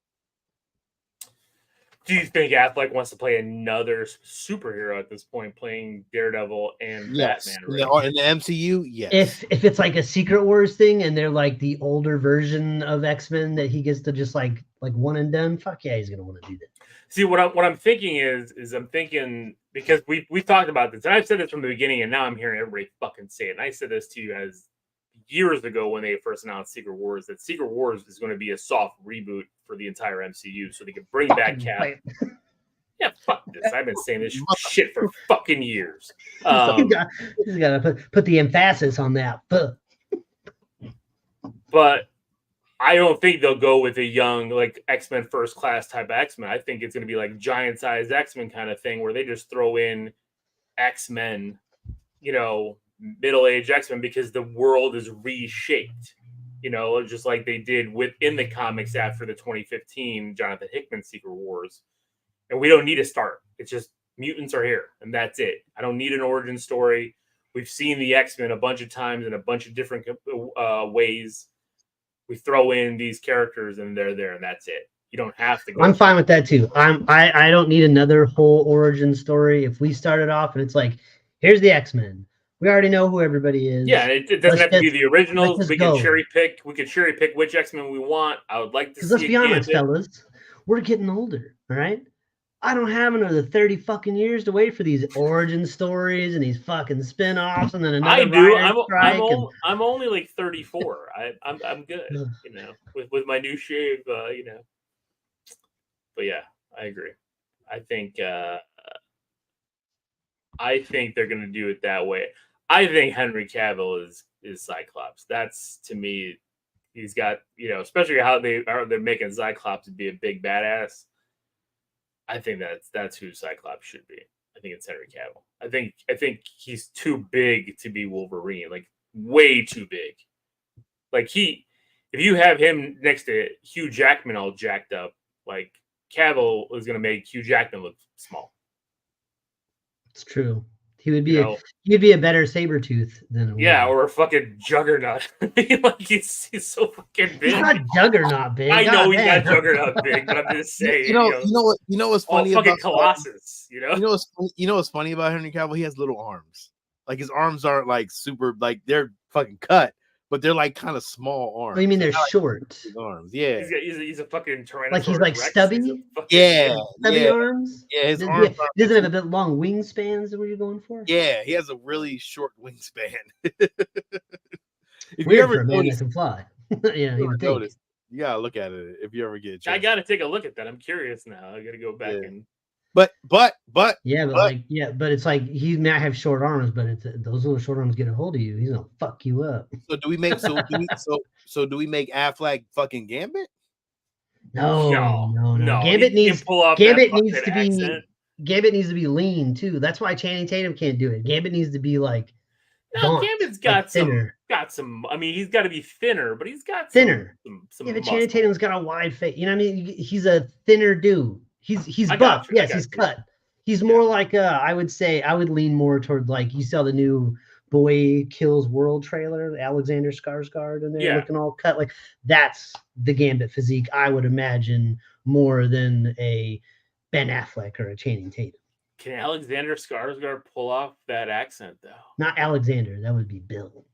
Do you think Affleck wants to play another superhero at this point, playing Daredevil and Batman? Right? In the MCU, yes. If it's like a Secret Wars thing and they're like the older version of X-Men that he gets to just like one and done, fuck yeah, he's gonna want to do that. See, what I'm thinking is I'm thinking, because we've talked about this, and I've said this from the beginning, and now I'm hearing everybody fucking say it. And I said this to you guys years ago when they first announced Secret Wars, that Secret Wars is going to be a soft reboot for the entire MCU, so they can bring back Cap. Yeah, fuck this. I've been saying this shit for fucking years. He's got to put the emphasis on that. But I don't think they'll go with a young, like, X-Men First Class type of X-Men. I think it's going to be like giant-sized X-Men kind of thing where they just throw in X-Men, middle-aged X-Men, because the world is reshaped, just like they did within the comics after the 2015 Jonathan Hickman Secret Wars. And we don't need a start. It's just mutants are here, and that's it. I don't need an origin story. We've seen the X-Men a bunch of times in a bunch of different ways. We throw in these characters, and they're there, and that's it. You don't have to go. I'm fine with that too. I don't need another whole origin story. If we started off and it's like, here's the X-Men. We already know who everybody is. Yeah, it doesn't have to be the originals. We can cherry pick. We can cherry pick which X-Men we want. I would like to see. Let's be honest, fellas. We're getting older, all right? I don't have another 30 fucking years to wait for these origin stories and these fucking spin-offs and then another I do. writer strike. I'm only like 34. I'm good. You know, with my new shave. You know. But yeah, I agree. I think they're gonna do it that way. I think Henry Cavill is Cyclops. That's, to me, he's got, you know, especially how they're making Cyclops to be a big badass. I think that's who Cyclops should be. I think it's Henry Cavill. I think he's too big to be Wolverine, like way too big. Like if you have him next to Hugh Jackman all jacked up, like Cavill is gonna make Hugh Jackman look small. It's true. He would be he'd be a better Sabretooth than a yeah, or a fucking Juggernaut. Like he's so fucking big. He's not Juggernaut big. I know he's not Juggernaut big, but I'm just saying. You know what's funny fucking about Colossus. You know what's funny about Henry Cavill? He has little arms. Like his arms aren't like super, like they're fucking cut, but they're like kind of small arms. Oh, you mean they're short? His arms, yeah. He's a fucking Tyrannosaurus like he's like Rex. stubby. Stubby arms. Yeah, his arms. Does it have a bit long wingspans? Is that what you're going for? Yeah, he has a really short wingspan. If Weird you ever for a man that notice, can fly. Yeah, you gotta look at it if you ever get a chance. I gotta take a look at that. I'm curious now. I gotta go back and. But but it's like he might have short arms, but it's those little short arms get a hold of you. He's gonna fuck you up. So do we make do we make Affleck fucking Gambit? No. Gambit needs to be lean too. That's why Channing Tatum can't do it. Gambit needs to be like Gambit's got some. I mean, he's got to be thinner, but he's got thinner. Some but Channing Tatum's got a wide face. You know what I mean? He's a thinner dude. He's buff. Yes, he's cut. He's more like I would say I would lean more toward like you saw the new Boy Kills World trailer, Alexander Skarsgård in there looking all cut. Like that's the Gambit physique, I would imagine, more than a Ben Affleck or a Channing Tatum. Can Alexander Skarsgård pull off that accent though? Not Alexander, that would be Bill.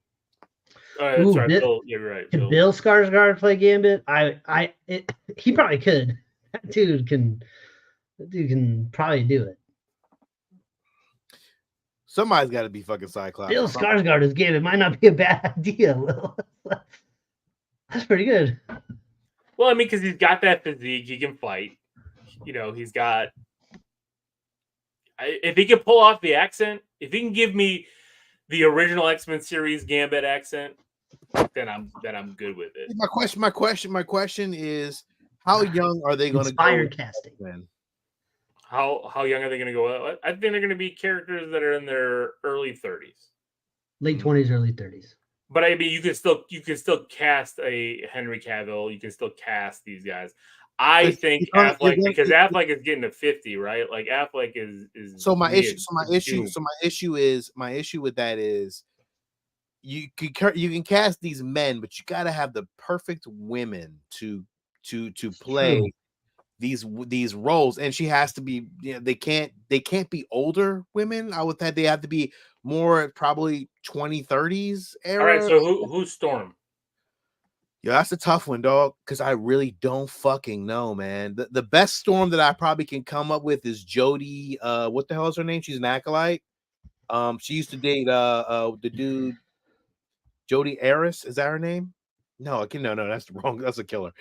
That's right, Bill. You're right. Could Bill Skarsgård play Gambit? He probably could. That dude can probably do it. Somebody's got to be fucking Cyclops. Bill Skarsgård is Gambit. Might not be a bad idea, Will. That's pretty good. Well, I mean, because he's got that physique, he can fight. You know, he's got. If he can pull off the accent, if he can give me the original X-Men series Gambit accent, then I'm good with it. My question is, how young are they going to go? Inspired casting. Then? How young are they going to go? I think they're going to be characters that are in their early 30s, late 20s, early 30s. But I mean, you can still cast a Henry Cavill. You can still cast these guys. I think Affleck, because Affleck is getting to 50, right? Like Affleck is. So my issue with that is you can cast these men, but you got to have the perfect women to play these roles, and she has to be. You know, they can't be older women. I would think they have to be more probably 20-30s era. All right, so who's Storm? Yeah, that's a tough one, dog, because I really don't fucking know, man. The best Storm that I probably can come up with is Jodie. What the hell is her name? She's an acolyte. She used to date the dude Jodie Aris. Is that her name? No, no, that's wrong. That's a killer.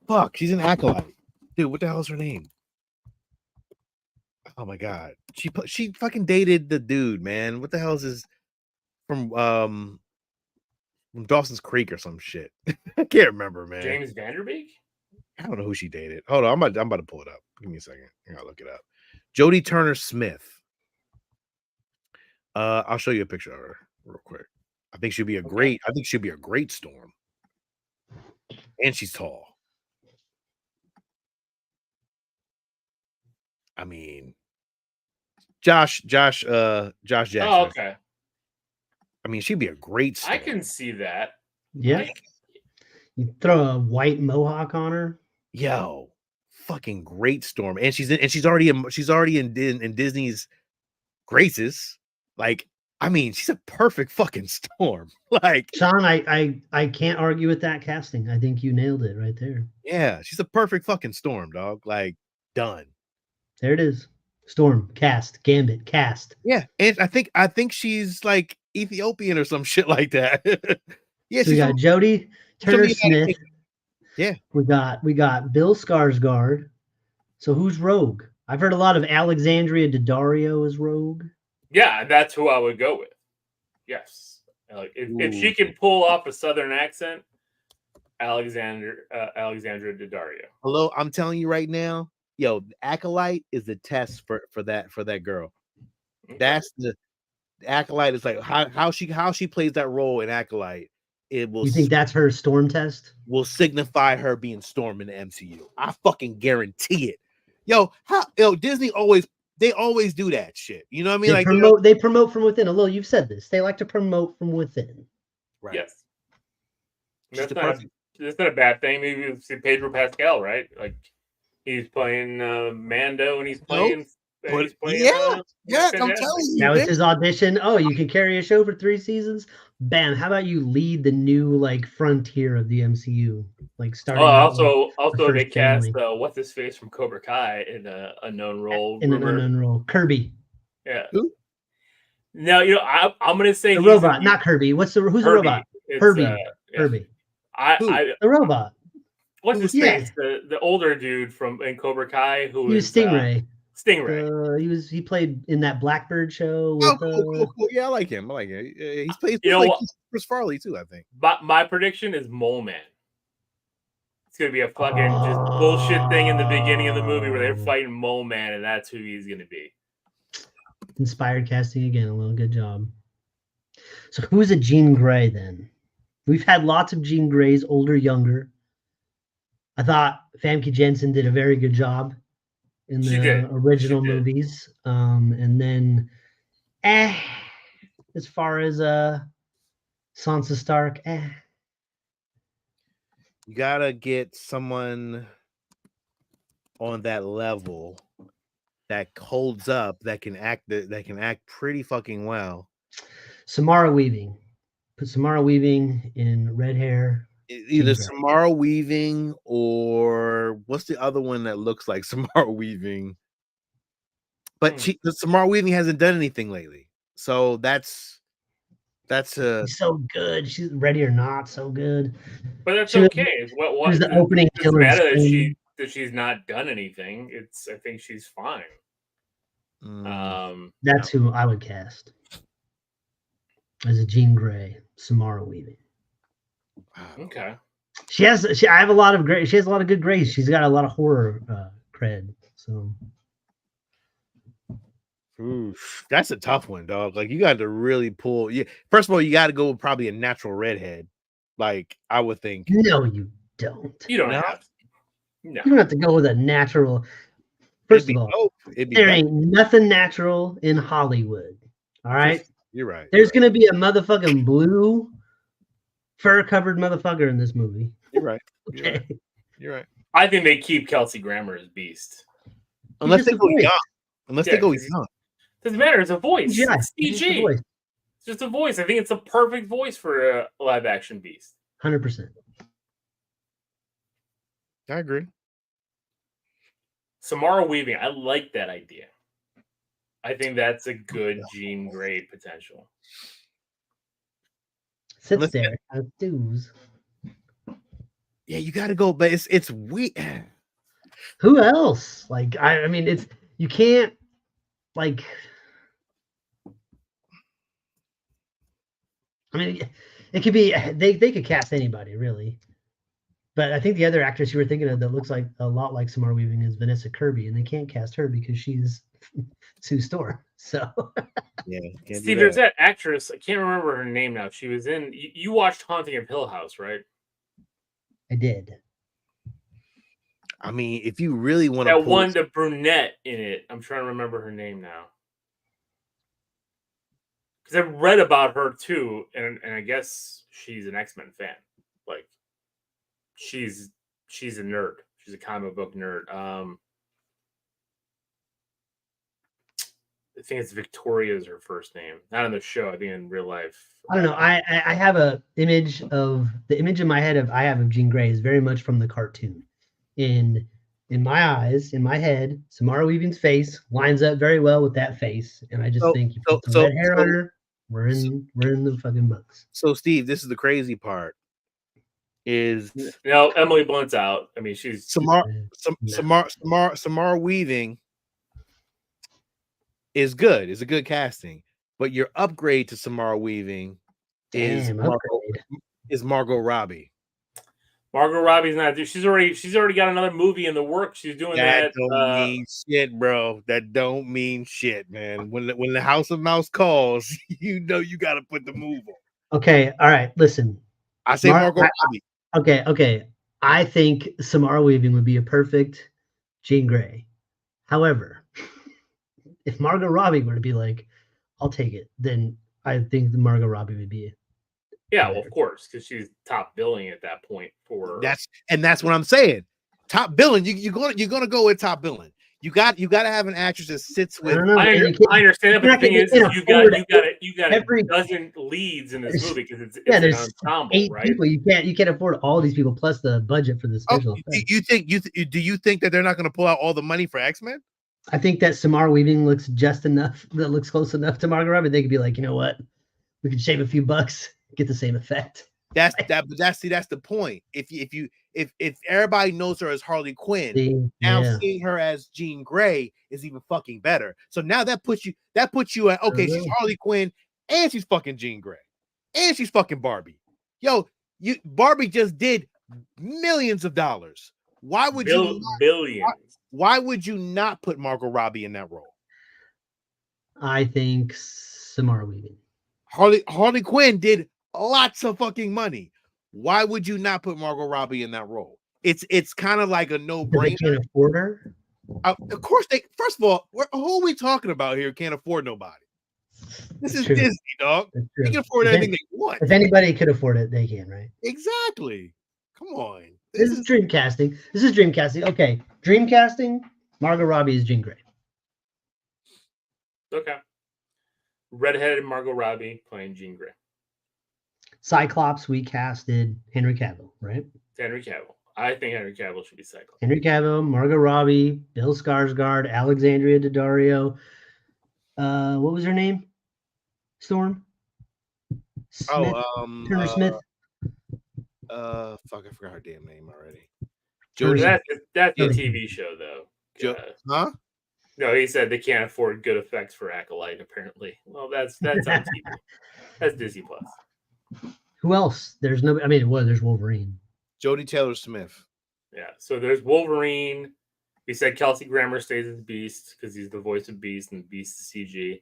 Fuck, she's an acolyte. Dude, what the hell is her name? Oh my god. She fucking dated the dude, man. What the hell is his from Dawson's Creek or some shit. I can't remember, man. James Vanderbeek? I don't know who she dated. Hold on, I'm about to pull it up. Give me a second. I gotta look it up. Jodie Turner Smith. I'll show you a picture of her real quick. I think she'll be a great Storm. And she's tall. I mean, Josh Jackson. Oh, okay. I mean, she'd be a great Storm. I can see that. Yeah. You throw a white mohawk on her. Yo, fucking great Storm. And she's already in Disney's graces. Like, I mean, she's a perfect fucking Storm. Like, Sean, I can't argue with that casting. I think you nailed it right there. yeah, she's a perfect fucking Storm, dog. Like, done. There it is. Storm, cast, Gambit, cast. Yeah, and I think she's like Ethiopian or some shit like that. Yeah, So we she's got Jodie from Turner the United Smith. Kingdom. Yeah. We got Bill Skarsgård. So who's Rogue? I've heard a lot of Alexandria Daddario as Rogue. Yeah, that's who I would go with. Yes, like if she can pull off a Southern accent, Alexandra Daddario. Hello, I'm telling you right now, yo, Acolyte is the test for that girl. Okay. That's the Acolyte is like how she plays that role in Acolyte. It will. You think that's her Storm test? Will signify her being Storm in the MCU. I fucking guarantee it. Yo, Disney always do that shit. You know what I mean? They promote from within. Although you've said this, they like to promote from within. Right. Yes. That's not a bad thing. Maybe you see Pedro Pascal, right? Like he's playing Mando and he's playing. Yeah, I'm telling you. That was his audition. Oh, you can carry a show for 3 seasons. Bam! How about you lead the new like frontier of the MCU? Like starting. Also they first cast family. what's his face from Cobra Kai in an unknown role. In an unknown role, Kirby. Yeah. Who? Now I'm gonna say The robot, not Kirby. Who's the robot? Herbie. Yeah. Herbie. The robot. What's his face? The older dude in Cobra Kai who he was Stingray. Stingray. He played in that Blackbird show. With, cool. Yeah, I like him. He's played Chris Farley too, I think. But my prediction is Mole Man. It's gonna be a fucking just bullshit thing in the beginning of the movie where they're fighting Mole Man, and that's who he's gonna be. Inspired casting again. A little good job. So who's a Jean Grey then? We've had lots of Jean Greys, older, younger. I thought Famke Janssen did a very good job in the original movies. And then as far as Sansa Stark, You gotta get someone on that level that holds up, that can act pretty fucking well. Samara Weaving. Put Samara Weaving in red hair. Either Samara Weaving or what's the other one that looks like Samara Weaving? But Samara Weaving hasn't done anything lately, so that's She's so good. She's Ready or Not, so good. But that's okay. What was the opening? It doesn't matter that she's not done anything. I think she's fine. That's who I would cast as a Jean Grey, Samara Weaving. Okay. She has a lot of good grays. She's got a lot of horror cred. So oof, that's a tough one, dog. Like you got to really pull. First of all, you got to go with probably a natural redhead. Like I would think. No, you don't. You don't have. No. You don't have to go with a natural. First of all, there ain't nothing natural in Hollywood. All right. You're right. There's gonna be a motherfucking blue fur-covered motherfucker in this movie. You're right. Okay. You're right. I think they keep Kelsey Grammer as Beast. Unless they go young. They go young. Doesn't matter. It's a voice. Yeah, it's CG. It's just a voice. I think it's a perfect voice for a live-action Beast. 100%. I agree. Samara Weaving. I like that idea. I think that's a good Jean Grey potential. Sits there as dudes. Yeah, you got to go, but it's weird. Who else? Like I mean, it's you can't like. I mean, it could be they could cast anybody really, but I think the other actress you were thinking of that looks like a lot like Samara Weaving is Vanessa Kirby, and they can't cast her because she's Sue Storm. So yeah, Steve, there's that actress. I can't remember her name now. She was in. You watched Haunting of Hill House, right? I did. I mean, if you really want to, that one, the brunette in it. I'm trying to remember her name now. Because I read about her too, and I guess she's an X-Men fan. Like, she's a nerd. She's a comic book nerd. I think it's Victoria's her first name. Not in the show. I think in real life. I don't know. I have a image of the image in my head of I have of Jean Grey is very much from the cartoon. In my eyes, in my head, Samara Weaving's face lines up very well with that face, and I just think you put some red hair on her, we're in the fucking books. So Steve, this is the crazy part. Is Emily Blunt's out. I mean, she's Samara Weaving is good. It's a good casting, but your upgrade to Samara Weaving is Margot Robbie. Margot Robbie's not. She's already got another movie in the works. She's doing that. Don't mean shit, bro. That don't mean shit, man. When the House of Mouse calls, you know you got to put the move on. Okay, all right. Listen, I say Margot Robbie. Okay. I think Samara Weaving would be a perfect Jean Grey. However, if Margot Robbie were to be like, I'll take it, then I think the Margot Robbie would be it. Yeah, well, of course, because she's top billing at that point for that's what I'm saying. Top billing, you're gonna go with top billing. You got to have an actress that sits with. I understand, but the thing is, you got a dozen leads in this movie because it's an ensemble, 8 right? people. You can't afford all these people plus the budget for the special effects. Do you think that they're not going to pull out all the money for X-Men? I think that Samara Weaving looks just enough. That looks close enough to Margot Robbie. They could be like, you know what, we could shave a few bucks, get the same effect. That's the point. If everybody knows her as Harley Quinn, seeing her as Jean Grey is even fucking better. So now that puts you at she's Harley Quinn and she's fucking Jean Grey and she's fucking Barbie. Barbie just did millions of dollars. Why would billions? Why would you not put Margot Robbie in that role? I think Samara Weaving. Harley Quinn did lots of fucking money. Why would you not put Margot Robbie in that role? It's kind of like a no-brainer. They can't afford her. Of course they. First of all, who are we talking about here? Can't afford nobody. This is Disney, dog. They can afford anything they want. If anybody could afford it, they can, right? Exactly. Come on. This is dreamcasting. Okay, dreamcasting. Margot Robbie is Jean Grey. Okay. Redheaded Margot Robbie playing Jean Grey. Cyclops, we casted Henry Cavill, right? Henry Cavill. I think Henry Cavill should be Cyclops. Henry Cavill, Margot Robbie, Bill Skarsgård, Alexandria Daddario. What was her name? Storm? Smith? Turner Smith? Fuck, I forgot her damn name already. That's a TV show, though. Huh? No, he said they can't afford good effects for Acolyte, apparently. Well, that's on TV. That's Disney Plus. Who else? There's Wolverine. Jodie Taylor-Smith. Yeah, so there's Wolverine. He said Kelsey Grammer stays as Beast because he's the voice of Beast and Beast is CG.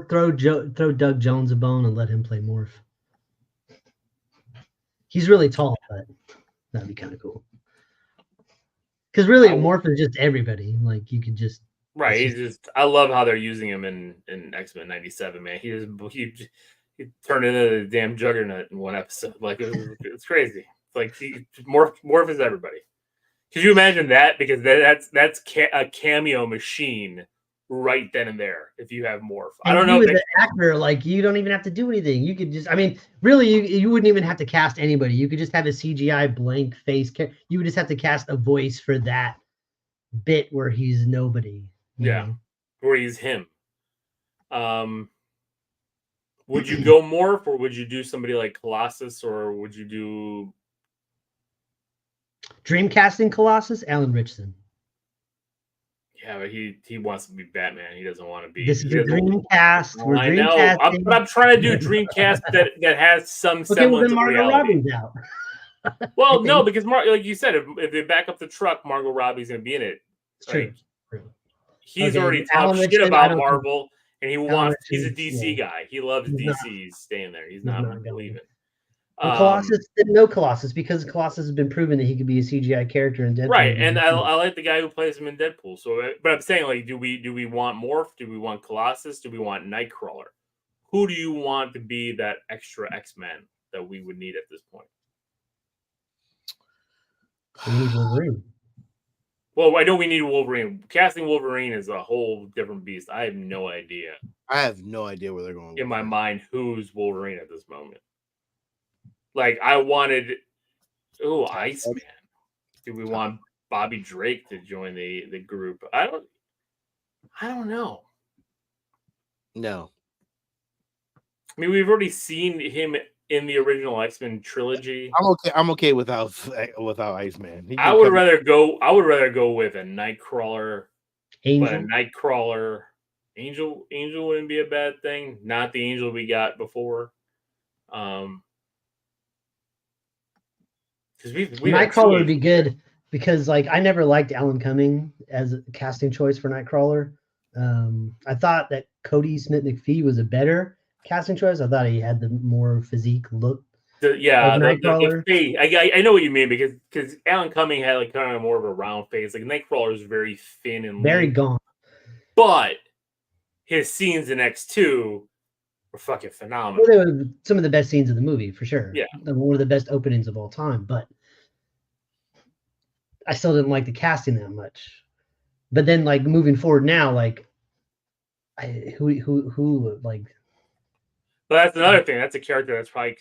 Throw Doug Jones a bone and let him play Morph. He's really tall, but that'd be kind of cool. Because really, Morph is just everybody. Like you could just I love how they're using him in X-Men '97. Man, he turned into the damn Juggernaut in one episode. Like it's crazy. It's like Morph is everybody. Could you imagine that? Because that's a cameo machine right then and there. If you have Morph, I don't know. As an actor, like you don't even have to do anything. You could just, really, you wouldn't even have to cast anybody. You could just have a CGI blank face. You would just have to cast a voice for that bit where he's nobody. Yeah, where he's him. Would you go Morph, or would you do somebody like Colossus, or would you do Dreamcasting Colossus? Alan Richardson. Yeah, but he wants to be Batman. He doesn't want to be. This is a Dreamcast. I know. But I'm trying to do Dreamcast that has some semblance of reality. Out. Well, no, because like you said, if they back up the truck, Margot Robbie's going to be in it. True. He's already talked shit about Marvel, and he's a DC guy. He loves DC. He's staying there. He's not leaving. Colossus, because Colossus has been proven that he could be a CGI character in Deadpool. Right, and I like the guy who plays him in Deadpool. So, but I'm saying, like, do we want Morph? Do we want Colossus? Do we want Nightcrawler? Who do you want to be that extra X-Men that we would need at this point? We need Wolverine. Well, I know we need Wolverine. Casting Wolverine is a whole different beast. I have no idea I have no idea where they're going. in my mind who's Wolverine at this moment. Like I wanted, Iceman. Do we want Bobby Drake to join the group? I don't know. No. I mean, we've already seen him in the original X-Men trilogy. I'm okay without Iceman. I would rather go with a Nightcrawler. Angel. But a Nightcrawler, Angel wouldn't be a bad thing. Not the Angel we got before. Because Nightcrawler would be good because like I never liked Alan Cumming as a casting choice for Nightcrawler. I thought that Cody Smith McPhee was a better casting choice. I thought he had the more physique look. The face. I know what you mean because Alan Cumming had like kind of more of a round face. Like Nightcrawler is very thin and very lean. gaunt. But his scenes in X2 were fucking phenomenal. Well, they were some of the best scenes of the movie for sure. Yeah, one of the best openings of all time. But I still didn't like the casting that much. But then, like moving forward now, like who like. But that's another thing. That's a character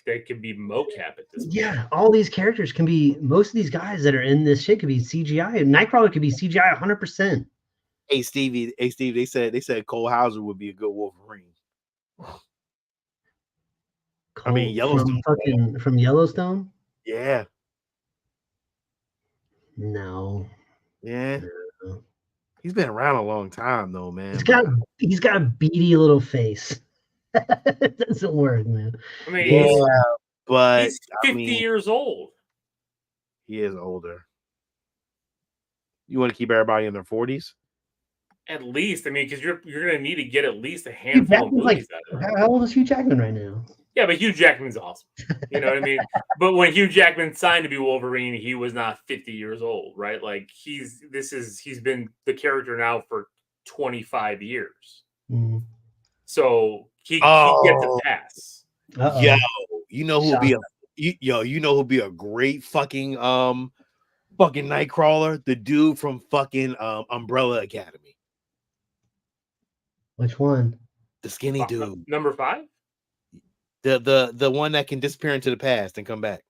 that could be mocap at this point. Yeah, all these characters can be. Most of these guys that are in this shit could be CGI. Nightcrawler could be CGI 100%. Hey Steve, they said Cole Hauser would be a good Wolverine. I mean, Yellowstone. From Yellowstone. Yeah. No. Yeah. No. He's been around a long time though, man. He's got a beady little face. It doesn't work, man. I mean, but he's 50 years old. He is older. You want to keep everybody in their 40s? At least, I mean, because you're gonna need to get at least a handful of movies out of it. How old is Hugh Jackman right now? Yeah, but Hugh Jackman's awesome. You know what I mean? But when Hugh Jackman signed to be Wolverine, he was not 50 years old, right? Like he's been the character now for 25 years. Mm-hmm. So he gets a pass. Uh-oh. Yo, you know who'd be a great fucking Nightcrawler? The dude from fucking Umbrella Academy. Which one? The skinny dude. Number 5? The one that can disappear into the past and come back.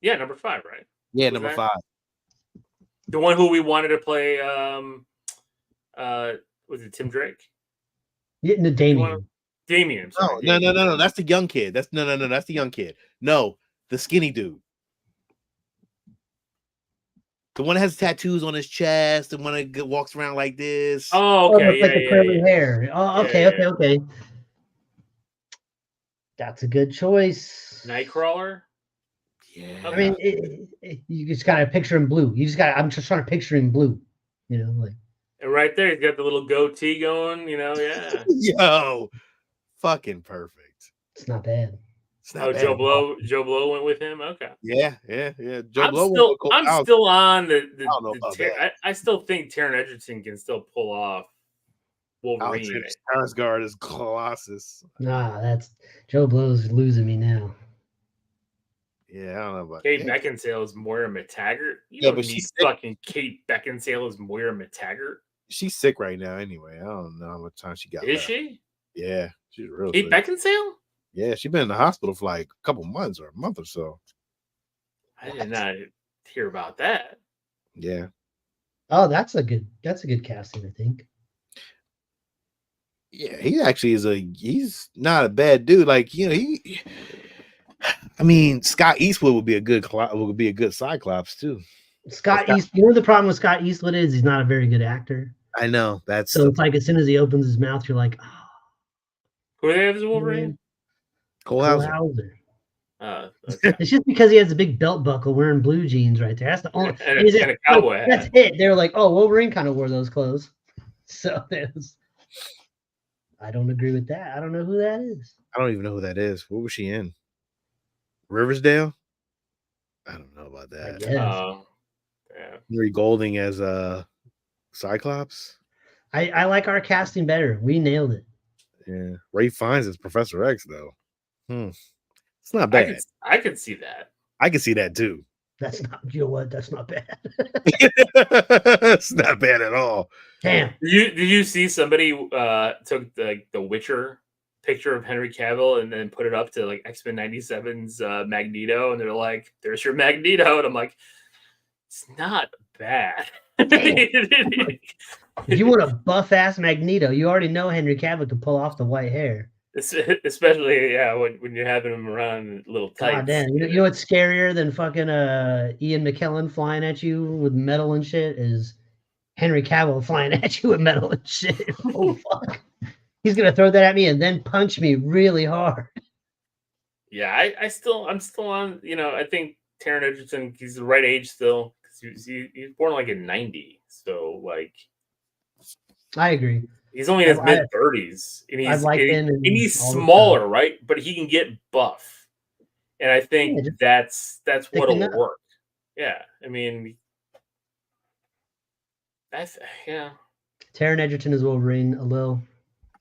Yeah, number 5, right? Yeah, number 5. The one who we wanted to play was it Tim Drake? Yeah, no, Damien. Damien. No. That's the young kid. That's the young kid. No, the skinny dude. The one that has tattoos on his chest, the one that walks around like this. Oh, okay. Like the curly hair. Oh, okay, okay. That's a good choice. Nightcrawler? Yeah. I mean, you just gotta picture him blue. I'm just trying to picture him blue. You know, like. And right there, he's got the little goatee going. You know, yeah. Yo, fucking perfect. It's not bad. Bad. Joe Blow went with him. Okay. Yeah. I'm still on I still think Taron Egerton can still pull off Wolverine. Skarsgård is Colossus. Nah, that's Joe Blow's losing me now. Yeah, I don't know about Kate Beckinsale is Moira McTaggart. You don't need fucking Kate Beckinsale as Moira McTaggart. She's sick right now anyway. I don't know how much time she got. Is she? Yeah, she's real Kate sick. Beckinsale? Yeah, she's been in the hospital for like a couple months or a month or so. I did not hear about that. Yeah. Oh, that's a good casting, I think. Yeah, he actually he's not a bad dude. Like, you know, Scott Eastwood would be a good Cyclops too. Scott Eastwood. You know the problem with Scott Eastwood is he's not a very good actor. I know. It's like as soon as he opens his mouth, you're like, oh. Who do they have as Wolverine? Cole Hauser. Okay. It's just because he has a big belt buckle wearing blue jeans right there. That's the only and a cowboy hat. That's it. They're like, oh, Wolverine kind of wore those clothes. So I don't agree with that. I don't know who that is. I don't even know who that is. What was she in? Riverdale? I don't know about that. Yeah. Henry Golding as Cyclops. I like our casting better. We nailed it. Yeah. Ray Fiennes as Professor X though. It's not bad. I could see that. I could see that too. That's not, you know what? That's not bad. It's not bad at all. Damn. Did you see somebody took the Witcher picture of Henry Cavill and then put it up to like X-Men 97's Magneto, and they're like, "There's your Magneto," and I'm like, "It's not bad." If you want a buff ass Magneto, you already know Henry Cavill can pull off the white hair. Especially when you're having him around little tights. God damn. You know what's scarier than fucking Ian McKellen flying at you with metal and shit is Henry Cavill flying at you with metal and shit. Oh fuck. He's gonna throw that at me and then punch me really hard. Yeah, I'm still on. I think Taron Egerton, he's the right age still. He's born like in '90, so like I agree. he's only in his mid 30s, and he's smaller, right? But he can get buff, and I think that's what'll work. Yeah, I mean, yeah. Taron Egerton is Wolverine. A little.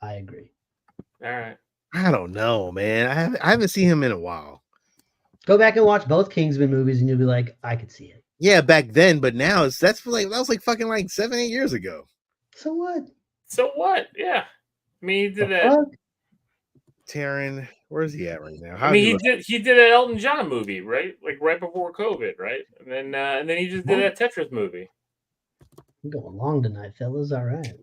I agree. All right. I don't know, man. I haven't seen him in a while. Go back and watch both Kingsman movies, and you'll be like, I could see it. Yeah, back then, but now that was like fucking like 7-8 years ago. So what? So what? Yeah. I mean, he did that. Taron, where's he at right now? He did an Elton John movie, right? Like right before COVID, right? And then he just did that Tetris movie. I'm going long tonight, fellas. All right.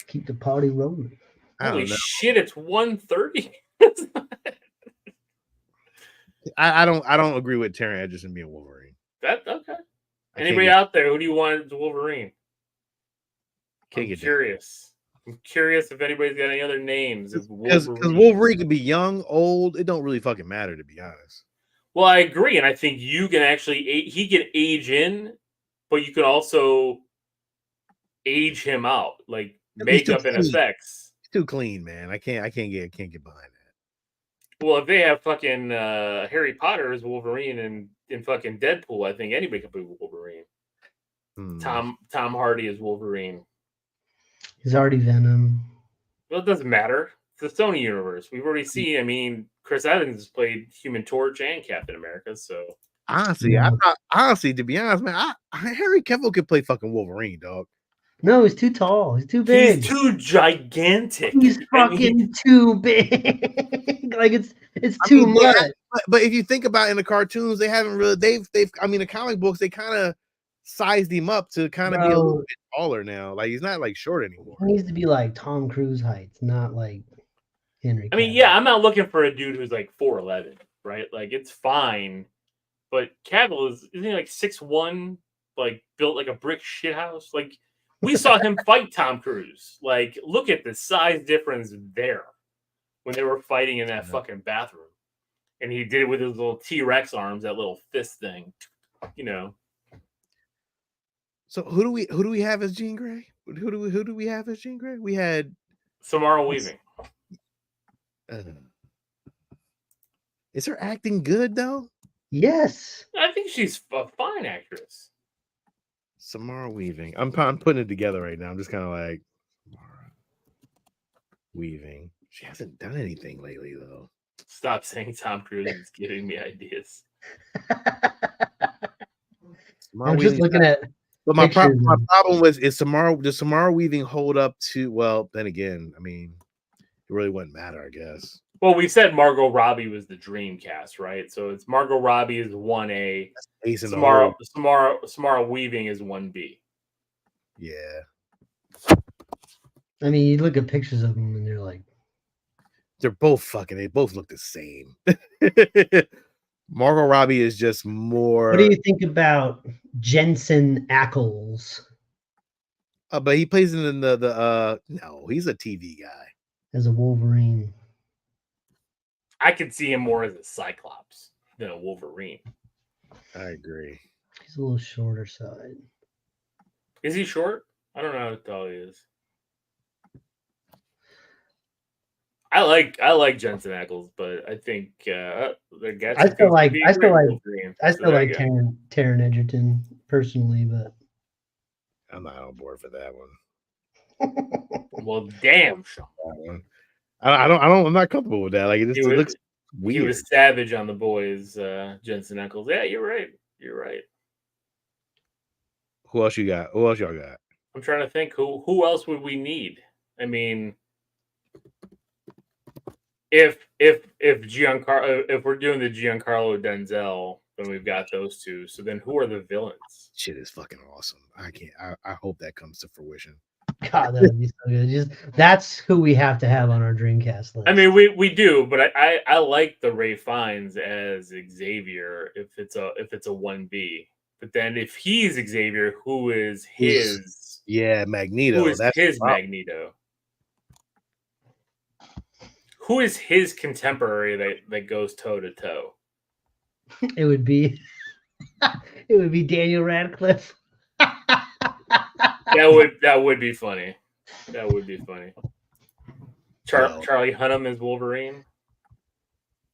Keep the party rolling. Holy shit, it's 1:30. I don't agree with Taron Egerton being Wolverine. That okay. Anybody out there, who do you want as Wolverine? I'm curious. I'm curious if anybody's got any other names. Because Wolverine could be young, old. It don't really fucking matter, to be honest. Well, I agree, and I think you can he can age in, but you can also age him out, like makeup and effects. It's too clean, man. I can't get behind that. Well, if they have fucking Harry Potter as Wolverine and fucking Deadpool, I think anybody could be Wolverine. Tom Hardy is Wolverine. He's already Venom. Well, it doesn't matter. It's the Sony universe. We've already seen. I mean, Chris Evans has played Human Torch and Captain America. So honestly, to be honest, man, Harry Cavill could play fucking Wolverine, dog. No, he's too tall. He's too big. He's too gigantic. He's fucking too big. Like it's too much. But if you think about it, in the cartoons, they haven't really. They've. I mean, the comic books, they kind of sized him up to kind of be a little bit taller now. Like he's not like short anymore. He needs to be like Tom Cruise heights, not like Henry Cavill. I mean, yeah, I'm not looking for a dude who's like 4'11", right? Like it's fine, but Cavill isn't he like 6'1", like built like a brick shithouse? Like we saw him fight Tom Cruise. Like look at the size difference there when they were fighting in that fucking bathroom, and he did it with his little T-Rex arms, that little fist thing, you know. So who do we have as Jean Grey? Who do we have as Jean Grey? We had Samara Weaving. Is her acting good though? Yes, I think she's a fine actress. Samara Weaving. I'm putting it together right now. I'm just kind of like Samara Weaving. She hasn't done anything lately though. Stop saying Tom Cruise is giving me ideas. I'm just looking at. But my problem does Samara Weaving hold up to? Well, then again, I mean, it really wouldn't matter, I guess. Well, we said Margot Robbie was the dream cast, right? So it's Margot Robbie is 1A. Samara Weaving is 1B. Yeah. I mean, you look at pictures of them and they're like, they both look the same. Margot Robbie is just more. What do you think about Jensen Ackles? But he plays in the no, he's a TV guy. As a Wolverine. I could see him more as a Cyclops than a Wolverine. I agree. He's a little shorter side. Is he short? I don't know how tall he is. I like Jensen Ackles, but I think I still like Taron Egerton personally, but I'm not on board for that one. Well, damn, Sean. I'm not comfortable with that. Like it looks weird. He was savage on The Boys, Jensen Ackles. Yeah, you're right. You're right. Who else you got? Who else y'all got? I'm trying to think who else would we need? I mean, if Giancarlo, if we're doing the Giancarlo Denzel, then we've got those two. So then who are the villains? Shit is fucking awesome. I can't. I hope that comes to fruition. God, that would be so good. Just that's who we have to have on our Dreamcast list. I mean, we do, but I like the Ray Fiennes as Xavier if it's a 1B. But then if he's Xavier, who is his? Yeah, Magneto. Who is his Magneto? Who is his contemporary that goes toe to toe? It would be Daniel Radcliffe. That would be funny. That would be funny. Charlie Hunnam is Wolverine.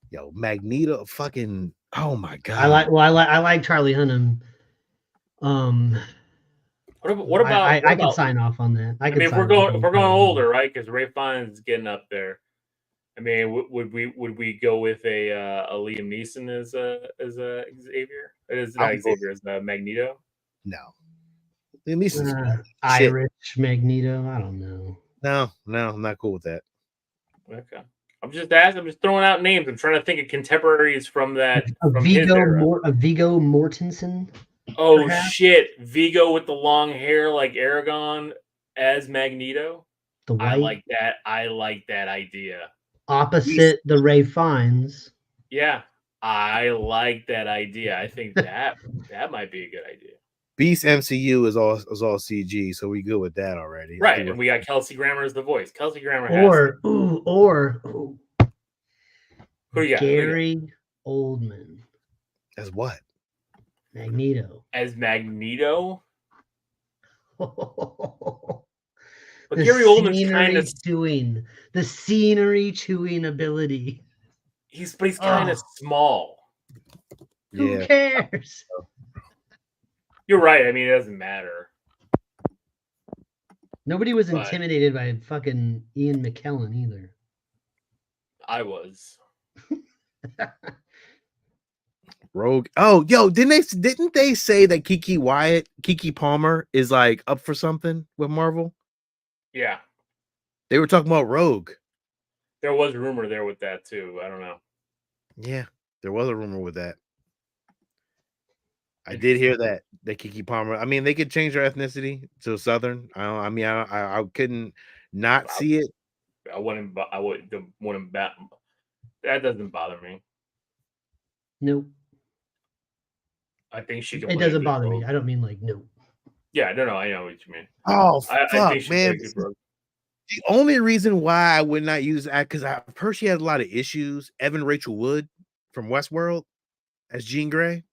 Yo, Magneto, fucking. Oh my god. I like Charlie Hunnam. What about? I can sign off on that. I mean, if we're going older, right? Because Ray Fiennes is getting up there. I mean, would we go with a Liam Neeson as a Xavier? Is not Xavier as a Magneto? No. Liam Neeson's Irish Magneto. I don't know. No, I'm not cool with that. Okay. I'm just asking. I'm just throwing out names. I'm trying to think of contemporaries from that. Viggo Mortensen. Oh perhaps? Shit! Viggo with the long hair like Aragon as Magneto. The white. I like that idea. Opposite the Ray Fiennes. Yeah, I like that idea. I think that might be a good idea. Beast MCU is all CG, so we good with that already. Right, and we got Kelsey Grammer as the voice. Kelsey Grammer who you got? Gary Oldman. As what? Magneto. As Magneto? But the Gary Oldman's kind of the scenery chewing ability. He's kind of small. Who cares? You're right. I mean, it doesn't matter. Nobody was intimidated by fucking Ian McKellen either. I was. Rogue. Oh, yo, didn't they say that Keke Palmer is like up for something with Marvel? Yeah. They were talking about Rogue. There was a rumor there with that too. I don't know. Yeah, there was a rumor with that. I did hear that Keke Palmer. I mean, they could change her ethnicity to Southern. I couldn't not see it. I wouldn't. That doesn't bother me. Nope. I think she can. It doesn't bother me. I don't mean like no. Yeah, no, I know what you mean. Oh, fuck, I think man. The only reason why I would not use that because I've heard she has a lot of issues. Evan Rachel Wood from Westworld as Jean Grey.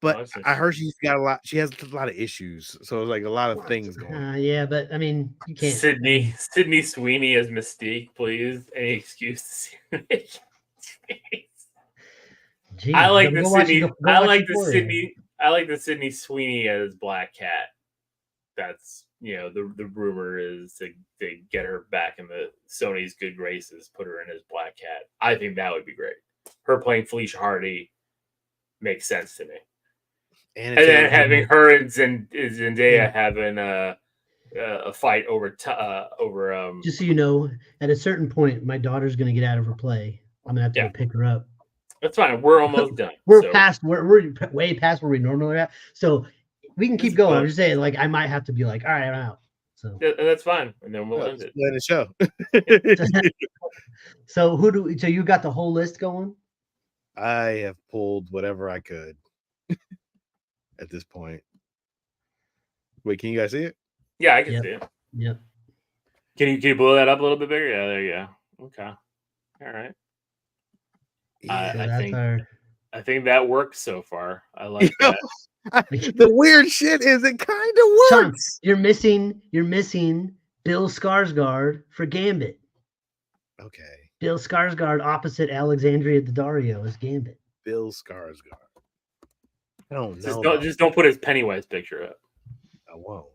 But I heard she's got a lot. She has a lot of issues, so like a lot of things going on. Yeah, but I mean, you can't. Sydney Sweeney as Mystique, please. Any excuse to see her. Jeez, I like the Sydney. I like the Sydney Sweeney as Black Cat. That's the rumor is to get her back in the Sony's good graces, put her in as Black Cat. I think that would be great. Her playing Felicia Hardy makes sense to me. And then having her and Zendaya having a fight over. Just so you know, at a certain point, my daughter's going to get out of her play. I'm gonna have to go pick her up. That's fine. We're almost done. We're way past where we normally are at. So we can keep going. I'm just saying, like, I might have to be like, all right, I'm out. So that's fine, and then we'll end it. Let it show. So so you got the whole list going? I have pulled whatever I could at this point. Wait, can you guys see it? Yeah, I can see it. Yep. Can you blow that up a little bit bigger? Yeah, there you go. Okay. All right. Yeah, I think that works so far. I like that. The weird shit is it kind of works. You're missing Bill Skarsgård for Gambit. Okay. Bill Skarsgård opposite Alexandria Daddario as Gambit. Bill Skarsgård. I don't know. Just don't put his Pennywise picture up. I won't.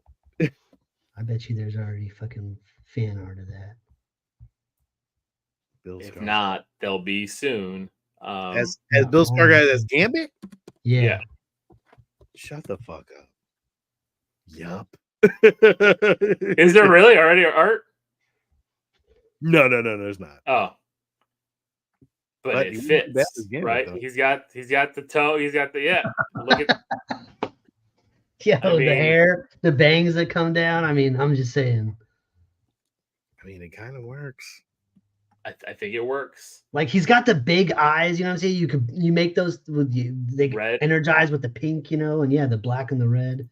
I bet you there's already fucking fan art of that. If not, they'll be soon. As Bill Skarsgård as Gambit? Yeah. Shut the fuck up. Yup. Is there really already art? No, there's not. Oh, but it he wasn't bad fits, as Gambit, right? though. He's got the toe. He's got the Look at Yo, I mean- the hair, the bangs that come down. I mean, I'm just saying. I mean, it kind of works. I think it works. Like he's got the big eyes, you know what I'm saying? You make those with they Red. energize with the pink, and the black and the red.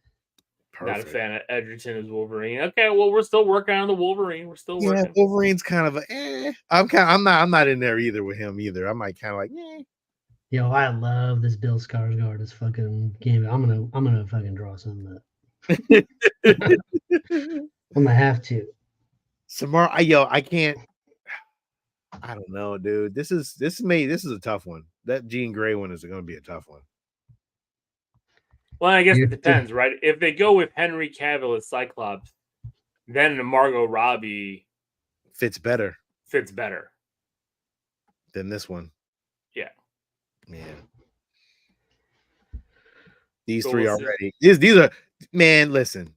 Perfect. Not a fan of Edgerton as Wolverine. Okay, well, we're still working on the Wolverine. We're still working. Wolverine's kind of I'm not in there either with him either. I might kind of like, Yo, I love this Bill Skarsgård as fucking game. I'm gonna fucking draw some of that. I'm gonna have to. Samara, I can't. I don't know, dude. This is a tough one. That Jean Grey one is going to be a tough one. Well, I guess it depends, right? If they go with Henry Cavill as Cyclops, then Margot Robbie fits better than this one. Yeah. These So three we'll see. already. These are, man. Listen,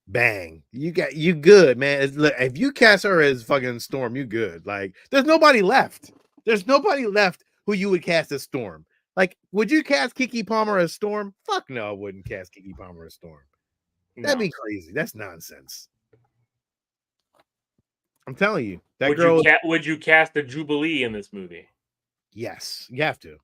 bang. You good, man. Look, if you cast her as fucking Storm, you good. Like, there's nobody left. There's nobody left who you would cast as Storm. Like, would you cast Keke Palmer as Storm? Fuck no, I wouldn't cast Keke Palmer as Storm. That'd be crazy. That's nonsense. I'm telling you, that girl. Would you cast a Jubilee in this movie? Yes, you have to.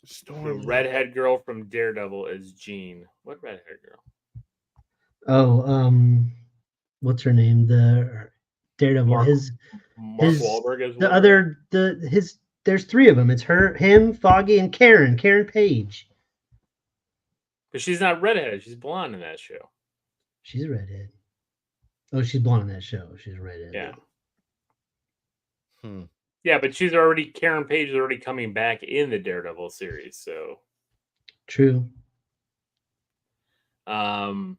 Storm, the redhead girl from Daredevil as Jean. What redhead girl? Oh, what's her name? The Daredevil. Mark his Wahlberg as the other his. There's three of them. It's him, Foggy, and Karen Page. But she's not redheaded. She's blonde in that show. She's a redhead. Oh, she's blonde in that show. She's a redhead. Yeah. Yeah, but Karen Page is already coming back in the Daredevil series, so true. Mark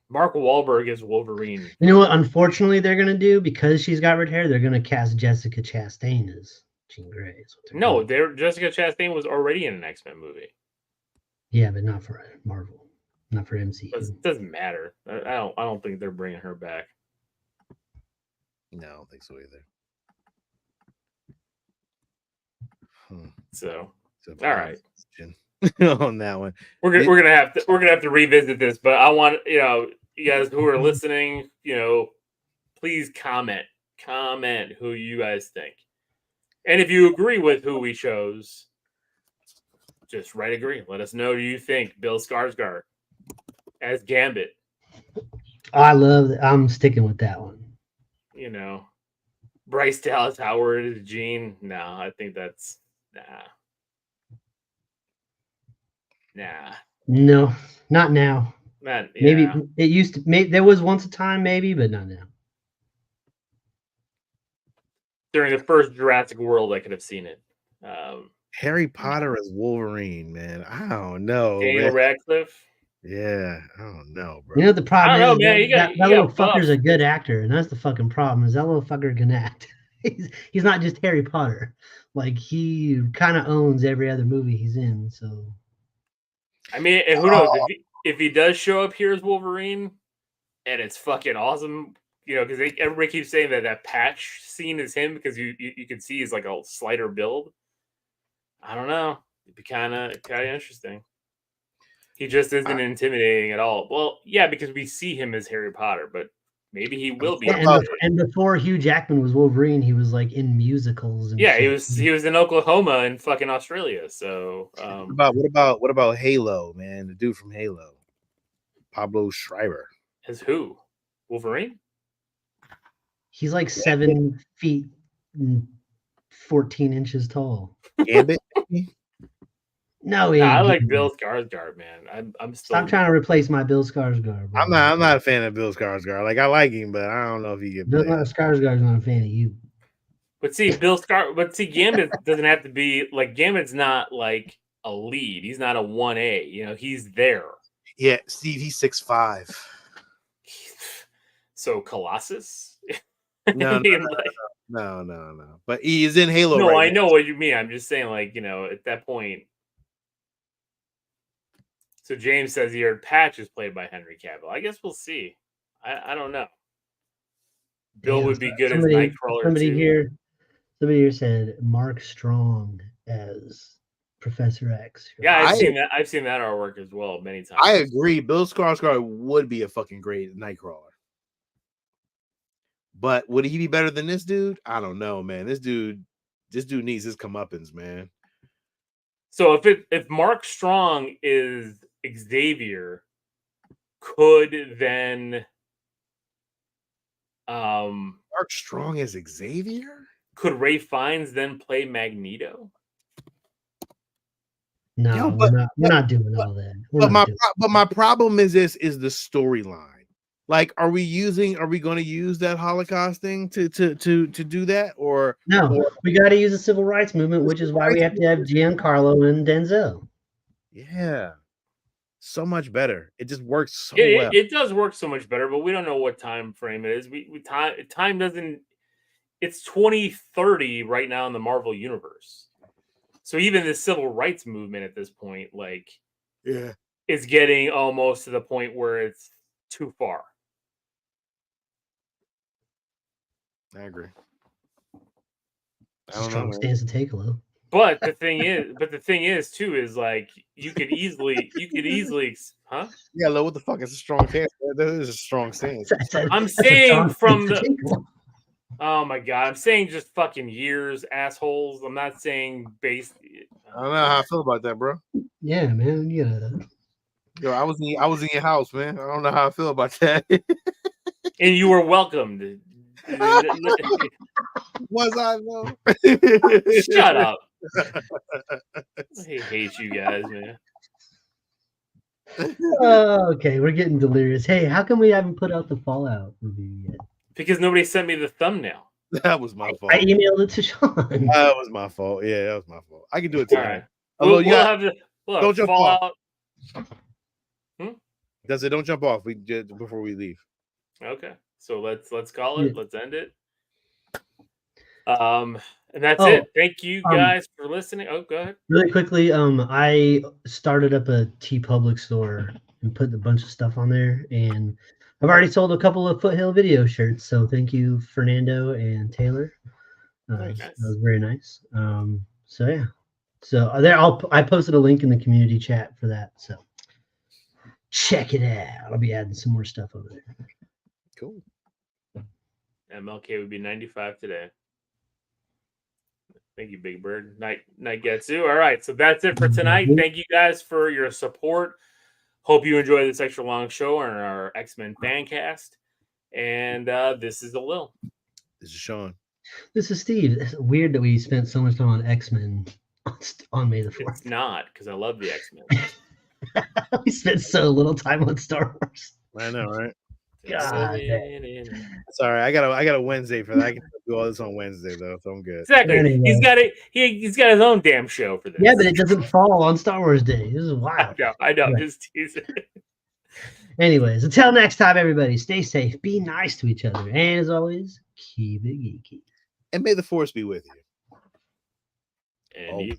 Wahlberg is Wolverine. You know what? Unfortunately, they're gonna do, because she's got red hair. They're gonna cast Jessica Chastain as Jean Grey. No, Jessica Chastain was already in an X-Men movie. Yeah, but not for Marvel, not for MCU. It doesn't matter. I don't think they're bringing her back. No, I don't think so either. So all right. On that one, we're gonna have to revisit this, but I want you guys who are listening, please comment who you guys think, and if you agree with who we chose, just write agree. Let us know. Do you think Bill Skarsgård as Gambit? I love that. I'm sticking with that one. Bryce Dallas Howard as Jean. No, I think that's nah. No, not now. Maybe it used to. There was once a time, maybe, but not now. During the first Jurassic World, I could have seen it. Harry Potter as Wolverine, man. I don't know. Daniel Radcliffe. Yeah, I don't know, bro. The problem is that little fucker's buff. a good actor, and that's the fucking problem. Is that little fucker can act? He's not just Harry Potter. Like, he kind of owns every other movie he's in. So, I mean, who knows if he does show up here as Wolverine, and it's fucking awesome. Because everybody keeps saying that patch scene is him because you can see he's like a slighter build. I don't know. It'd be kind of interesting. He just isn't intimidating at all. Well, yeah, because we see him as Harry Potter, but maybe he will be. And before Hugh Jackman was Wolverine, he was like in musicals. And he was in Oklahoma and fucking Australia. So what about Halo, man? The dude from Halo, Pablo Schreiber. As who? Wolverine? He's like 7 feet and 14 inches tall. Gambit? No, I like Bill Skarsgård, man. I'm still. Stop trying to replace my Bill Skarsgård. Bro. I'm not a fan of Bill Skarsgård. Like, I like him, but I don't know if he get. Bill Skarsgård's not a fan of you. But see, Gambit doesn't have to be like Gambit's not like a lead. He's not a 1A. He's there. Yeah, Steve. He's 6'5". So Colossus. No, I mean, like, no. But he is in Halo. no, right I know what you mean. I'm just saying, like, at that point. So James says he heard Patch is played by Henry Cavill. I guess we'll see. I don't know. Bill would be good as Nightcrawler somebody too. Somebody here said Mark Strong as Professor X. Yeah, I've seen that. I've seen that artwork as well many times. I agree. Bill Skarsgård would be a fucking great Nightcrawler. But would he be better than this dude? I don't know, man. This dude needs his comeuppance, man. So if Mark Strong is Xavier, could then Mark Strong as Xavier? Could Ray Fiennes then play Magneto? No, we're not doing all that. But my problem is the storyline. Like, are we going to use that Holocaust thing to do that, or no? We got to use the civil rights movement, which is why we have to have Giancarlo and Denzel. Yeah, so much better. It just works so well. It does work so much better, but we don't know what time frame it is. Time doesn't. It's 2030 right now in the Marvel universe. So even the civil rights movement at this point, like, is getting almost to the point where it's too far. I agree. Strong stance to take a look. But the thing is too, is like you could easily, huh? Yeah, what the fuck is a strong stance? That is a strong stance. I'm saying from the. Oh my god! I'm saying just fucking years, assholes. I'm not saying based. I don't know how I feel about that, bro. Yeah, man. Yo, I was in your house, man. I don't know how I feel about that. And you were welcomed. Was I though? Shut up. I hate you guys, man. Okay, we're getting delirious. Hey, how come we haven't put out the Fallout review yet? Because nobody sent me the thumbnail. That was my fault. I emailed it to Sean. That was my fault. Yeah, that was my fault. I can do it tonight. All right. We'll have jump Fallout. off. Does it? Don't jump off. We did before we leave. Okay, so let's call it. Yeah. Let's end it. And that's it. Thank you guys for listening. Oh, go ahead. Really quickly, I started up a TeePublic store and put a bunch of stuff on there, and I've already sold a couple of Foothill Video shirts. So thank you, Fernando and Taylor. Nice. That was very nice. So yeah. So there, I posted a link in the community chat for that. So check it out. I'll be adding some more stuff over there. Cool. MLK would be 95 today. Thank you, Big Bird. Night Getsu. All right, so that's it for tonight. Thank you guys for your support. Hope you enjoy this extra long show on our X-Men fan cast. And this is Lil. This is Sean. This is Steve. It's weird that we spent so much time on X-Men on May the 4th. It's not, because I love the X-Men. We spent so little time on Star Wars. I know, right? God. Sorry, I got a Wednesday for that. I can do all this on Wednesday though, so I'm good. Exactly. Anyway. He's got his own damn show for this. Yeah, but it doesn't fall on Star Wars Day. This is wild. I know. Right. Just teasing. Anyways, until next time, everybody, stay safe, be nice to each other, and as always, keep it geeky. And may the force be with you. And you.